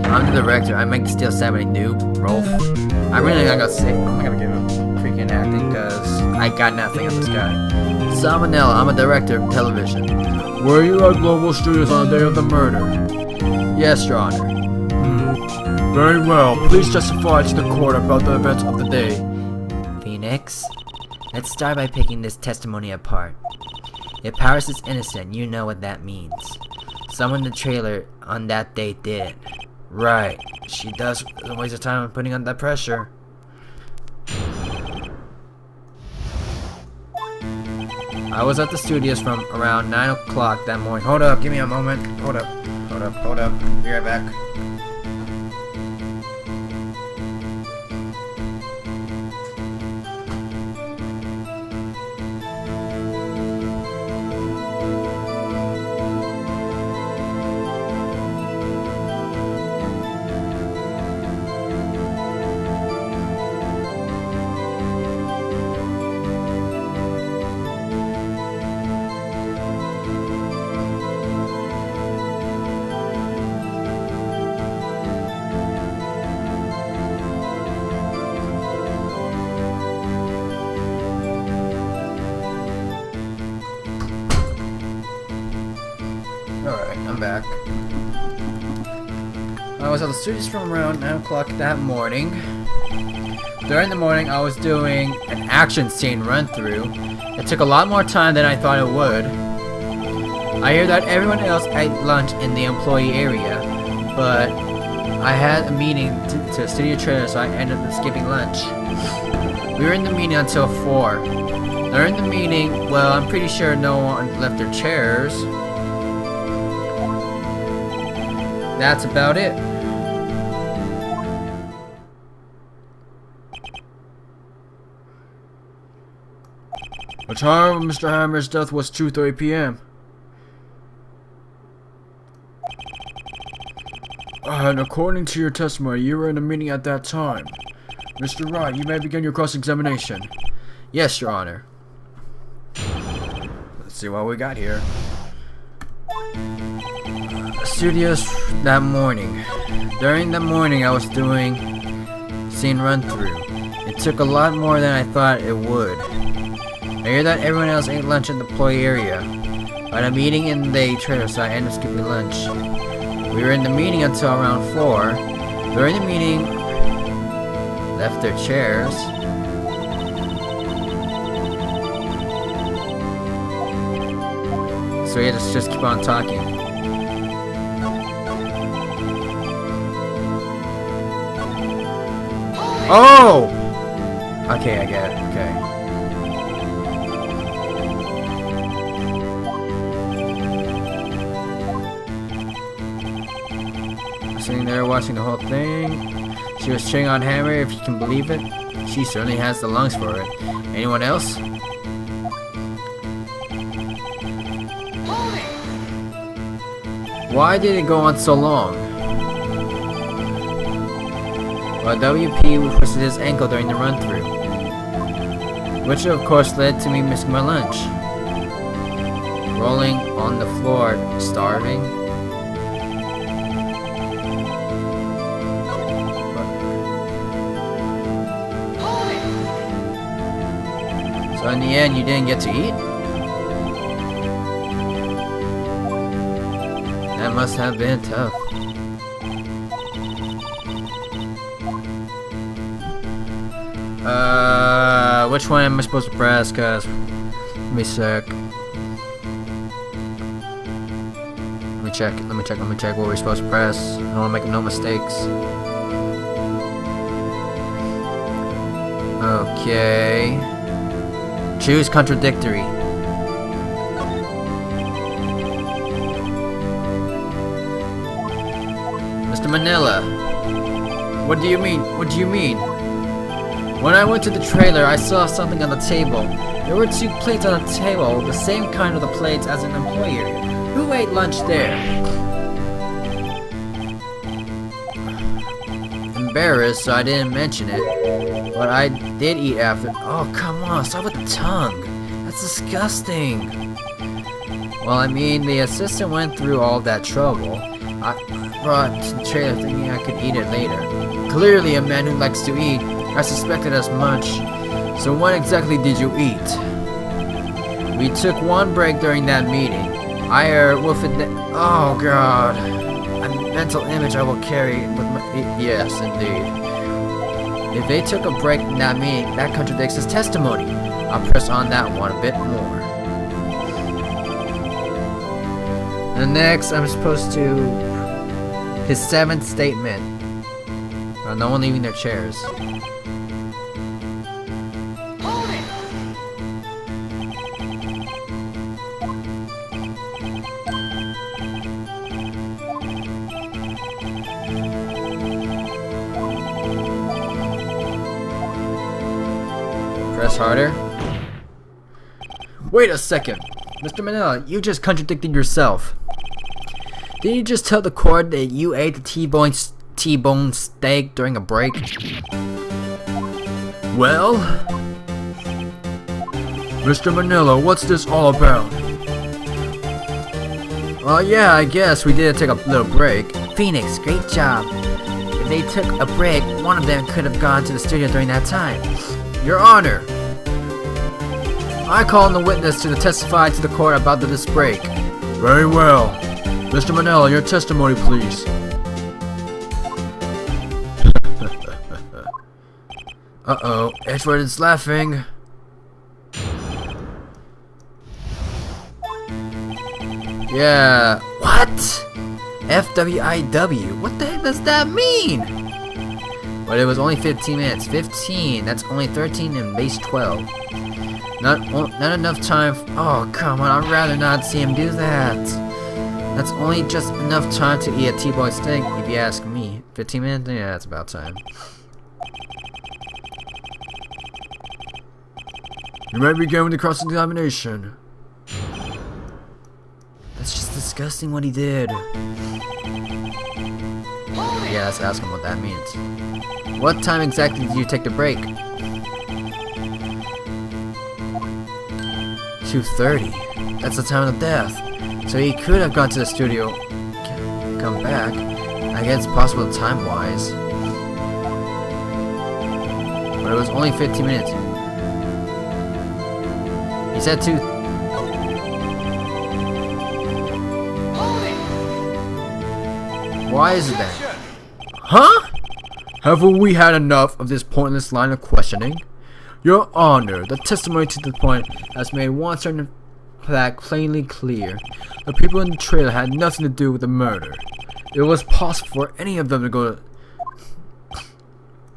I'm the director. I make the steel salmon new, Rolf. I'm really not gonna say. I'm not gonna give him freaking acting because I got nothing on this guy. Salmonella, I'm a director of television. Were you at Global Studios on the day of the murder? Yes, Your Honor. Very well. Please testify to the court about the events of the day. Phoenix, let's start by picking this testimony apart. If Powers is innocent, you know what that means. Someone in the trailer on that day did. Right. She doesn't waste her time on putting on that pressure. I was at the studios from around 9 o'clock that morning. Hold up, give me a moment. Hold up. Be right back. Alright, I'm back. I was at the studios from around 9 o'clock that morning. During the morning, I was doing an action scene run-through. It took a lot more time than I thought it would. I hear that everyone else ate lunch in the employee area, but I had a meeting to studio trailer, so I ended up skipping lunch. We were in the meeting until 4. During the meeting, well, I'm pretty sure no one left their chairs. That's about it. The time of Mr. Hammer's death was 2:30 p.m. And according to your testimony, you were in a meeting at that time. Mr. Wright, you may begin your cross-examination. Yes, Your Honor. Let's see what we got here. Studios that morning. During the morning, I was doing scene run-through. It took a lot more than I thought it would. I hear that everyone else ate lunch in the employee area. I had a meeting in the trailer, so I ended up skipping lunch. We were in the meeting until around 4. During the meeting, left their chairs. So we had to just keep on talking. Oh! Okay, I get it. Okay. Sitting there watching the whole thing. She was cheering on Hammer, if you can believe it. She certainly has the lungs for it. Anyone else? Why did it go on so long? Well, WP twisted his ankle during the run-through, which of course led to me missing my lunch. Rolling on the floor, starving. So in the end, you didn't get to eat? That must have been tough. Which one am I supposed to press? Cause, let me check. Let me check what we're supposed to press. I don't want to make no mistakes. Okay. Choose contradictory. Mr. Manila. What do you mean? What do you mean? When I went to the trailer, I saw something on the table. There were 2 plates on the table, the same kind of the plates as an employee area. Who ate lunch there? Embarrassed, so I didn't mention it. But I did eat after. Oh, come on, stop with the tongue. That's disgusting. Well, I mean, the assistant went through all that trouble. I brought to the trailer thinking I could eat it later. Clearly a man who likes to eat. I suspected as much. So when exactly did you eat? We took 1 break during that meeting. Oh god. A mental image I will carry with my... Yes, indeed. If they took a break in that meeting, that contradicts his testimony. I'll press on that one a bit more. And next, I'm supposed to... His 7th statement. No one leaving their chairs. Press harder. Wait a second. Mr. Manila, you just contradicted yourself. Didn't you just tell the court that you ate the T-bone steak during a break? Well? Mr. Manila, what's this all about? Well, yeah, I guess we did take a little break. Phoenix, great job. If they took a break, one of them could have gone to the studio during that time. Your Honor, I call on the witness to testify to the court about this break. Very well. Mr. Manila, your testimony, please. Uh-oh, Edward is laughing. Yeah. What? FWIW? What the heck does that mean? But it was only 15 minutes. 15. That's only 13 and base 12. Not enough time. Oh, come on. I'd rather not see him do that. That's only just enough time to eat a T-bone steak, if you ask me. 15 minutes? Yeah, that's about time. You might begin with the cross-examination. That's just disgusting what he did. Yeah, let's ask him what that means. What time exactly did you take the break? 2:30. That's the time of death. So he could have gone to the studio, come back. I guess it's possible time-wise. But it was only 15 minutes. He said 2. Why is it that? Huh? Haven't we had enough of this pointless line of questioning? Your Honor, the testimony to the point has made one certain fact plainly clear. The people in the trailer had nothing to do with the murder. It was possible for any of them to go to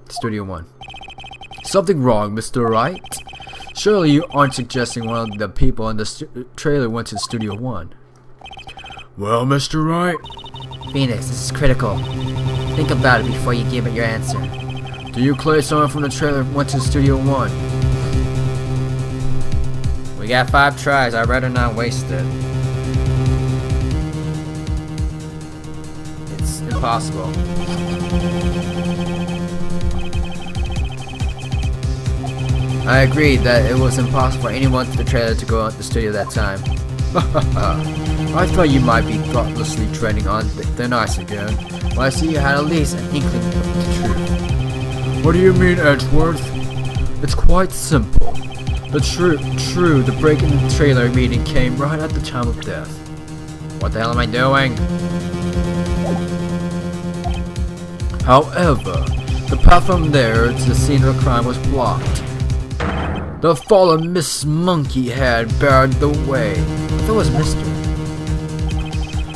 Studio 1. something wrong, Mr. Wright? Surely you aren't suggesting one of the people in the trailer went to Studio One. Well, Mr. Wright? Phoenix, this is critical. Think about it before you give it your answer. Do you claim someone from the trailer went to Studio One? We got 5 tries. I'd rather not waste it. It's impossible. I agree that it was impossible for anyone to the trailer to go out the studio that time. I thought you might be thoughtlessly treading on thin ice again. Well, I see you had at least an inkling of the truth. What do you mean, Edgeworth? It's quite simple. The break in the trailer meeting came right at the time of death. What the hell am I doing? However, the path from there to the scene of the crime was blocked. The fallen Miss Monkey had barred the way. There was Mr.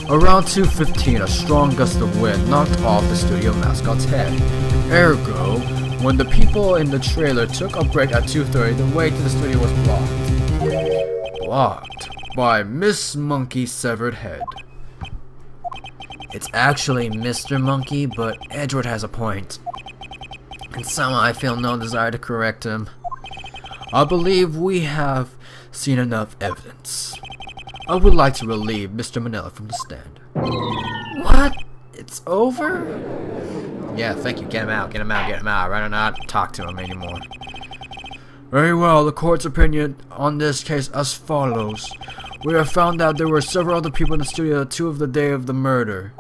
Around 2:15, a strong gust of wind knocked off the studio mascot's head. Ergo, when the people in the trailer took a break at 2:30, the way to the studio was blocked. Blocked by Miss Monkey's severed head. It's actually Mr. Monkey, but Edward has a point. And somehow I feel no desire to correct him. I believe we have seen enough evidence. I would like to relieve Mr. Manila from the stand. What? It's over? Yeah, thank you. Get him out. Get him out. Get him out. I'd rather not talk to him anymore. Very well. The court's opinion on this case as follows. We have found out there were several other people in the studio too of the day of the murder.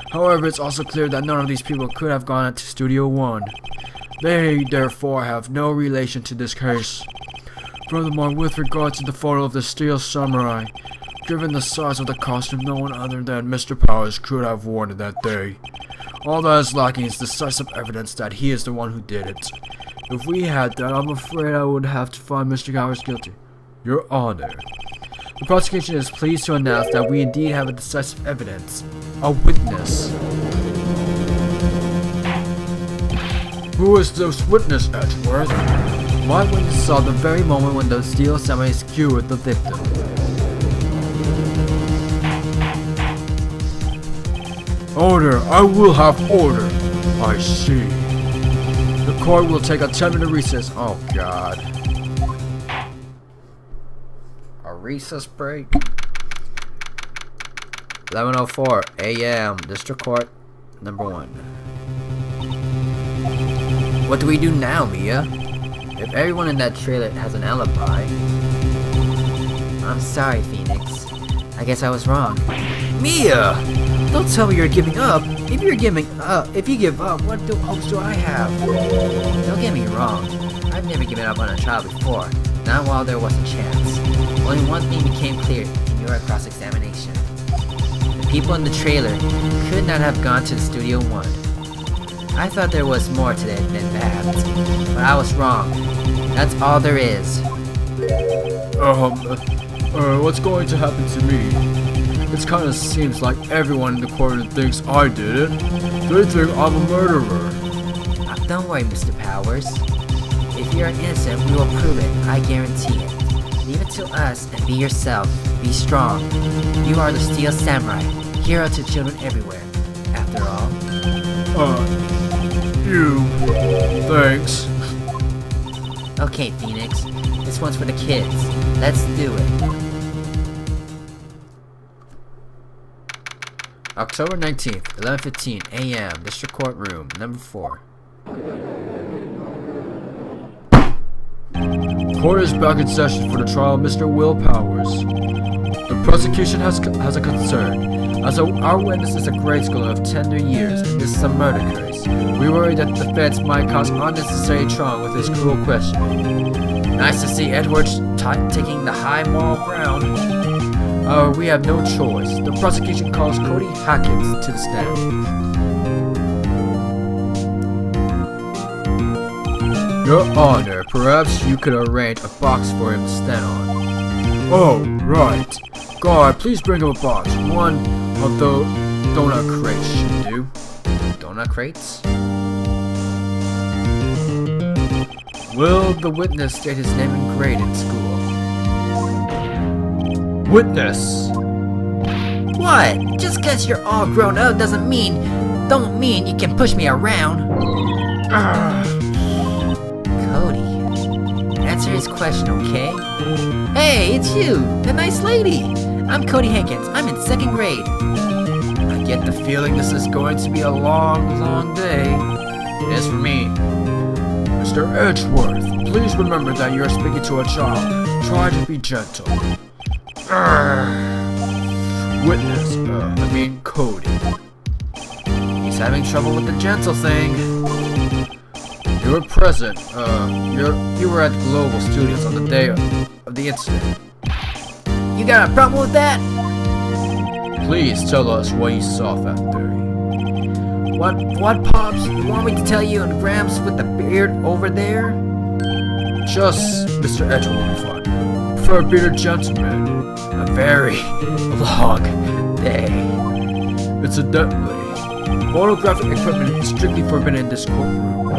However, it's also clear that none of these people could have gone to Studio One. They, therefore, have no relation to this case. Furthermore, with regard to the photo of the Steel Samurai, given the size of the costume, no one other than Mr. Powers could have worn it that day. All that is lacking is decisive evidence that he is the one who did it. If we had that, I'm afraid I would have to find Mr. Powers guilty. Your Honor. The prosecution is pleased to announce that we indeed have a decisive evidence. A witness. Who is this witness, Edgeworth? My witness saw the very moment when the Steel Samurai skewered the victim. Order! I will have order! I see. The court will take a 10-minute recess. Oh god. A recess break? 11:04 a.m. District Court, number 1. What do we do now, Mia? If everyone in that trailer has an alibi... I'm sorry, Phoenix. I guess I was wrong. Mia! Don't tell me you're giving up. If you give up, what hopes do I have? Don't get me wrong. I've never given up on a trial before. Not while there was a chance. Only one thing became clear in your cross-examination. The people in the trailer could not have gone to Studio One. I thought there was more to it than that, but I was wrong. That's all there is. What's going to happen to me? It kinda seems like everyone in the courtroom thinks I did it. They think I'm a murderer. Don't worry, Mr. Powers. If you're innocent, we will prove it. I guarantee it. Leave it to us and be yourself. Be strong. You are the Steel Samurai, hero to children everywhere. After all. Thanks. Okay, Phoenix. This one's for the kids. Let's do it. October 19th, 11:15 a.m. District Court Room, number 4. Court is back in session for the trial of Mr. Will Powers. The prosecution has a concern. As our witness is a grade schooler of tender years, this is a murder case. We worry that the defense might cause unnecessary trauma with his cruel questioning. Nice to see Edwards taking the high moral ground. We have no choice. The prosecution calls Cody Hackett to the stand. Your Honor, perhaps you could arrange a box for him to stand on. Oh, right. Guard, please bring him a box. One of the donut crates should do. Donut crates? Will the witness state his name and grade in school? Witness! What? Just cause you're all grown up don't mean you can push me around. Cody, answer his question, okay? Hey, it's you, the nice lady. I'm Cody Hankins. I'm in 2nd grade. I get the feeling this is going to be a long, long day. It is for me. Mr. Edgeworth, please remember that you're speaking to a child. Try to be gentle. Witness, Cody. He's having trouble with the gentle thing. You were present. You were at Global Studios on the day of the incident. You got a problem with that? Please tell us what you saw that day. What, Pops? You want me to tell you and Gramps with the beard over there? Just Mr. Edgeworth. For a bearded gentleman. A very long day. Incidentally, photographic equipment is strictly forbidden in this courtroom.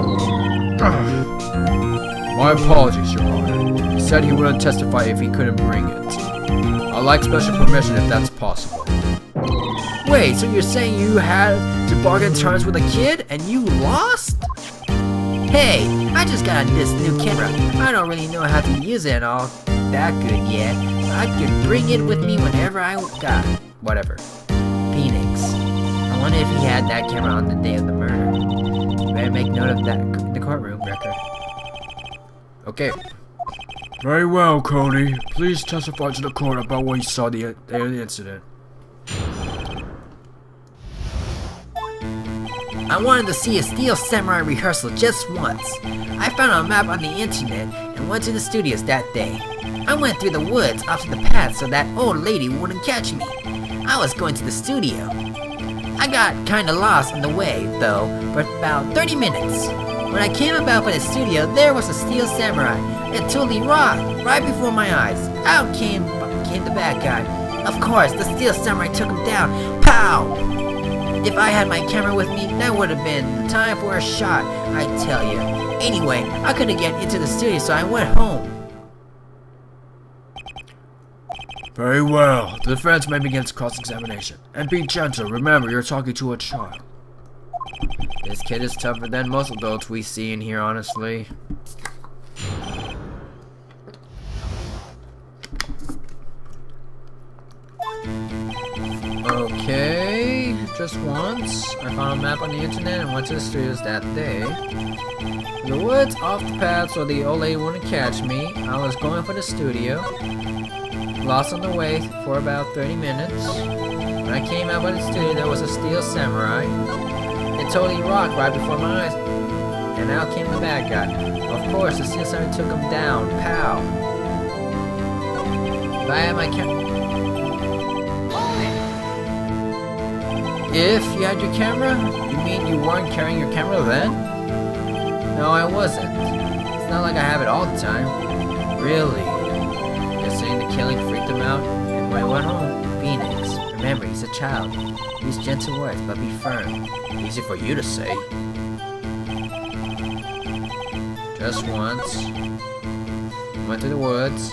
My apologies, Your Honor. He said he wouldn't testify if he couldn't bring it. I'd like special permission if that's possible. Wait, so you're saying you had to bargain terms with a kid and you lost? Hey, I just got this new camera. I don't really know how to use it all that good yet. I could bring it with me whenever I got whatever. Phoenix. I wonder if he had that camera on the day of the murder. You better make note of that in the courtroom record. Okay. Very well, Cody. Please testify to the court about what you saw the day of the incident. I wanted to see a Steel Samurai rehearsal just once. I found a map on the internet and went to the studios that day. I went through the woods off to the path so that old lady wouldn't catch me. I was going to the studio. I got kinda lost on the way, though, for about 30 minutes. When I came about for the studio, there was a Steel Samurai. It totally rocked right before my eyes. Out came the bad guy. Of course, the Steel Samurai took him down. Pow! If I had my camera with me, that would have been the time for a shot, I tell you. Anyway, I couldn't get into the studio, so I went home. Very well. The defense may begin its cross-examination. And be gentle. Remember, you're talking to a child. This kid is tougher than most adults we see in here, honestly. Okay, just once. I found a map on the internet and went to the studios that day. In the woods off the path so the old lady wouldn't catch me. I was going for the studio. Lost on the way for about 30 minutes. When I came out by the studio, there was a Steel Samurai. It totally rocked right before my eyes. And out came the bad guy. Of course, the Steel Samurai took him down. Pow! If I had my camera... If you had your camera? You mean you weren't carrying your camera then? No, I wasn't. It's not like I have it all the time. Really? You're saying the killing freaked him out and when I went home? Phoenix. Remember, he's a child. Use gentle words, but be firm. Easy for you to say. Just once. Went to the woods.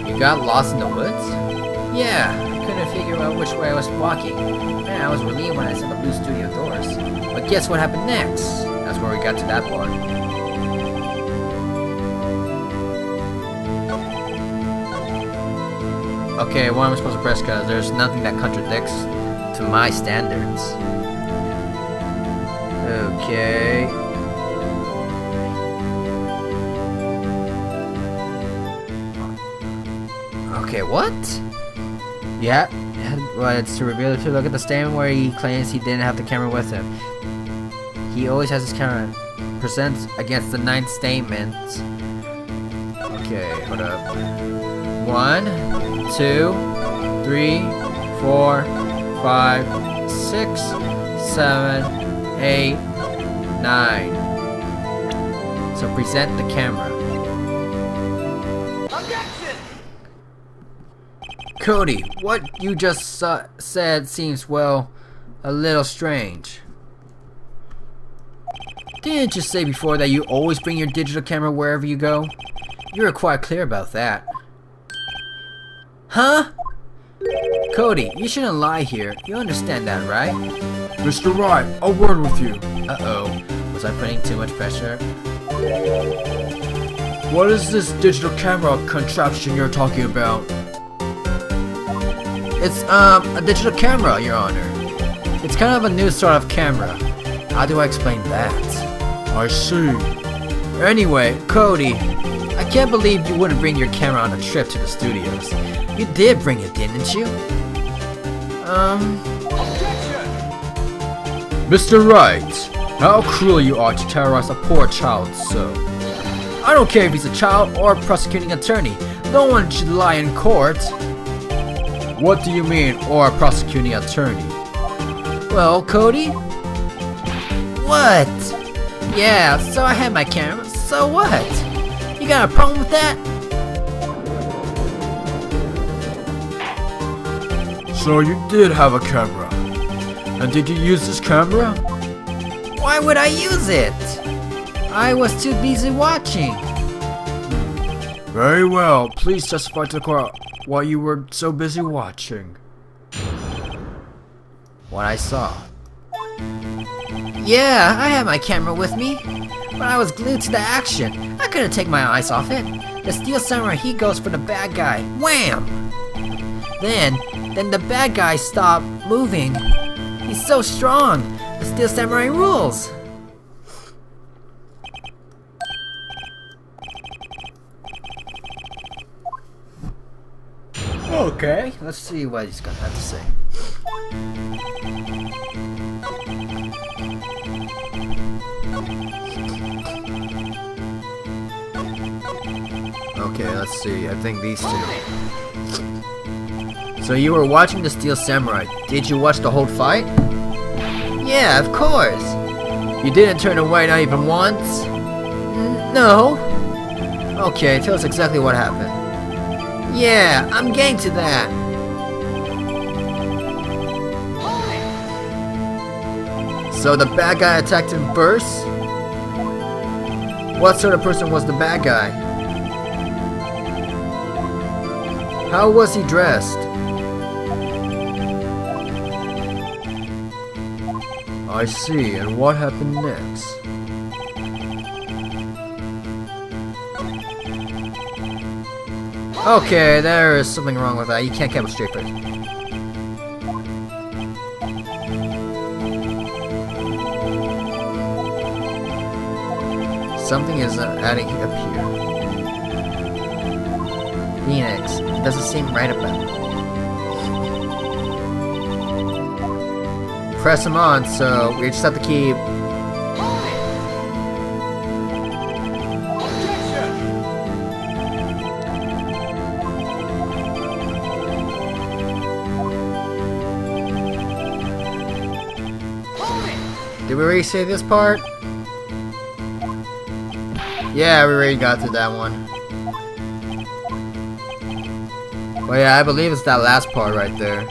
You got lost in the woods? Yeah, I couldn't figure out which way I was walking. Man, I was relieved when I saw the blue studio doors. But guess what happened next? That's where we got to that part. Okay, what am I supposed to press? Because there's nothing that contradicts to my standards. Okay. Okay, what? Yeah, well, it's to reveal the truth. Look at the statement where he claims he didn't have the camera with him. He always has his camera. Presents against the 9th statement. Okay, hold up. 1, 2, 3, 4, 5, 6, 7, 8, 9. So present the camera. Cody, what you just said seems, well, a little strange. Didn't you say before that you always bring your digital camera wherever you go? You were quite clear about that. Huh? Cody, you shouldn't lie here. You understand that, right? Mr. Wright, a word with you. Uh-oh. Was I putting too much pressure? What is this digital camera contraption you're talking about? It's, a digital camera, Your Honor. It's kind of a new sort of camera. How do I explain that? I see. Anyway, Cody, I can't believe you wouldn't bring your camera on a trip to the studios. You did bring it, didn't you? Mr. Wright, how cruel you are to terrorize a poor child so. I don't care if he's a child or a prosecuting attorney. No one should lie in court. What do you mean, or a prosecuting attorney? Well, Cody? What? Yeah, so I had my camera. So what? You got a problem with that? So you did have a camera. And did you use this camera? Why would I use it? I was too busy watching. Very well. Please testify to the court while you were so busy watching. What I saw. Yeah, I had my camera with me, but I was glued to the action. I couldn't take my eyes off it. The Steel Samurai, he goes for the bad guy. Wham! Then the bad guy stopped moving. He's so strong. The Steel Samurai rules. Okay, let's see what he's gonna have to say. Okay, let's see. I think these two. So you were watching the Steel Samurai. Did you watch the whole fight? Yeah, of course. You didn't turn away, not even once? No. Okay, tell us exactly what happened. Yeah, I'm getting to that. So the bad guy attacked him first? What sort of person was the bad guy? How was he dressed? I see, and what happened next? Okay, there is something wrong with that. You can't keep a straight face. Something is adding up here. Phoenix, it doesn't seem right about it. Press him on, so we just have to keep. Did we already say this part? Yeah, we already got to that one. Well, yeah, I believe it's that last part right there.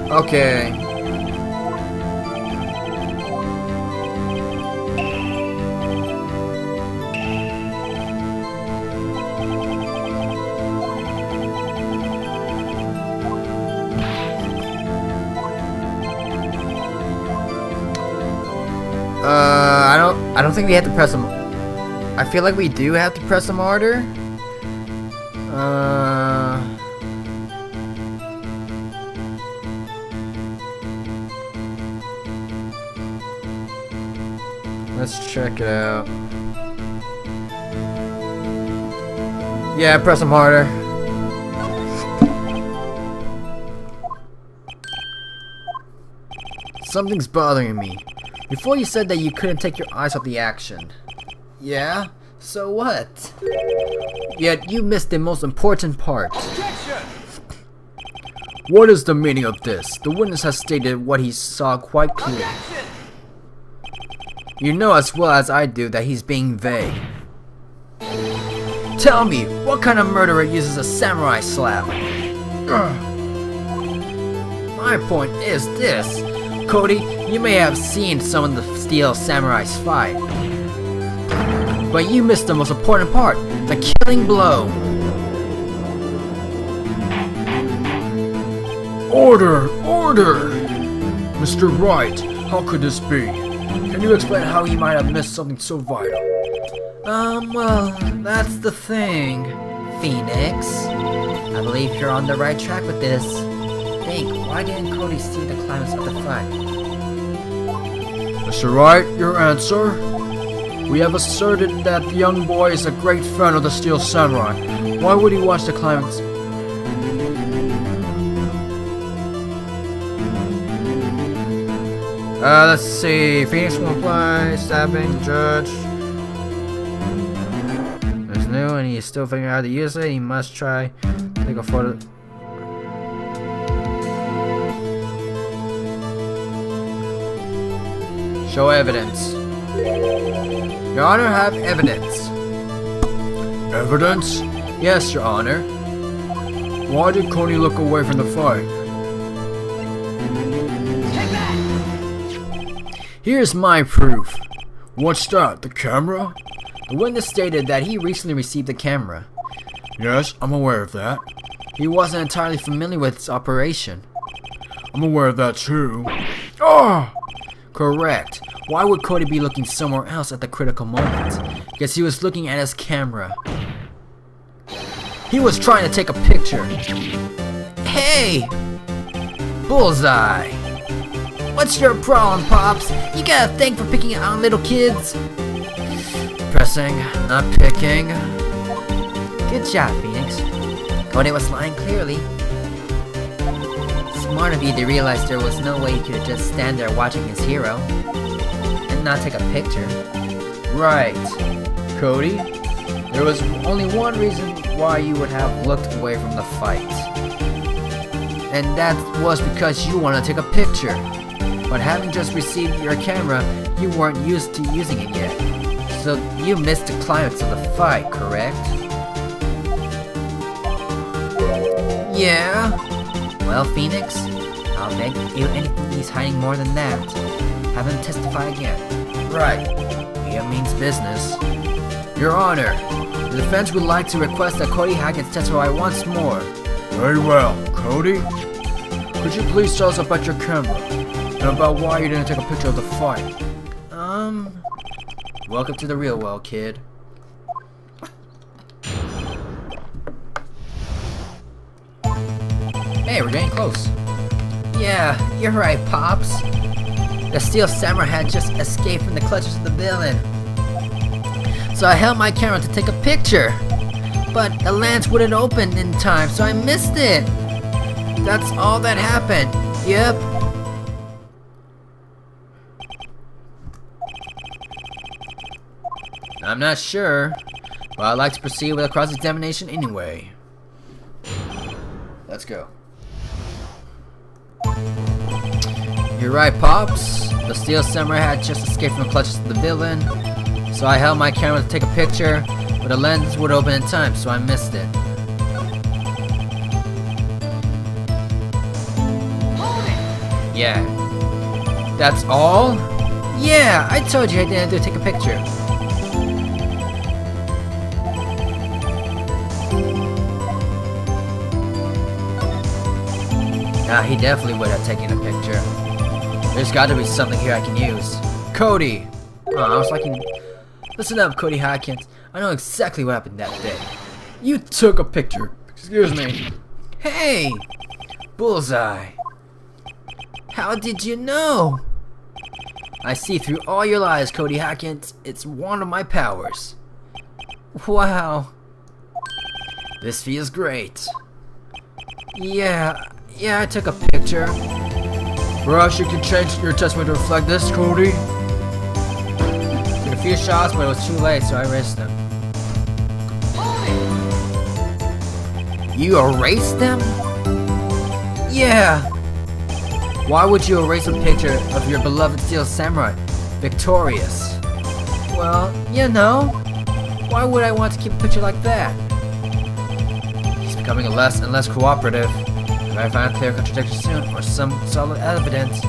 Okay. I don't think we have to press them. I feel like we do have to press them harder. Let's check it out. Yeah, press them harder. Something's bothering me. Before you said that you couldn't take your eyes off the action. Yeah? So what? Yet you missed the most important part. What is the meaning of this? The witness has stated what he saw quite clearly. You know as well as I do that he's being vague. Tell me, what kind of murderer uses a samurai slap? My point is this. Cody, you may have seen some of the Steel Samurais fight, but you missed the most important part, the killing blow. Order! Order! Mr. Wright, how could this be? Can you explain how he might have missed something so vital? Well, that's the thing, Phoenix. I believe you're on the right track with this. Think, why didn't Cody see the climax of the fight? Mr. Wright, your answer? We have asserted that the young boy is a great fan of the Steel Samurai. Why would he watch the climax? Let's see. Phoenix will apply, stabbing, judge. There's new and he's still figuring out how to use it. He must try. Take a photo. Show evidence. Your Honor, have evidence. Evidence? Yes, Your Honor. Why did Cody look away from the fight? Here's my proof. What's that, the camera? The witness stated that he recently received a camera. Yes, I'm aware of that. He wasn't entirely familiar with its operation. I'm aware of that too. Oh! Correct. Why would Cody be looking somewhere else at the critical moment? Because he was looking at his camera. He was trying to take a picture. Hey! Bullseye! What's your problem, Pops? You got a thing for picking on little kids? Pressing, not picking. Good job, Phoenix. Cody was lying clearly. Smart of you to realize there was no way he could just stand there watching his hero and not take a picture. Right. Cody, there was only one reason why you would have looked away from the fight. And that was because you wanted to take a picture. But having just received your camera, you weren't used to using it yet. So you missed the climax of the fight, correct? Yeah. Well, Phoenix, I'll make you anything he's hiding more than that. Have him testify again. Right. It means business. Your Honor, the defense would like to request that Cody Hackett testify once more. Very well. Cody? Could you please tell us about your camera? And about why you didn't take a picture of the fight? Welcome to the real world, kid. Hey, we're getting close. Yeah, you're right, Pops. The Steel Samurai had just escaped from the clutches of the villain. So I held my camera to take a picture. But the lens wouldn't open in time, so I missed it. That's all that happened. Yep. I'm not sure, but I'd like to proceed with a cross-examination anyway. Let's go. You're right, Pops. The Steel Samurai had just escaped from the clutches of the villain, so I held my camera to take a picture, but the lens would open in time, so I missed it. Yeah. That's all? Yeah, I told you I didn't do take a picture. Nah, he definitely would have taken a picture. There's got to be something here I can use. Cody! Oh, I was like, listen up, Cody Hackett. I know exactly what happened that day. You took a picture. Excuse me. Hey! Bullseye. How did you know? I see through all your lies, Cody Hackett. It's one of my powers. Wow. This feels great. Yeah, I took a picture. Perhaps you can change your testimony to reflect this, Cody? Took a few shots, but it was too late, so I erased them. You erased them? Yeah. Why would you erase a picture of your beloved Steel Samurai? victorious. Well, you know, why would I want to keep a picture like that? He's becoming less and less cooperative. If I find a clear contradiction soon, or some solid evidence.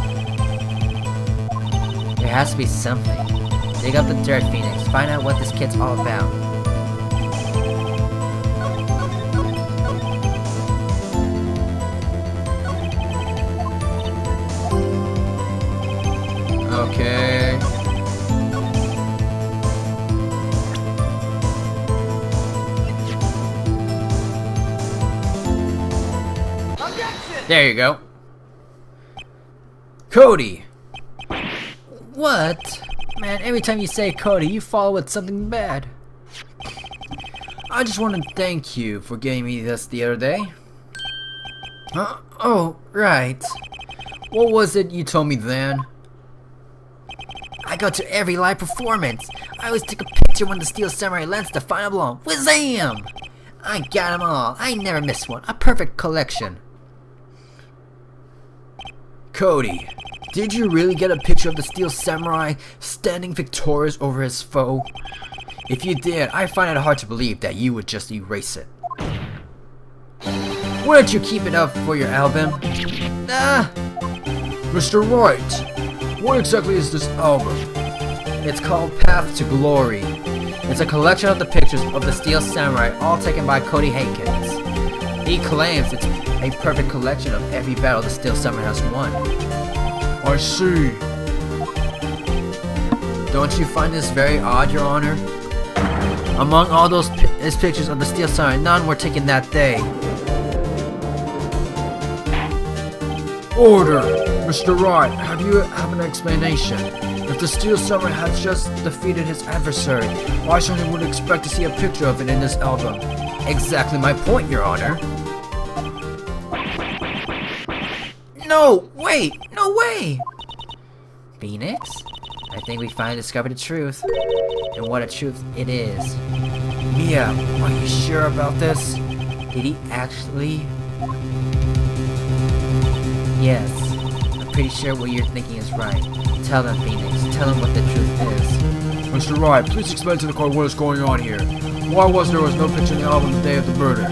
There has to be something. Dig up the dirt, Phoenix. Find out what this kid's all about. Okay. There you go. Cody! What? Man, every time you say Cody, you follow with something bad. I just want to thank you for giving me this the other day. Oh, right. What was it you told me then? I go to every live performance. I always take a picture when the Steel Samurai lands the final blow. Wazam! I got them all. I never miss one. A perfect collection. Cody, did you really get a picture of the Steel Samurai standing victorious over his foe? If you did, I find it hard to believe that you would just erase it. Wouldn't you keep it up for your album? Mr. Wright, what exactly is this album? It's called Path to Glory. It's a collection of the pictures of the Steel Samurai, all taken by Cody Hankins. He claims it's a perfect collection of every battle the Steel Samurai has won. I see. Don't you find this very odd, Your Honor? Among all those pictures of the Steel Samurai, none were taken that day. Order! Mr. Wright, have you an explanation? If the Steel Samurai had just defeated his adversary, why someone would expect to see a picture of it in this album? Exactly my point, Your Honor. No! Wait! No way! Phoenix? I think we finally discovered the truth. And what a truth it is. Mia, are you sure about this? Did he actually? Yes. I'm pretty sure what you're thinking is right. Tell them, Phoenix. Tell them what the truth is. Mr. Wright, please explain to the court what is going on here. Why was there no picture in the album the day of the murder?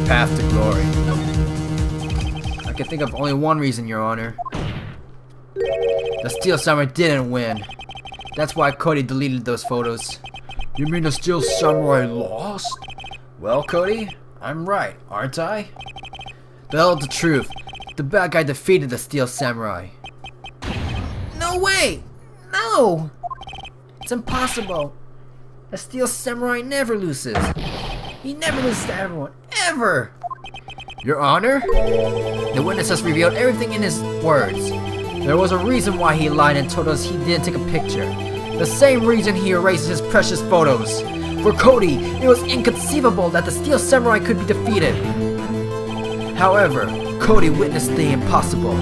Path to Glory. I can think of only one reason, Your Honor. The Steel Samurai didn't win. That's why Cody deleted those photos. You mean the Steel Samurai lost? Well, Cody, I'm right, aren't I? Tell the truth. The bad guy defeated the Steel Samurai. No way! No! It's impossible. The Steel Samurai never loses. He never loses to everyone. Ever! Your Honor? The witness has revealed everything in his words. There was a reason why he lied and told us he didn't take a picture. The same reason he erased his precious photos. For Cody, it was inconceivable that the Steel Samurai could be defeated. However, Cody witnessed the impossible.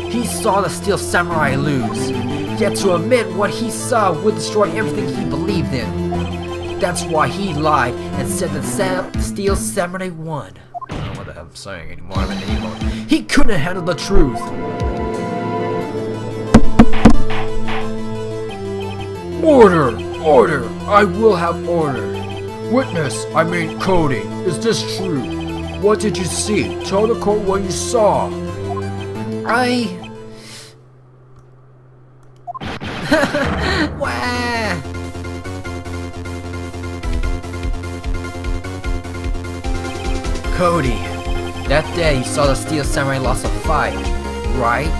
He saw the Steel Samurai lose. Yet to admit what he saw would destroy everything he believed in. That's why he lied and said that the Steel Samurai won. I don't know what the hell I'm saying anymore. I'm an idiot. He couldn't handle the truth. Order! Order! I will have order. Witness, I mean Cody, is this true? What did you see? Tell the court what you saw. Wah! Cody, that day you saw the Steel Samurai lost a fight, right?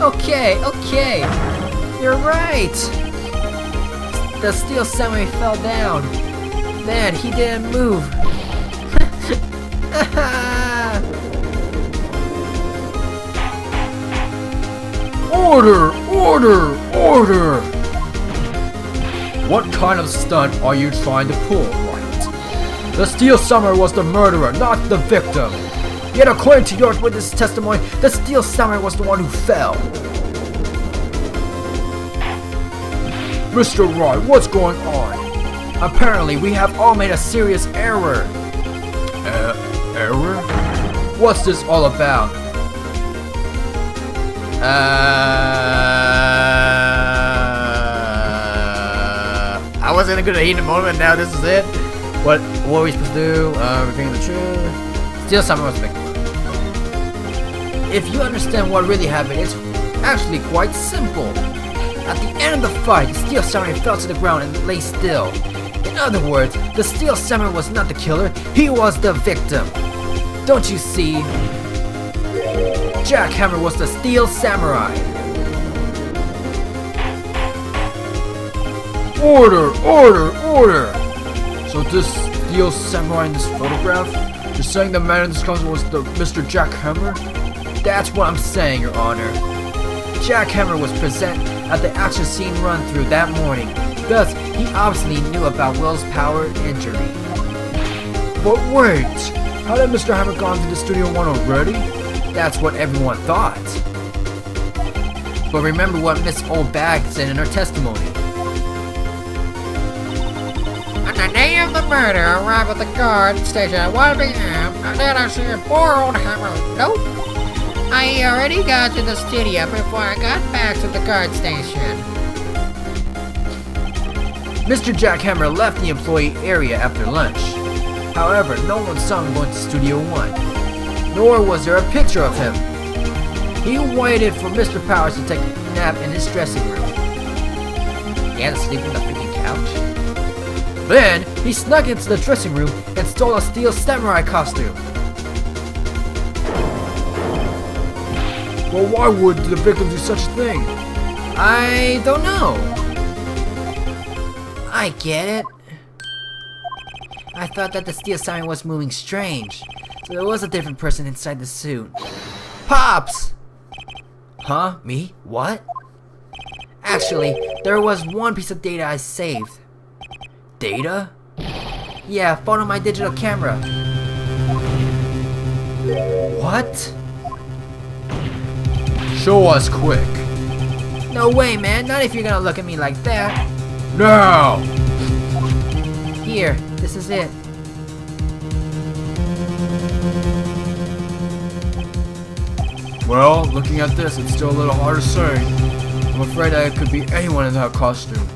Okay, you're right. The Steel Samurai fell down. Man, he didn't move. Order! Order! Order! What kind of stunt are you trying to pull, Wright? The Steel Samurai was the murderer, not the victim. Yet according to your witness testimony, the Steel Samurai was the one who fell. Mr. Wright, what's going on? Apparently, we have all made a serious error. Error? What's this all about? I wasn't in a good heat in the moment, now this is it. What are we supposed to do? Revealing the truth. Steel Samurai was making. If you understand what really happened, it's actually quite simple. At the end of the fight, the Steel Samurai fell to the ground and lay still. In other words, the Steel Samurai was not the killer, he was the victim. Don't you see? Jack Hammer was the Steel Samurai. Order! Order! Order! So this Steel Samurai in this photograph? You're saying the man in this costume was the Mr. Jack Hammer? That's what I'm saying, Your Honor. Jack Hammer was present at the action scene run-through that morning. Thus, he obviously knew about Will's power injury. But wait! Hadn't Mr. Hammer gone to the Studio 1 already? That's what everyone thought. But remember what Miss Oldbag said in her testimony. On the day of the murder, I arrived at the guard station at 1 p.m. and then I see a poor old Hammer. Nope. I already got to the studio before I got back to the guard station. Mr. Jack Hammer left the employee area after lunch. However, no one saw him going to Studio 1. Nor was there a picture of him. He waited for Mr. Powers to take a nap in his dressing room. He had to sleep on the freaking couch. Then, he snuck into the dressing room and stole a Steel Samurai costume. Well, why would the victim do such a thing? I don't know. I get it. I thought that the Steel Samurai was moving strange, so there was a different person inside the suit. Pops! Huh? Me? What? Actually, there was one piece of data I saved. Data? Yeah, phone on my digital camera. What? Show us quick. No way, man. Not if you're gonna look at me like that. Now! Here, this is it. Well, looking at this, it's still a little hard to say. I'm afraid that it could be anyone in that costume.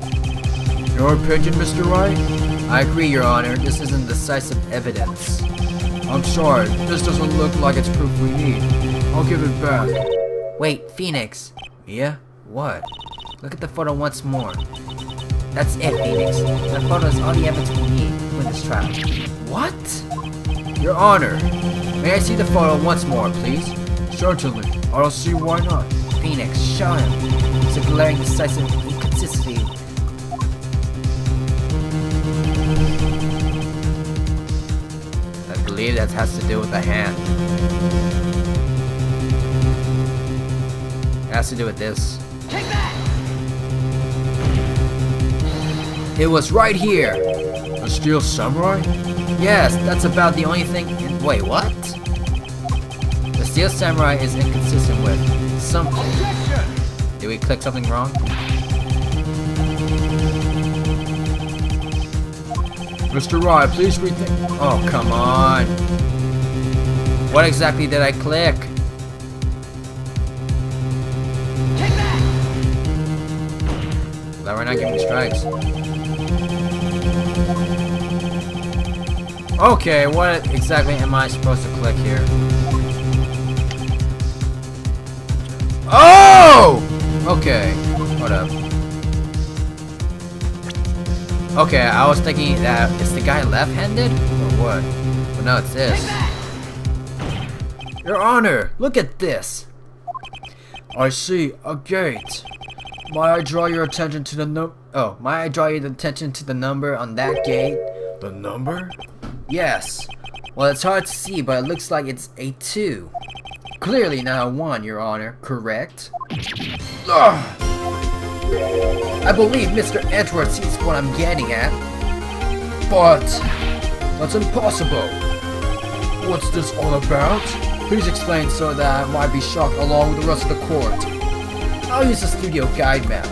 Your opinion, Mr. Wright? I agree, Your Honor. This isn't decisive evidence. I'm sorry, this doesn't look like it's proof we need. I'll give it back. Wait, Phoenix. Yeah? What? Look at the photo once more. That's it, Phoenix. The photo is all the evidence we need to win this trial. What? Your Honor, may I see the photo once more, please? Certainly. I don't see why not. Phoenix, show him. It's a glaring, decisive inconsistency. I believe that has to do with the hand. It has to do with this. Take that! It was right here. A Steel Samurai? Yes, that's about the only thing. Wait, what? The Steel Samurai is inconsistent with something. Did we click something wrong? Mr. Wright, please rethink. Oh, come on. What exactly did I click? Take that! Glad we're not giving strikes. Okay, what exactly am I supposed to click here? Oh! Okay, hold up. Okay, I was thinking that is the guy left-handed or what? But no, it's this. Your Honor, look at this. I see, a gate. May I draw your attention to the May I draw your attention to the number on that gate? The number? Yes. Well, it's hard to see, but it looks like it's a 2. Clearly not a 1, Your Honor, correct? Ugh. I believe Mr. Edwards sees what I'm getting at. But that's impossible. What's this all about? Please explain so that I might be shocked along with the rest of the court. I'll use the studio guide map.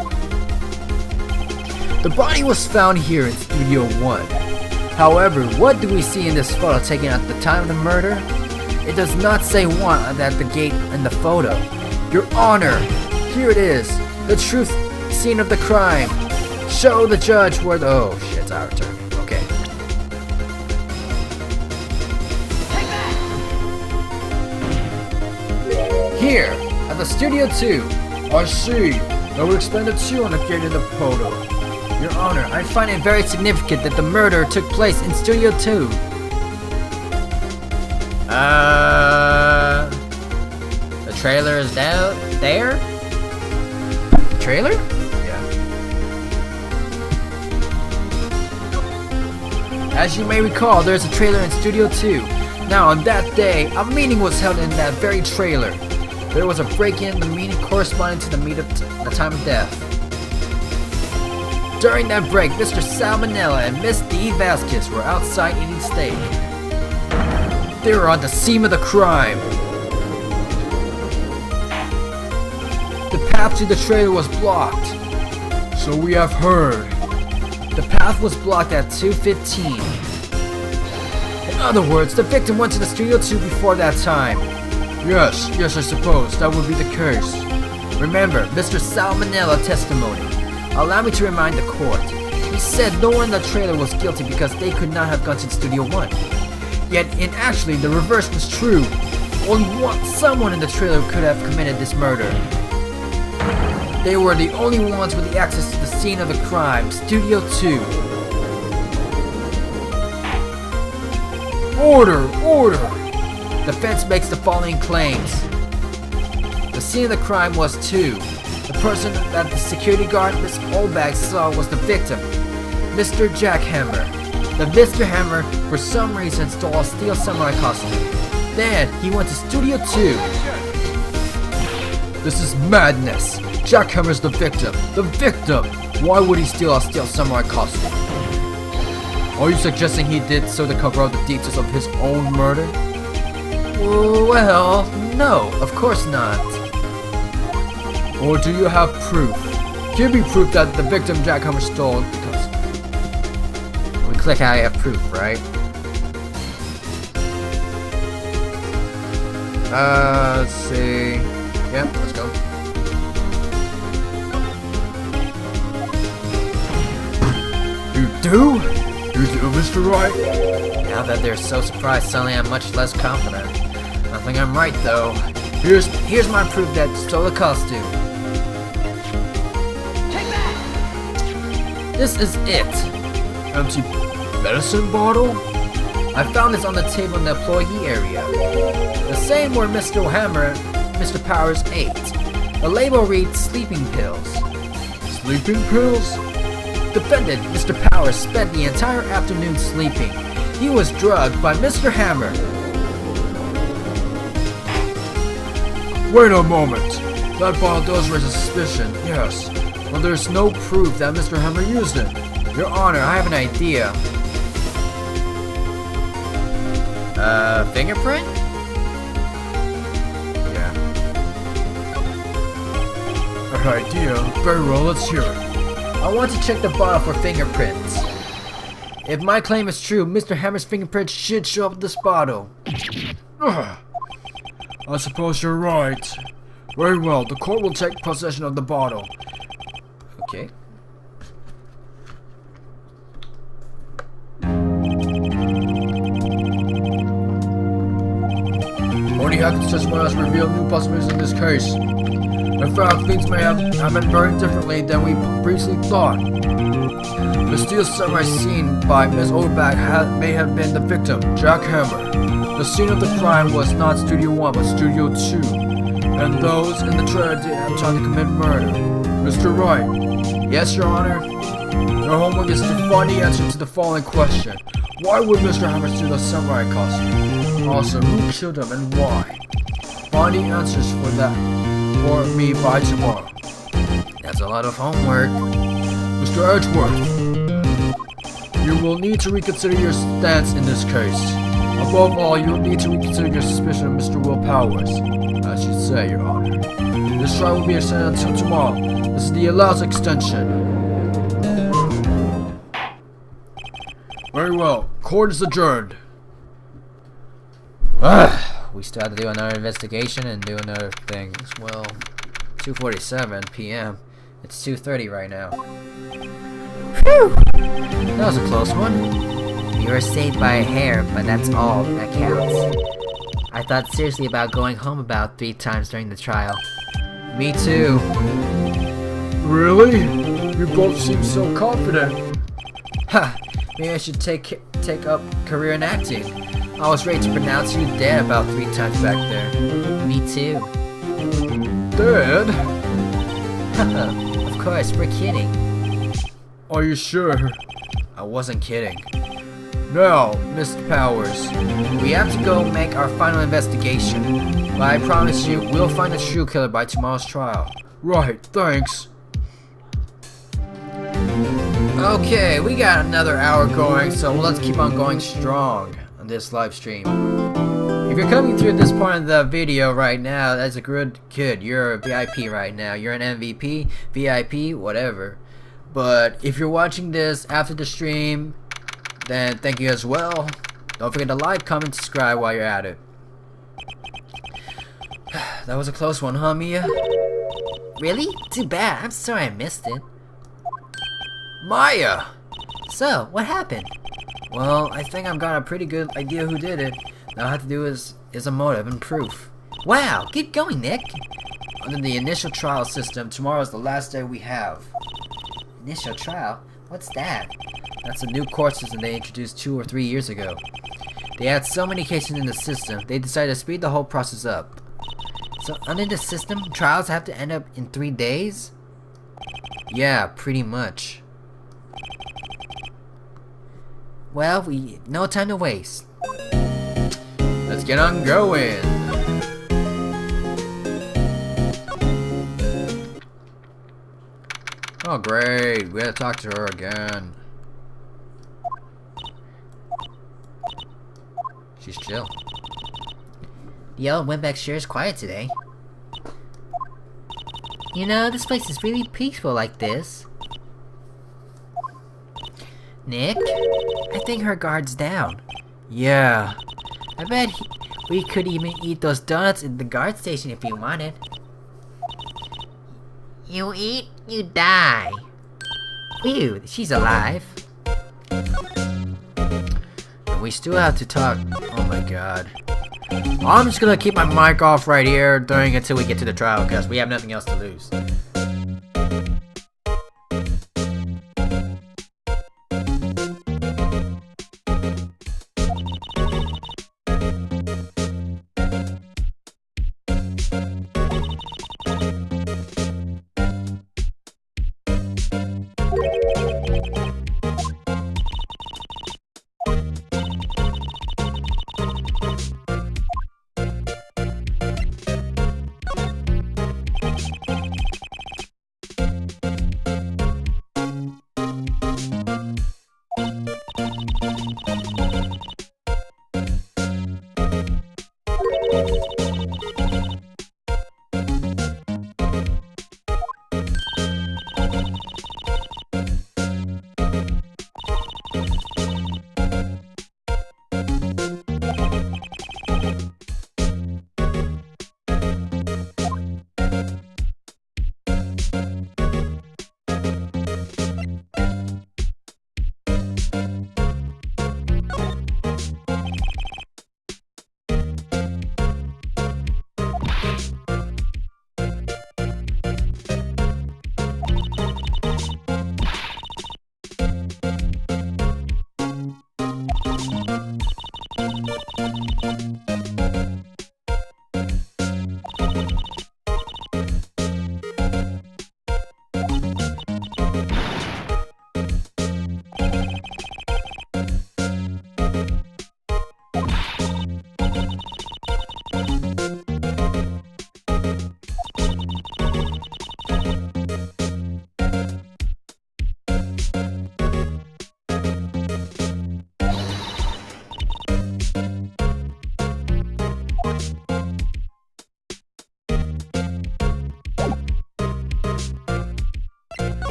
The body was found here in Studio 1. However, what do we see in this photo taken at the time of the murder? It does not say 1 at the gate in the photo. Your Honor, here it is. The truth scene of the crime. Show the judge where the... Oh shit, it's our turn. Okay. Here, at the Studio 2. I see. That would explain the 2 on the gate in the photo. Your Honor, I find it very significant that the murder took place in Studio 2. The trailer is down there? The trailer? Yeah. As you may recall, there's a trailer in Studio 2. Now, on that day, a meeting was held in that very trailer. There was a break-in, the meeting corresponding to the the time of death. During that break, Mr. Salmonella and Miss D. Vasquez were outside eating steak. They were on the scene of the crime. The path to the trailer was blocked. So we have heard. The path was blocked at 2:15. In other words, the victim went to the Studio 2 before that time. Yes, I suppose that would be the case. Remember, Mr. Salmonella testimony. Allow me to remind the court. He said no one in the trailer was guilty because they could not have gone to Studio 1. Yet, actually, the reverse was true. Only someone in the trailer could have committed this murder. They were the only ones with the access to the scene of the crime, Studio 2. Order! Defense makes the following claims. The scene of the crime was 2. The person that the security guard, Miss Olbag, saw was the victim, Mr. Jackhammer. The Mr. Hammer, for some reason, stole a steel samurai costume. Then, he went to Studio 2. This is madness! Jackhammer's the victim! The victim! Why would he steal a steel samurai costume? Are you suggesting he did so to cover up the details of his own murder? Well, no, of course not. Or do you have proof? Give me proof that the victim Jackhammer stole the costume. We click I have proof, right? Let's see. Yep, let's go. You do? You do, Mr. Wright? Now that they're so surprised, suddenly I'm much less confident. I think I'm right, though. Here's my proof that stole the costume. Take that! This is it. Empty medicine bottle? I found this on the table in the employee area. The same where Mr. Hammer and Mr. Powers ate. The label reads sleeping pills. Sleeping pills? Defendant, Mr. Powers, spent the entire afternoon sleeping. He was drugged by Mr. Hammer. Wait a moment. That bottle does raise a suspicion, yes. But there's no proof that Mr. Hammer used it. Your Honor, I have an idea. Fingerprint? Yeah. An idea? Very well, let's hear it. I want to check the bottle for fingerprints. If my claim is true, Mr. Hammer's fingerprints should show up in this bottle. I suppose you're right. Very well, the court will take possession of the bottle. Okay. Only Hackett's testimony has revealed new possibilities in this case. In fact, things may have happened very differently than we previously thought. The steel samurai seen by Ms. Oldback may have been the victim, Jack Hammer. The scene of the crime was not Studio 1 but Studio 2, and those in the trailer did have time to commit murder. Mr. Wright. Yes, Your Honor. Your homework is to find the answer to the following question. Why would Mr. Hammer steal the samurai costume? Also, who killed him and why? Find the answers for that for me by tomorrow. That's a lot of homework. Mr. Edgeworth, you will need to reconsider your stance in this case. Above all, you will need to reconsider your suspicion of Mr. Will Powers. As you say, Your Honor. This trial will be extended until tomorrow. This is the allowed extension. Very well. Court is adjourned. We still have to do another investigation and do another thing as well. 2:47 p.m. It's 2:30 right now. Phew! That was a close one. You were saved by a hair, but that's all that counts. I thought seriously about going home about 3 times during the trial. Me too. Really? You both seem so confident. Ha! Maybe I should take up career in acting. I was ready to pronounce you dead about 3 times back there. Me too. Dead? Of course, we're kidding. Are you sure? I wasn't kidding. Now, Mr. Powers. We have to go make our final investigation. But I promise you, we'll find the true killer by tomorrow's trial. Right, thanks. Okay, we got another hour going, so let's keep on going strong on this live stream. If you're coming through this part of the video right now, that's a good kid. You're a VIP right now. You're an MVP, VIP, whatever. But if you're watching this after the stream, then thank you as well. Don't forget to like, comment, subscribe while you're at it. That was a close one, huh, Mia? Really? Too bad. I'm sorry I missed it. Maya! So, what happened? Well, I think I've got a pretty good idea who did it. Now all I have to do is a motive and proof. Wow, keep going, Nick. Under the initial trial system, tomorrow is the last day we have. Initial trial? What's that? That's a new court system they introduced 2 or 3 years ago. They had so many cases in the system, they decided to speed the whole process up. So under the system, trials have to end up in 3 days? Yeah, pretty much. Well, no time to waste. Let's get on going. Oh great, we gotta talk to her again. She's chill. The old Wimbeck sure is quiet today. You know, this place is really peaceful like this. Nick, I think her guard's down. Yeah. I bet we could even eat those donuts in the guard station if we wanted. You eat, you die. Ew, she's alive. And we still have to talk. Oh my god. I'm just gonna keep my mic off right here until we get to the trial because we have nothing else to lose.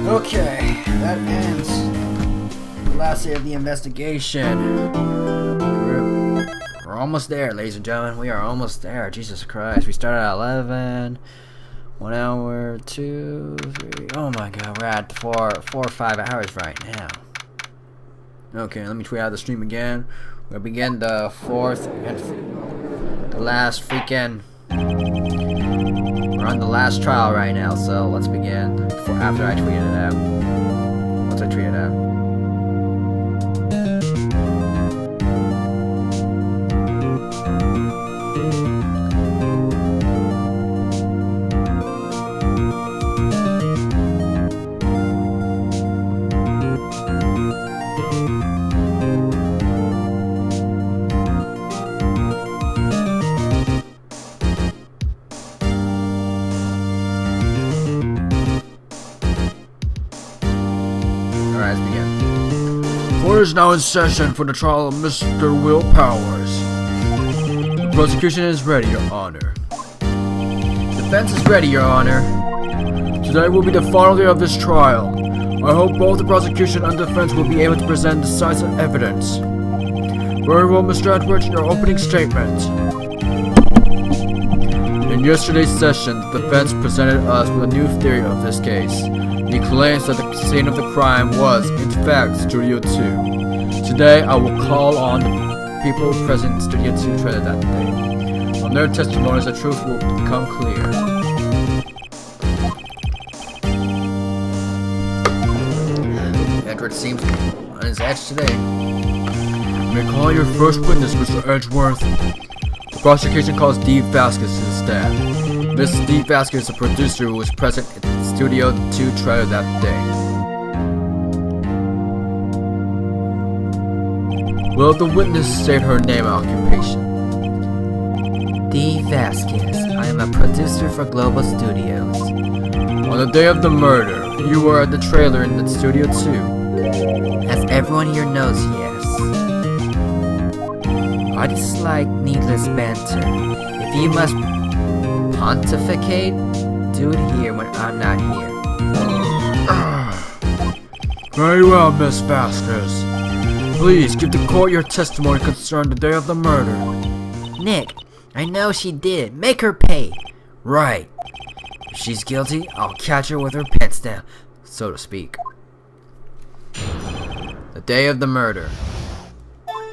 Okay, that ends the last day of the investigation. We're almost there, ladies and gentlemen. We are almost there. Jesus Christ. We started at 11. 1 hour, 2, 3. Oh my god, we're at 4 or 5 hours right now. Okay, let me tweet out the stream again. We'll begin the fourth and the last freaking. We're on the last trial right now, so let's begin. After I tweet it out. Once I tweet it out. Court is now in session for the trial of Mr. Will Powers. The prosecution is ready, Your Honor. Defense is ready, Your Honor. Today will be the final day of this trial. I hope both the prosecution and defense will be able to present decisive evidence. Very well, Mr. Edwards, your opening statement. In yesterday's session, the defense presented us with a new theory of this case. He claims that the scene of the crime was, in fact, Studio 2. Today, I will call on the people present in Studio 2 trailer that day. On their testimonies, the truth will become clear. Edward seems on his edge today. You may call your first witness, Mr. Edgeworth. The prosecution calls Steve Vasquez to the stand. Miss Steve Vasquez is a producer who was present at the Studio 2 trailer that day. Will the witness state her name and occupation? Dee Vasquez. I am a producer for Global Studios. On the day of the murder, you were at the trailer in the Studio 2. As everyone here knows, yes. I dislike needless banter. If you must pontificate, do it here when I'm not here. Very well, Miss Vasquez. Please give the court your testimony concerning the day of the murder. Nick, I know she did. Make her pay. Right. If she's guilty, I'll catch her with her pants down, so to speak. The day of the murder.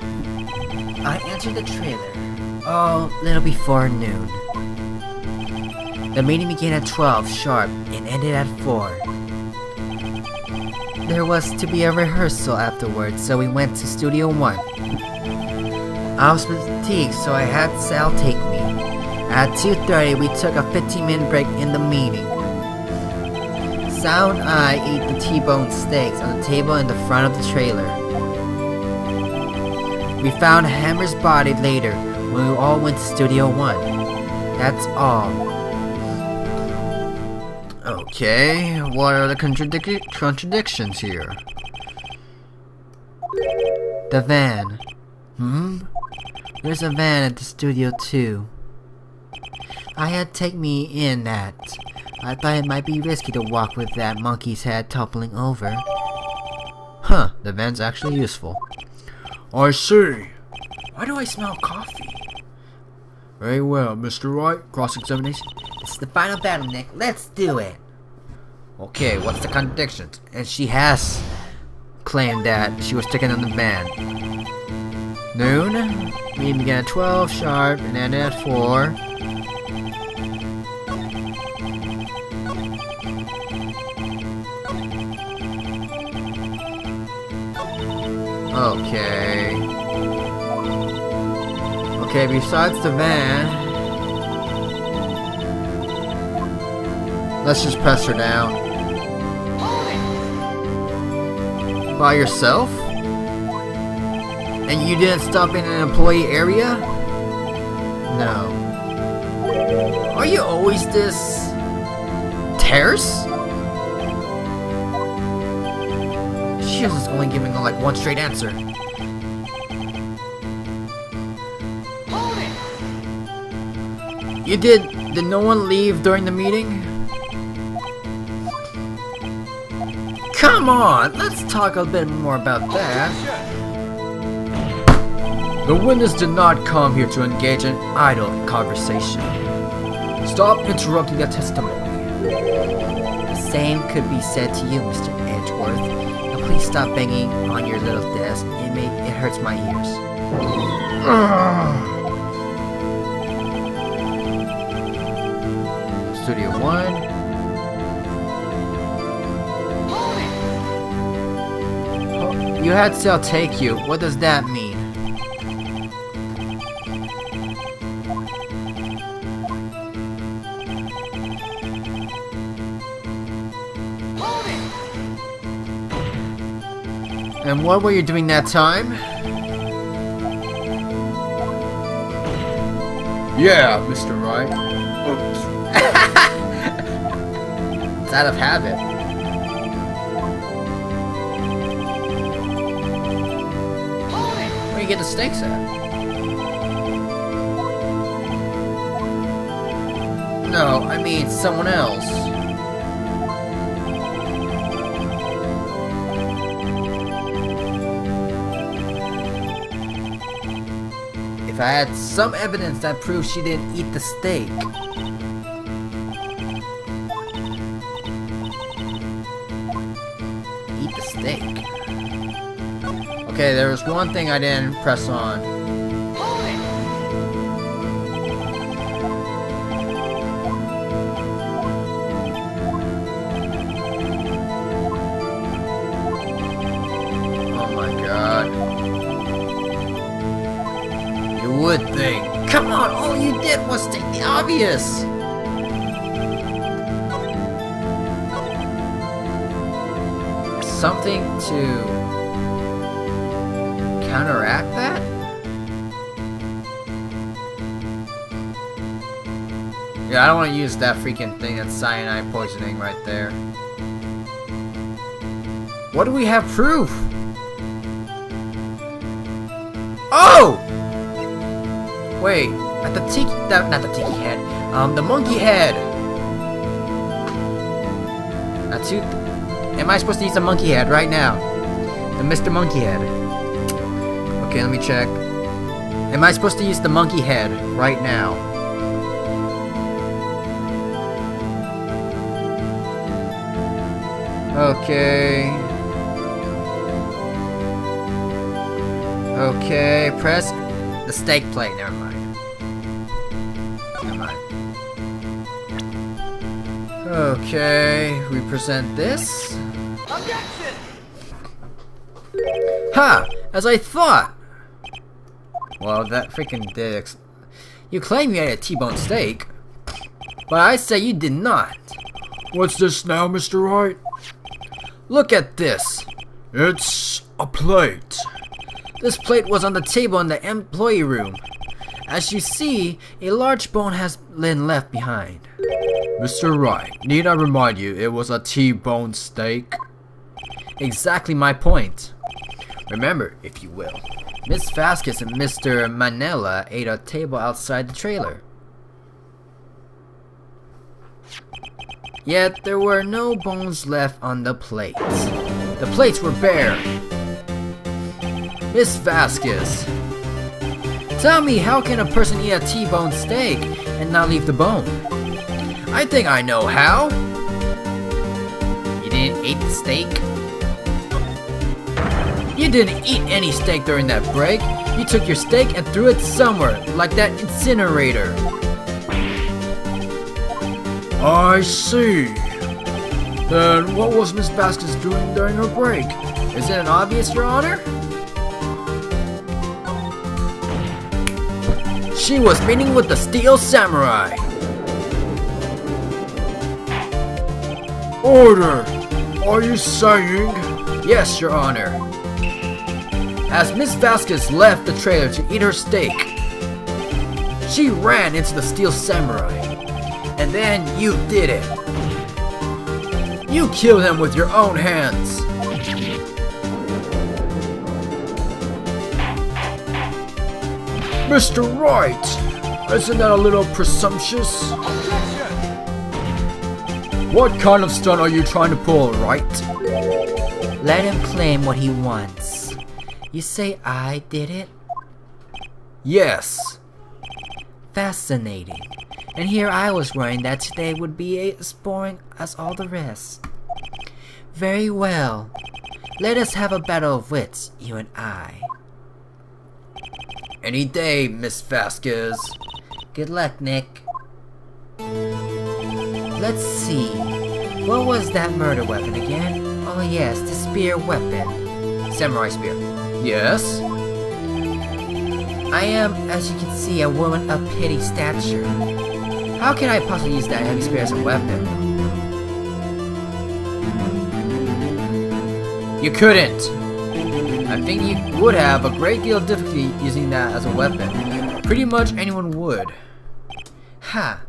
I entered the trailer. Oh, little before noon. The meeting began at 12 sharp and ended at 4. There was to be a rehearsal afterwards, so we went to Studio 1. I was fatigued, so I had Sal take me. At 2:30, we took a 15-minute break in the meeting. Sal and I ate the T-bone steaks on the table in the front of the trailer. We found Hammer's body later when we all went to Studio 1. That's all. Okay, what are the contradictions here? The van. There's a van at the Studio 2. I had take me in that. I thought it might be risky to walk with that monkey's head toppling over. Huh, the van's actually useful. I see. Why do I smell coffee? Very well, Mr. Wright. Cross-examination. It's the final battle, Nick. Let's do it. Okay, what's the contradictions? And she has claimed that she was taken on the van. Noon. Meeting began at 12 sharp and ended at 4. Okay. Okay, besides the van, let's just press her down. By yourself? And you didn't stop in an employee area? No. Are you always this terse? She was only giving like one straight answer. You did no one leave during the meeting? Come on, let's talk a bit more about that. The witness did not come here to engage in idle conversation. Stop interrupting the testimony. The same could be said to you, Mr. Edgeworth. Now please stop banging on your little desk. It hurts my ears. Studio 1. You had Cell take you. What does that mean? And what were you doing that time? Yeah, Mr. Wright. It's out of habit. Where do you get the stakes at? No, I mean someone else. If I had some evidence that proves she didn't eat the steak. Eat the steak. Okay, there was one thing I didn't press on. Oh my god. You would think. Come on, all you did was state the obvious. Something to counteract that? Yeah, I don't want to use that freaking thing. That's cyanide poisoning right there. What do we have proof? Oh! Wait, at the tiki, not the tiki head, the monkey head. That's you. Am I supposed to use the monkey head right now? The Mr. Monkey Head. Okay, let me check. Am I supposed to use the monkey head right now? Okay. Okay, press the steak plate. Never mind. Never mind. Okay, we present this. Objection! Ha! As I thought! Well, that freaking dicks. You claim you ate a T-bone steak, but I say you did not. What's this now, Mr. Wright? Look at this. It's a plate. This plate was on the table in the employee room. As you see, a large bone has been left behind. Mr. Wright, need I remind you, it was a T-bone steak? Exactly my point. Remember, if you will, Miss Vasquez and Mr. Manella ate at a table outside the trailer. Yet there were no bones left on the plates. The plates were bare. Miss Vasquez, tell me, how can a person eat a T-bone steak and not leave the bone? I think I know how. You didn't eat the steak? You didn't eat any steak during that break. You took your steak and threw it somewhere, like that incinerator. I see. Then what was Miss Vasquez doing during her break? Isn't it obvious, Your Honor? She was meeting with the Steel Samurai. Order! Are you saying? Yes, Your Honor. As Miss Vasquez left the trailer to eat her steak, she ran into the Steel Samurai. And then you did it. You killed him with your own hands. Mr. Wright! Isn't that a little presumptuous? What kind of stunt are you trying to pull, right? Let him claim what he wants. You say I did it? Yes. Fascinating. And here I was worrying that today would be as boring as all the rest. Very well. Let us have a battle of wits, you and I. Any day, Miss Vasquez. Good luck, Nick. Let's see. What was that murder weapon again? Oh yes, the spear weapon. Samurai spear. Yes? I am, as you can see, a woman of petty stature. How can I possibly use that heavy spear as a weapon? You couldn't. I think you would have a great deal of difficulty using that as a weapon. Pretty much anyone would. Ha!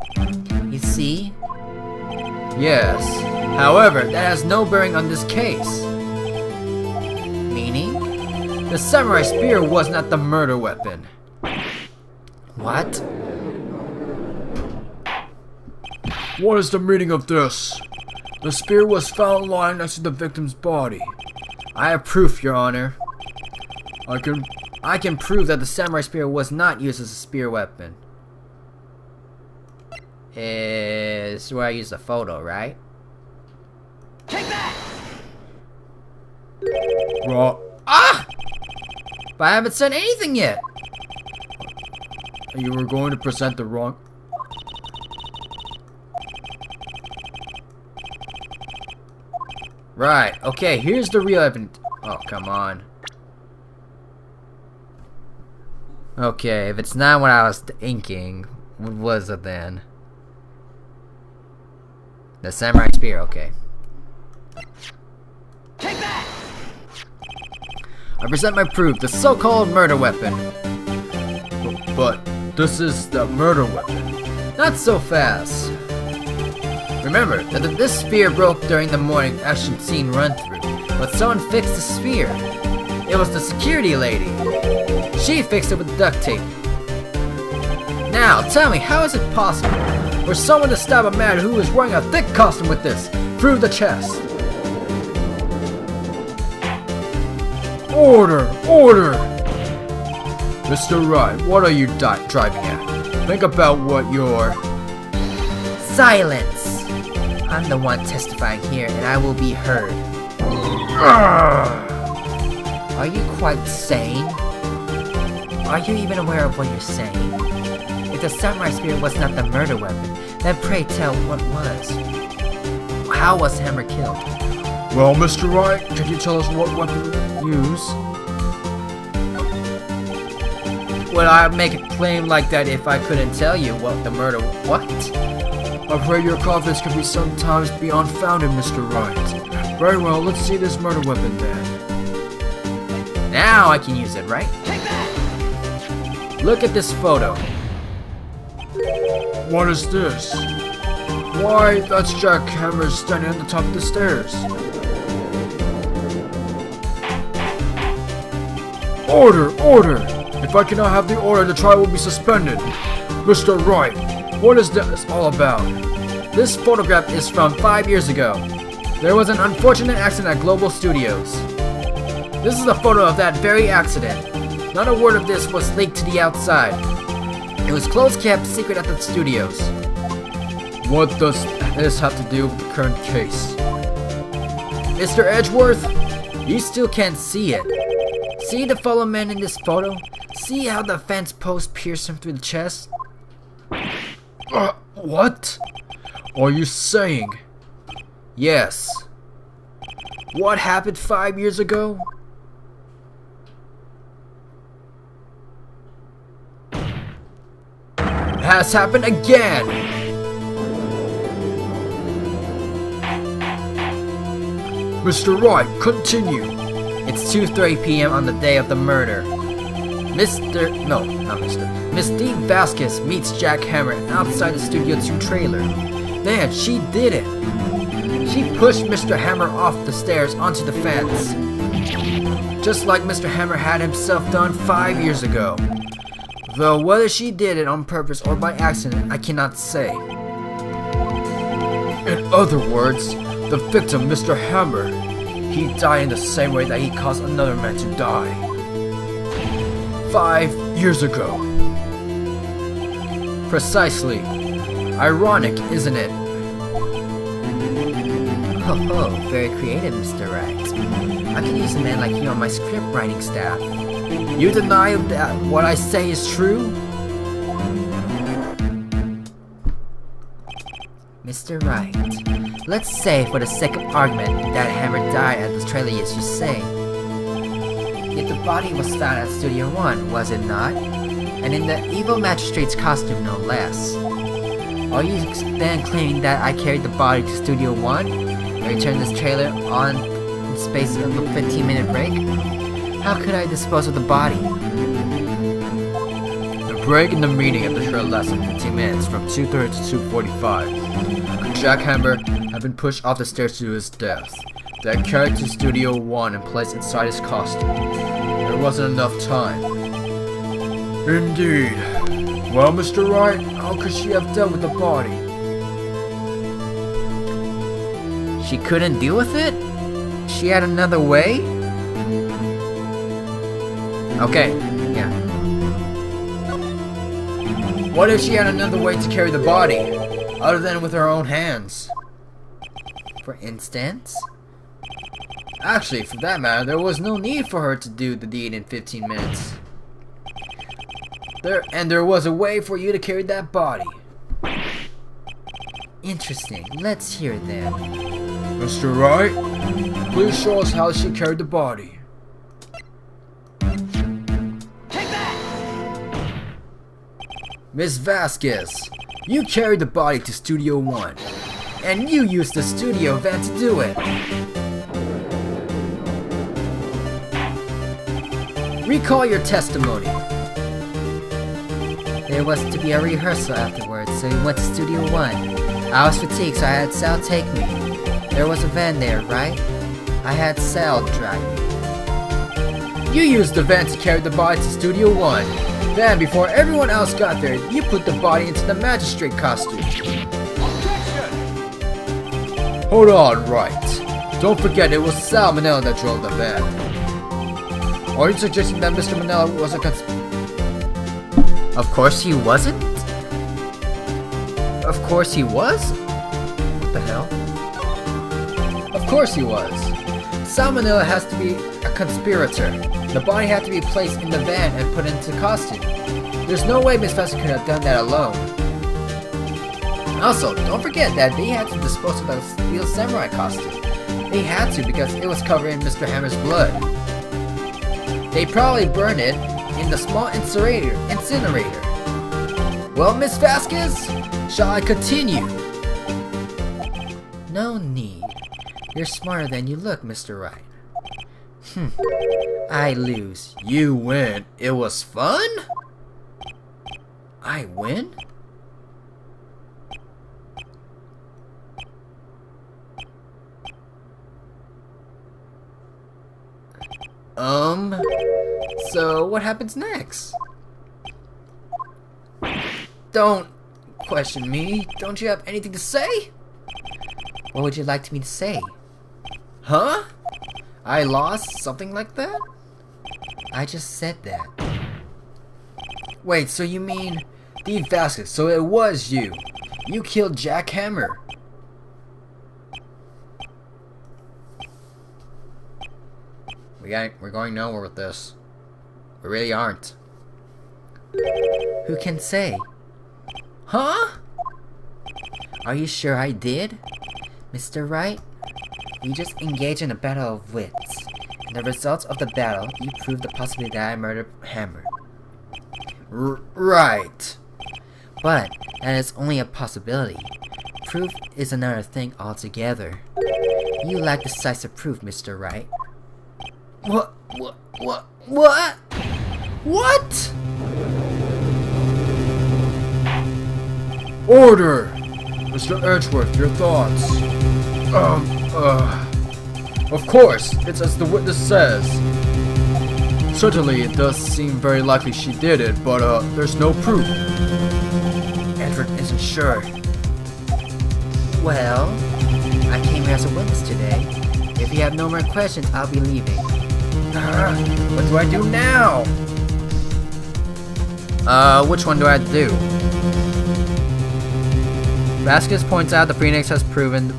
You see? Yes. However, that has no bearing on this case. Meaning? The samurai spear was not the murder weapon. What? What is the meaning of this? The spear was found lying next to the victim's body. I have proof, Your Honor. I can prove that the samurai spear was not used as a spear weapon. Is where I used the photo, right? Take that! Ah! But I haven't said anything yet. You were going to present the wrong... Right, okay, here's the real evidence. Oh, come on. Okay, if it's not what I was thinking, what was it then? The samurai spear, okay. Take that! I present my proof, the so-called murder weapon. But this is the murder weapon. Not so fast. Remember that this spear broke during the morning action scene run-through, but someone fixed the spear. It was the security lady. She fixed it with duct tape. Now, tell me, how is it possible for someone to stab a man who is wearing a thick costume with this through the chest? Order! Order! Mr. Wright, what are you driving at? Think about what you're... Silence! I'm the one testifying here, and I will be heard. Are you quite sane? Are you even aware of what you're saying? If the samurai spear was not the murder weapon, then pray tell what was. How was Hammer killed? Well, Mr. Wright, can you tell us what weapon you use? Would I make a claim like that if I couldn't tell you what the murder... What? I'm afraid your confidence can be sometimes be unfounded, Mr. Wright. Very well, let's see this murder weapon then. Now I can use it, right? Take that! Look at this photo. What is this? Why, that's Jack Hammer standing at the top of the stairs. Order! Order! If I cannot have the order, the trial will be suspended. Mr. Wright, what is this all about? This photograph is from 5 years ago. There was an unfortunate accident at Global Studios. This is a photo of that very accident. Not a word of this was leaked to the outside. It was closed kept secret at the studios. What does this have to do with the current case? Mr. Edgeworth, you still can't see it. See the fellow man in this photo? See how the fence post pierced him through the chest? What are you saying? Yes. What happened 5 years ago? Has happened again! Mr. Wright, continue. It's 2:30 p.m. on the day of the murder. Miss Dee Vasquez meets Jack Hammer outside the Studio 2 trailer. Then she did it. She pushed Mr. Hammer off the stairs onto the fence. Just like Mr. Hammer had himself done 5 years ago. Though whether she did it on purpose or by accident, I cannot say. In other words, the victim, Mr. Hammer, he died in the same way that he caused another man to die. 5 years ago. Precisely. Ironic, isn't it? Oh, very creative, Mr. Wright. I can use a man like you on my script writing staff. You deny that what I say is true? Mr. Wright, let's say for the sake of argument that Hammer died at the trailer as you say. Yet the body was found at Studio One, was it not? And in the evil magistrate's costume, no less. Are you then claiming that I carried the body to Studio One and returned this trailer on in space of a 15-minute break? How could I dispose of the body? The break in the meeting at the trailer lasted 15 minutes, from 2:30 to 2:45. Jack Hammer had been pushed off the stairs to his death, then carried to Studio One and placed inside his costume. There wasn't enough time. Indeed. Well, Mr. Wright, how could she have dealt with the body? She couldn't deal with it? She had another way? Okay, yeah. What if she had another way to carry the body, other than with her own hands? For instance? Actually, for that matter, there was no need for her to do the deed in 15 minutes. There was a way for you to carry that body. Interesting. Let's hear it then. Mr. Wright, please show us how she carried the body. Miss Vasquez, you carried the body to Studio One, and you used the studio van to do it. Recall your testimony. There was to be a rehearsal afterwards, so we went to Studio One. I was fatigued, so I had Sal take me. There was a van there, right? I had Sal drive me. You used the van to carry the body to Studio One. Then, before everyone else got there, you put the body into the magistrate costume. Hold on, Wright. Don't forget it was Sal Manella that drove the van. Are you suggesting that Mr. Manella was a Of course he wasn't? Of course he was? What the hell? Of course he was. Sal Manella has to be a conspirator. The body had to be placed in the van and put into costume. There's no way Miss Vasquez could have done that alone. Also, don't forget that they had to dispose of the Steel Samurai costume. They had to because it was covered in Mr. Hammer's blood. They probably burned it in the small incinerator. Well, Miss Vasquez, shall I continue? No need. You're smarter than you look, Mr. Wright. I lose. You win. It was fun? I win? So what happens next? Don't question me. Don't you have anything to say? What would you like me to say? Huh? I lost? Something like that? I just said that. Wait, so you mean Steve Vasquez, so it was you. You killed Jack Hammer. We're going nowhere with this. We really aren't. Who can say? Huh? Are you sure I did? Mr. Wright? We just engaged in a battle of wits. In the results of the battle, you proved the possibility that I murdered Hammer. Right. But that is only a possibility. Proof is another thing altogether. You lack decisive proof, Mr. Wright. What? Order! Mr. Edgeworth, your thoughts? Of course, it's as the witness says. Certainly, it does seem very likely she did it, but, there's no proof. Edward isn't sure. Well, I came here as a witness today. If you have no more questions, I'll be leaving. What do I do now? Which one do I do? Vasquez points out the Phoenix has committed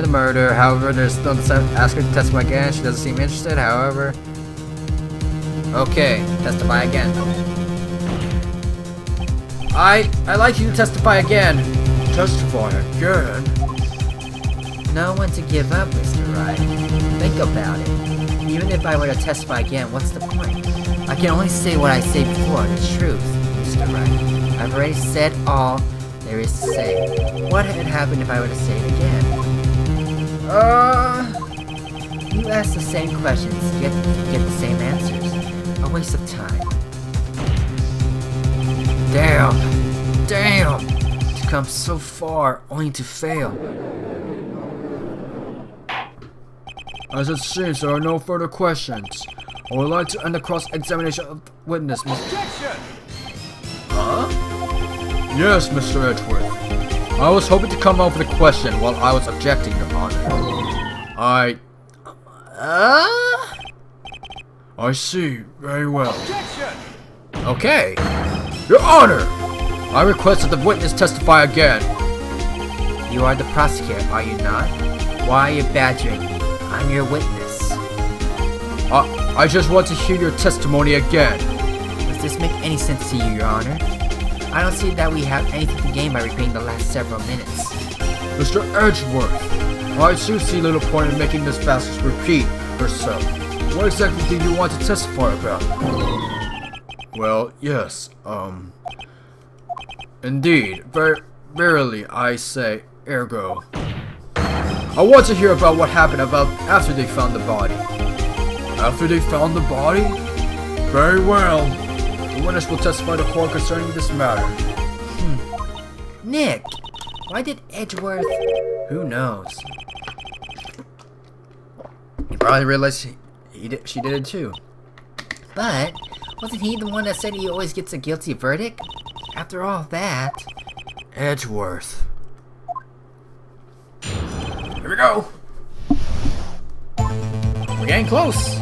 the murder. However, there's still ask her to testify again. She doesn't seem interested. However, okay, testify again. I'd like you to testify again. Testify again? No one to give up, Mr. Wright. Think about it. Even if I were to testify again, what's the point? I can only say what I said before, the truth, Mr. Wright. I've already said all there is to say. What had happened if I were to say it again? You ask the same questions, get the same answers. A waste of time. Damn! To come so far, only to fail. As it seems, there are no further questions. I would like to end the cross-examination of the witness, Objection! Huh? Yes, Mr. Edgeworth. I was hoping to come up with a question while I was objecting, Your Honor. I see. Very well. Objection! Okay. Your Honor! I request that the witness testify again. You are the prosecutor, are you not? Why are you badgering me? I'm your witness. I just want to hear your testimony again. Does this make any sense to you, Your Honor? I don't see that we have anything to gain by repeating the last several minutes. Mr. Edgeworth, I too see little point in making Miss Vasquez repeat herself. What exactly do you want to testify about? Well, yes, indeed, verily I say, ergo. I want to hear about what happened after they found the body. After they found the body? Very well. The witness will testify to court concerning this matter. Nick, why did Edgeworth... Who knows? He probably realized she did it too. But, wasn't he the one that said he always gets a guilty verdict? After all that... Edgeworth. Here we go. We're getting close.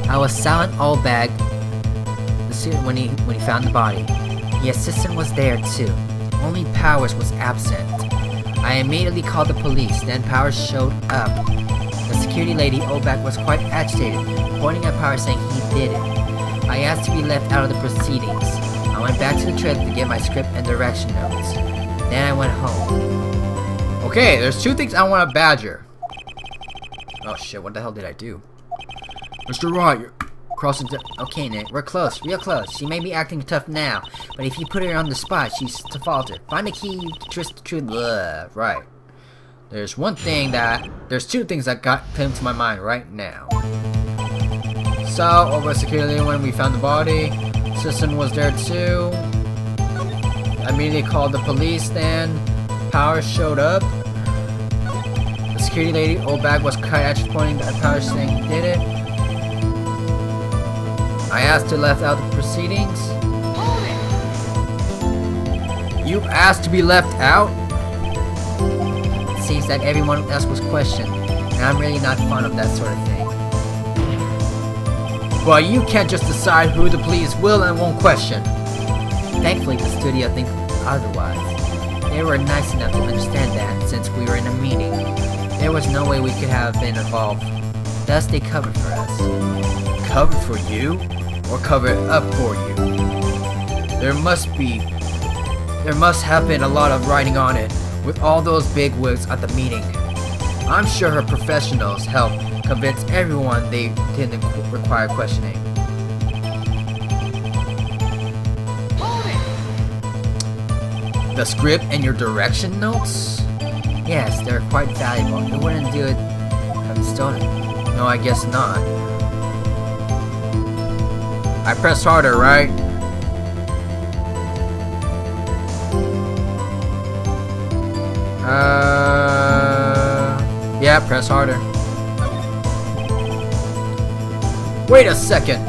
I was silent all bag when he found the body. The assistant was there too. Only Powers was absent. I immediately called the police, then Powers showed up. The security lady, Obak, was quite agitated, pointing at Powers saying he did it. I asked to be left out of the proceedings. I went back to the trailer to get my script and direction notes. Then I went home. Okay, there's two things I want to badger. Oh shit, what the hell did I do? Mr. Wright, you're crossing Okay, Nick, we're close, real close. She may be acting tough now, but if you put her on the spot, she's to falter. Find the key to twist the truth. Right. There's two things that came to my mind right now. So, over security when we found the body, Sisson was there too. I immediately called the police then. Powers showed up. The security lady, Obag, was quite agitated, pointing at Powers saying he did it. I asked to left out the proceedings. You asked to be left out? It seems that everyone else was questioned, and I'm really not fond of that sort of thing. But you can't just decide who the police will and won't question. Thankfully, the studio thinks otherwise. They were nice enough to understand that, since we were in a meeting. There was no way we could have been involved. Thus, they covered for us. Covered for you? Or covered up for you? There must have been a lot of writing on it, with all those big wigs at the meeting. I'm sure her professionals helped convince everyone they didn't require questioning. The script and your direction notes? Yes, they're quite valuable. You wouldn't do it having stolen. No, I guess not. I pressed harder, right? Yeah, press harder. Wait a second!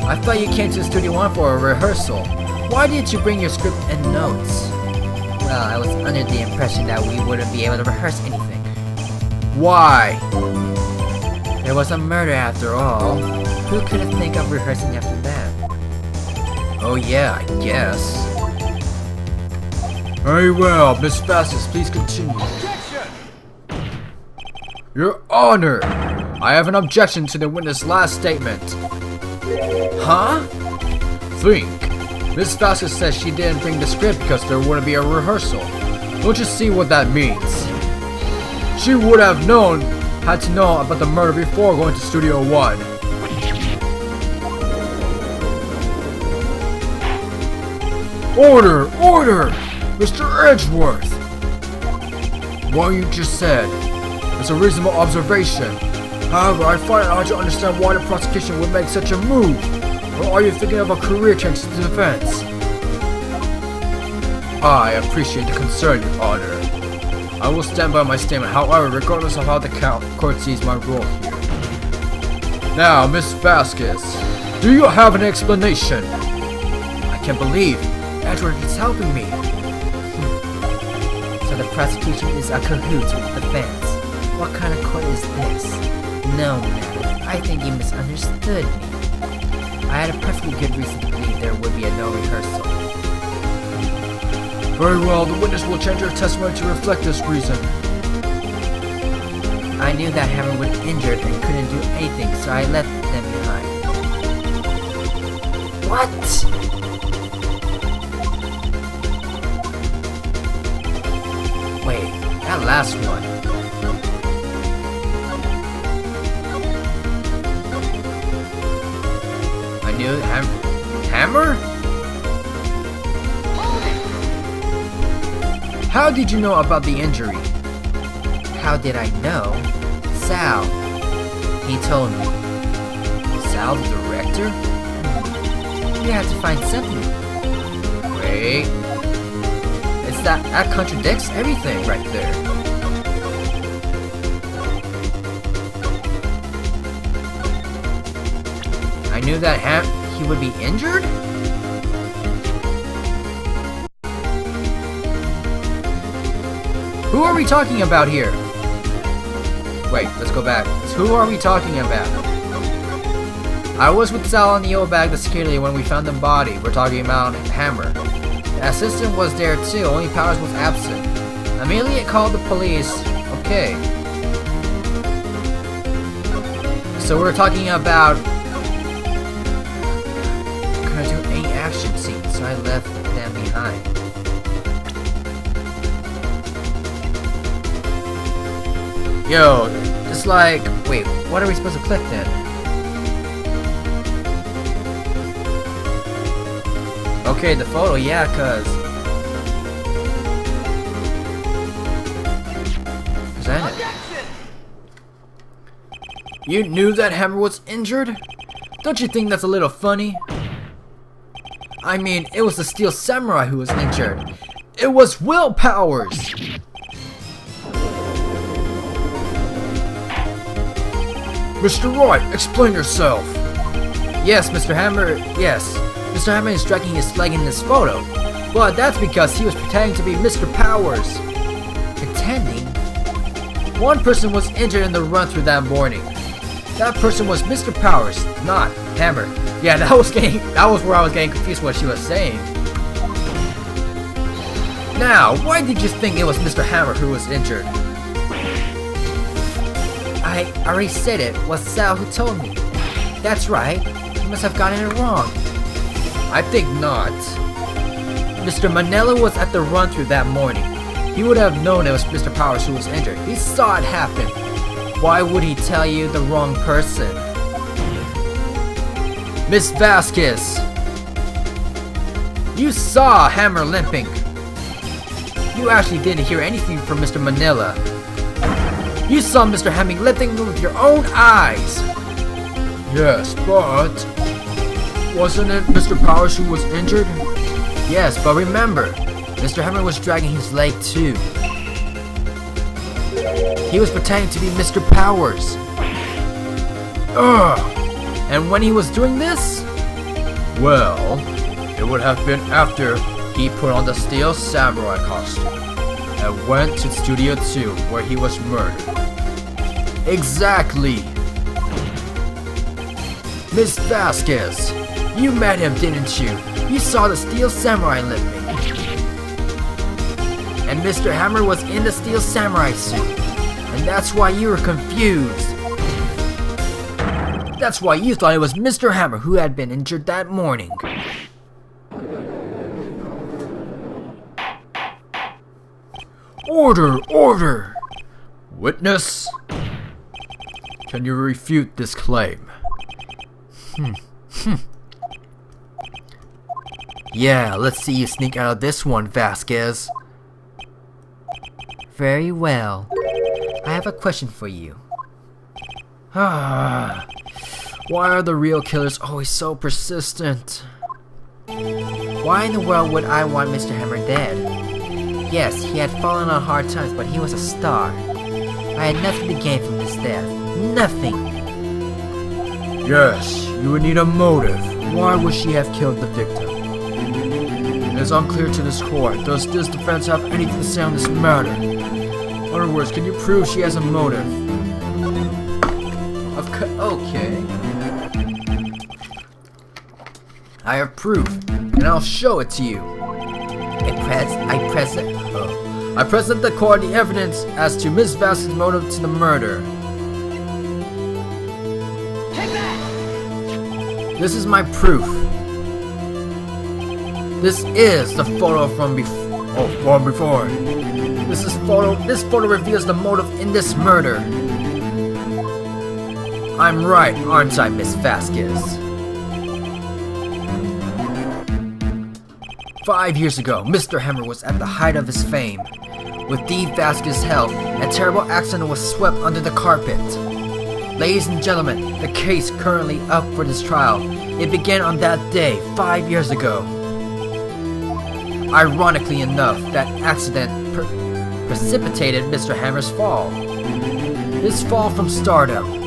I thought you came to Studio One for a rehearsal. Why didn't you bring your script and notes? Well, I was under the impression that we wouldn't be able to rehearse anything. Why? There was a murder after all. Who could have think of rehearsing after that? Oh yeah, I guess. Very well, Miss Vasquez, please continue. Your Honor, I have an objection to the witness' last statement. Huh? Think. Miss Vasquez says she didn't bring the script because there wouldn't be a rehearsal. Don't you see what that means? She would have had to know about the murder before going to Studio 1. Order! Order! Mr. Edgeworth! What you just said is a reasonable observation. However, I find it hard to understand why the prosecution would make such a move. Or are you thinking of a career change to the defense? I appreciate the concern, Your Honor. I will stand by my statement, however, regardless of how the court sees my role here. Now, Miss Vasquez, do you have an explanation? I can't believe Edward is helping me. So the prosecution is a cahoots with the defense. What kind of court is this? No, I think you misunderstood me. I had a perfectly good reason to believe there would be a no rehearsal. Very well, the witness will change her testimony to reflect this reason. I knew that Hammer was injured and couldn't do anything, so I left them behind. What? Wait, that last one. I knew Hammer? How did you know about the injury? How did I know? Sal. He told me. Sal, the director? You had to find something. Wait. That contradicts everything right there. I knew that he would be injured? Who are we talking about here? Wait, let's go back. Who are we talking about? I was with Sal and the old bag, the security, when we found the body. We're talking about Hammer. The assistant was there too, only Powers was absent. Amelia called the police. Okay. So we're talking about... couldn't do any action scenes, so I left them behind. Yo, it's like... wait, what are we supposed to click then? Okay, the photo, yeah, cause present it. You knew that Hammer was injured? Don't you think that's a little funny? I mean, it was the Steel Samurai who was injured. It was Will Powers! Mr. Wright, explain yourself! Yes, Mr. Hammer, yes. Mr. Hammer is dragging his leg in this photo. But that's because he was pretending to be Mr. Powers. Pretending? One person was injured in the run-through that morning. That person was Mr. Powers, not Hammer. Yeah, that was where I was getting confused what she was saying. Now, why did you think it was Mr. Hammer who was injured? I already said it was Sal who told me. That's right. You must have gotten it wrong. I think not. Mr. Manella was at the run-through that morning. He would have known it was Mr. Powers who was injured. He saw it happen. Why would he tell you the wrong person? Miss Vasquez, you saw Hammer limping. You actually didn't hear anything from Mr. Manila. You saw Mr. Hammer limping with your own eyes. Yes, but... wasn't it Mr. Powers who was injured? Yes, but remember, Mr. Hammer was dragging his leg too. He was pretending to be Mr. Powers. Ugh! And when he was doing this? Well, it would have been after He put on the Steel Samurai costume and went to Studio 2 where he was murdered. Exactly! Miss Vasquez, you met him, didn't you? You saw the Steel Samurai limping. And Mr. Hammer was in the Steel Samurai suit. And that's why you were confused. That's why you thought it was Mr. Hammer who had been injured that morning. Order! Order! Witness? Can you refute this claim? Yeah, let's see you sneak out of this one, Vasquez. Very well. I have a question for you. Why are the real killers always so persistent? Why in the world would I want Mr. Hammer dead? Yes, he had fallen on hard times, but he was a star. I had nothing to gain from his death. Nothing. Yes, you would need a motive. Why would she have killed the victim? It is unclear to this court. Does this defense have anything to say on this matter? In other words, can you prove she has a motive? Okay. I have proof, and I'll show it to you. I present the court the evidence as to Miss Vasquez's motive to the murder. This is my proof. This is the photo from before. This photo reveals the motive in this murder. I'm right, aren't I, Miss Vasquez? 5 years ago, Mr. Hammer was at the height of his fame. With Dee Vasquez's help, a terrible accident was swept under the carpet. Ladies and gentlemen, the case currently up for this trial. It began on that day, 5 years ago. Ironically enough, that accident precipitated Mr. Hammer's fall. His fall from stardom.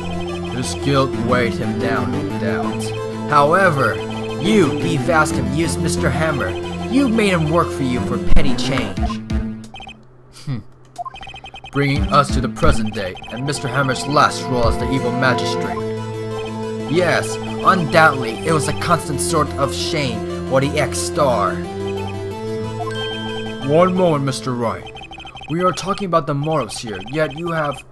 His guilt weighed him down, no doubt. However, you, Dee Vasquez, used Mr. Hammer. You made him work for you for petty change. Bringing us to the present day, and Mr. Hammer's last role as the evil magistrate. Yes, undoubtedly, it was a constant sort of shame or the ex-star. One moment, Mr. Wright. We are talking about the motives here, yet you have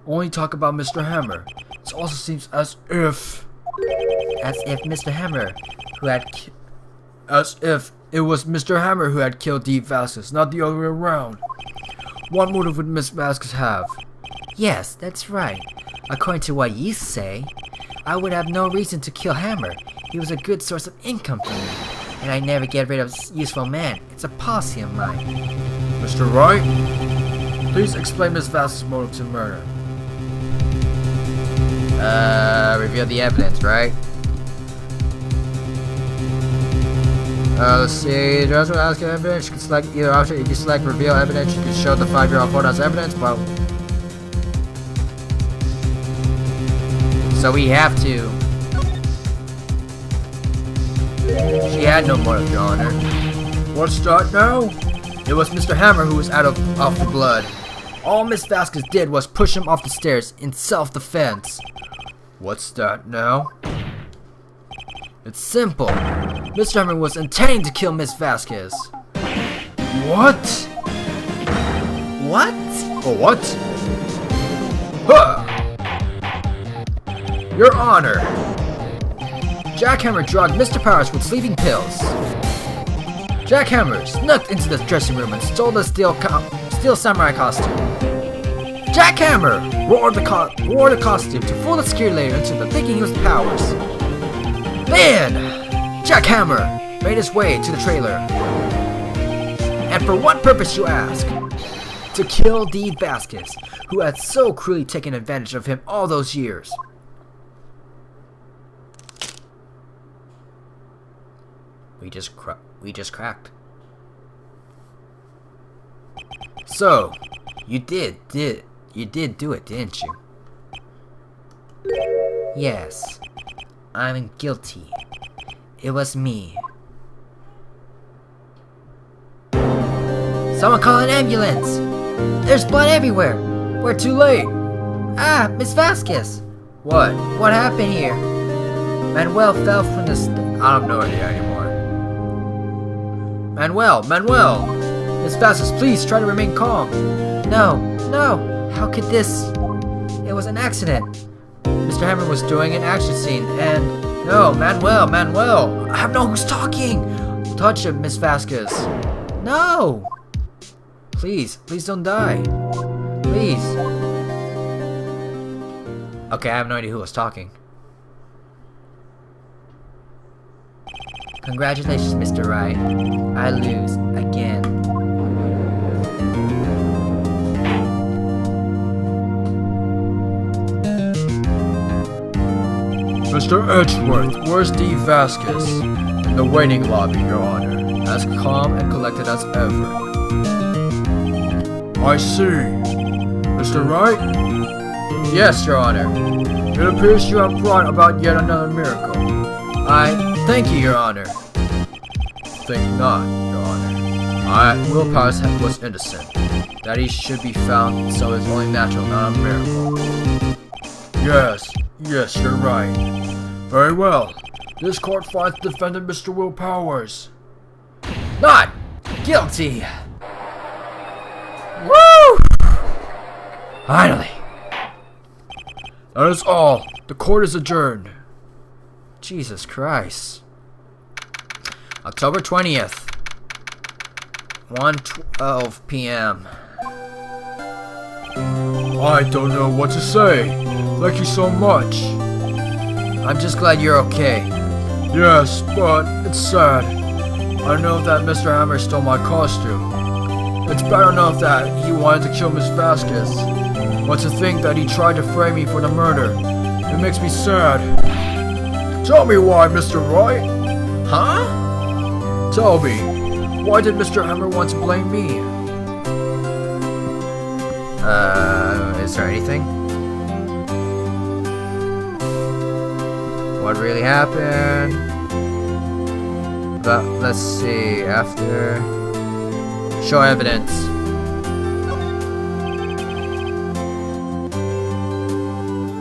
only talked about Mr. Hammer. It also seems as if Mr. Hammer, who had as if it was Mr. Hammer who had killed Dee Vasquez, not the other way around. What motive would Miss Vasquez have? Yes, that's right. According to what you say, I would have no reason to kill Hammer. He was a good source of income for me, and I never get rid of a useful man. It's a policy of mine. Mr. Wright, please explain Miss Vasquez's motive to murder. Reveal the evidence, right? Let's see. Just want to ask evidence. You can select either option. If you select reveal evidence, you can show the 5-year-old photo as evidence, but so we have to. She had no motive, Your Honor. What's that now? It was Mr. Hammer who was off the blood. All Miss Vasquez did was push him off the stairs in self-defense. What's that now? It's simple. Mr. Hammer was intending to kill Miss Vasquez. What? What? Oh, what? Huh! Your Honor! Jack Hammer drugged Mr. Powers with sleeping pills. Jack Hammer snuck into the dressing room and stole the steel samurai costume. Jack Hammer wore the costume to fool the security lady into thinking he was Powers. Then, Jack Hammer made his way to the trailer. And for what purpose, you ask? To kill Dee Vasquez, who had so cruelly taken advantage of him all those years. We just cracked. So, you did do it, didn't you? Yes. I'm guilty. It was me. Someone call an ambulance! There's blood everywhere! We're too late! Ah, Miss Vasquez! What? What happened here? Manuel fell from the I have no idea anymore. Manuel! Miss Vasquez, please try to remain calm. No! How could this? It was an accident. Mr. Hammer was doing an action scene and... No, Manuel! I have no who's talking! Touch him, Miss Vasquez. No! Please don't die. Please. Okay, I have no idea who was talking. Congratulations, Mr. Wright. I lose again. Mr. Edgeworth, where's D. Vasquez? In the waiting lobby, Your Honor. As calm and collected as ever. I see. Mr. Wright? Yes, Your Honor. It appears you have brought about yet another miracle. I thank you, Your Honor. Think not, Your Honor. Will Powers was innocent. That he should be found, so it's only natural, not a miracle. Yes, you're right. Very well. This court finds defendant Mr. Will Powers not guilty. Woo! Finally. That is all. The court is adjourned. Jesus Christ. October 20th. 1:12 p.m. I don't know what to say. Thank you so much. I'm just glad you're okay. Yes, but it's sad. I know that Mr. Hammer stole my costume. It's bad enough that he wanted to kill Miss Vasquez, but to think that he tried to frame me for the murder, it makes me sad. Tell me why, Mr. Wright. Huh? Tell me, why did Mr. Hammer want to blame me? Is there anything? What really happened? But let's see, after... Show evidence.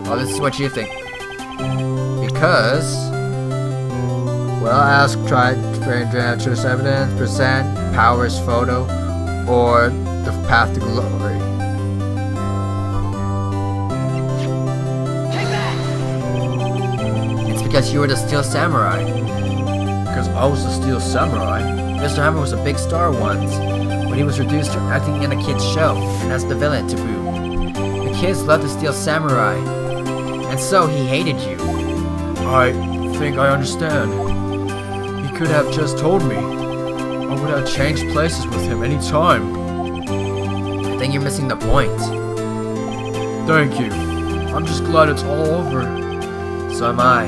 Oh, this is what you think. Because... Well, ask, try, frame, draft, choose evidence, present, Powers photo, or the path to glory. It's because you were the Steel Samurai. Because I was the Steel Samurai. Mr. Hammer was a big star once, but he was reduced to acting in a kid's show, and as the villain to boot. The kids loved the Steel Samurai, and so he hated you. I think I understand. He could have just told me. I would have changed places with him any time. I think you're missing the point. Thank you. I'm just glad it's all over. So am I.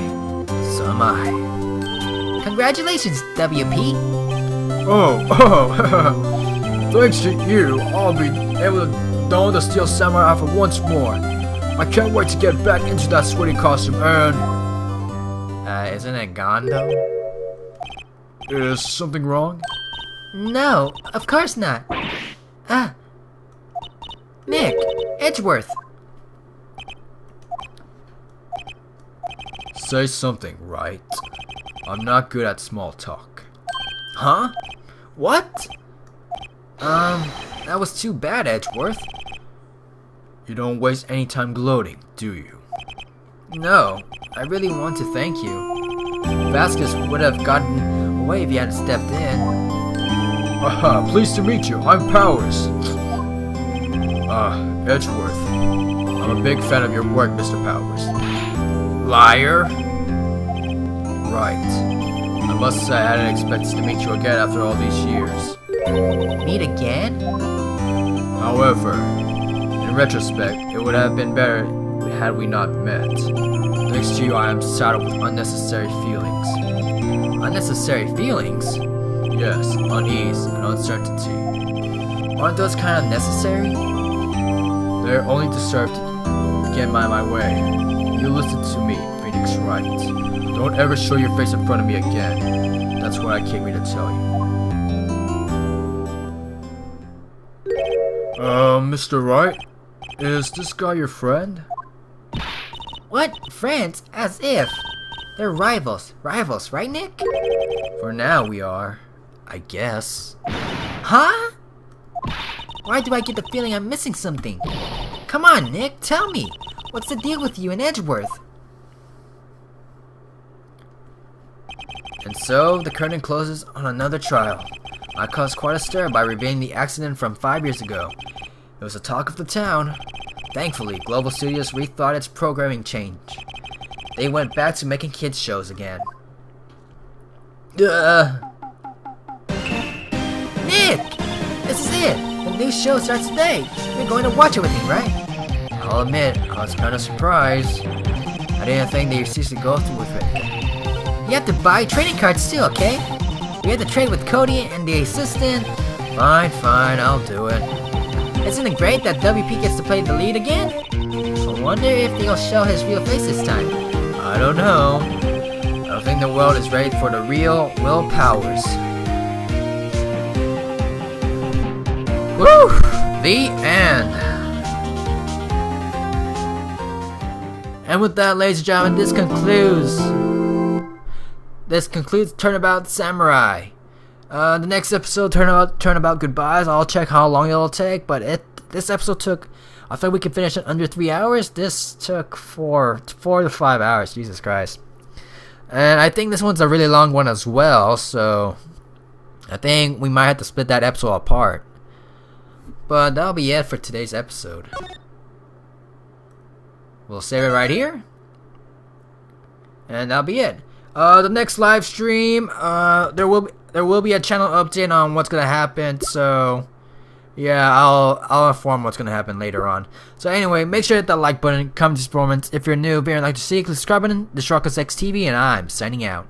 Congratulations, WP. Oh, thanks to you, I'll be able to don the Steel Samurai outfit once more. I can't wait to get back into that sweaty costume and... Isn't it gone though? Is something wrong? No, of course not. Nick, Edgeworth. Say something, right? I'm not good at small talk. Huh? What? That was too bad, Edgeworth. You don't waste any time gloating, do you? No, I really want to thank you. Vasquez would have gotten away if you hadn't stepped in. Aha, pleased to meet you. I'm Powers. Edgeworth. I'm a big fan of your work, Mr. Powers. Liar. Right. I must say I hadn't expected to meet you again after all these years. Meet again? However, in retrospect, it would have been better had we not met. Thanks to you, I am saddled with unnecessary feelings. Unnecessary feelings? Yes, unease and uncertainty. Aren't those kind of necessary? They're only deserved to get my way. You listen to me, Phoenix Wright. Don't ever show your face in front of me again. That's what I came here to tell you. Mr. Wright? Is this guy your friend? What? Friends? As if. They're rivals. Rivals, right, Nick? For now, we are. I guess. Huh? Why do I get the feeling I'm missing something? Come on, Nick, tell me. What's the deal with you and Edgeworth? And so, the curtain closes on another trial. I caused quite a stir by revealing the accident from 5 years ago. It was the talk of the town. Thankfully, Global Studios rethought its programming change. They went back to making kids shows again. Nick! This is it! The new show starts today! You're going to watch it with me, right? I'll admit, I was kind of surprised. I didn't think they'd seriously go through with it. You have to buy trading cards too, okay? We have to trade with Cody and the assistant. Fine, I'll do it. Isn't it great that WP gets to play the lead again? I wonder if they'll show his real face this time. I don't know. I don't think the world is ready for the real Will Powers. Woo! The end. And with that, ladies and gentlemen, this concludes Turnabout Samurai. The next episode, Turnabout Goodbyes. I'll check how long it'll take, but this episode took. I thought we could finish it under 3 hours. This took 4 to 5 hours. Jesus Christ! And I think this one's a really long one as well. So I think we might have to split that episode apart. But that'll be it for today's episode. We'll save it right here, and that'll be it. The next live stream, there will be a channel update on what's gonna happen. So yeah, I'll inform what's gonna happen later on. So anyway, make sure to hit that like button, comment, performance. If you're new, if you'd like to see, click the subscribe button. This is RockusXTV, and I'm signing out.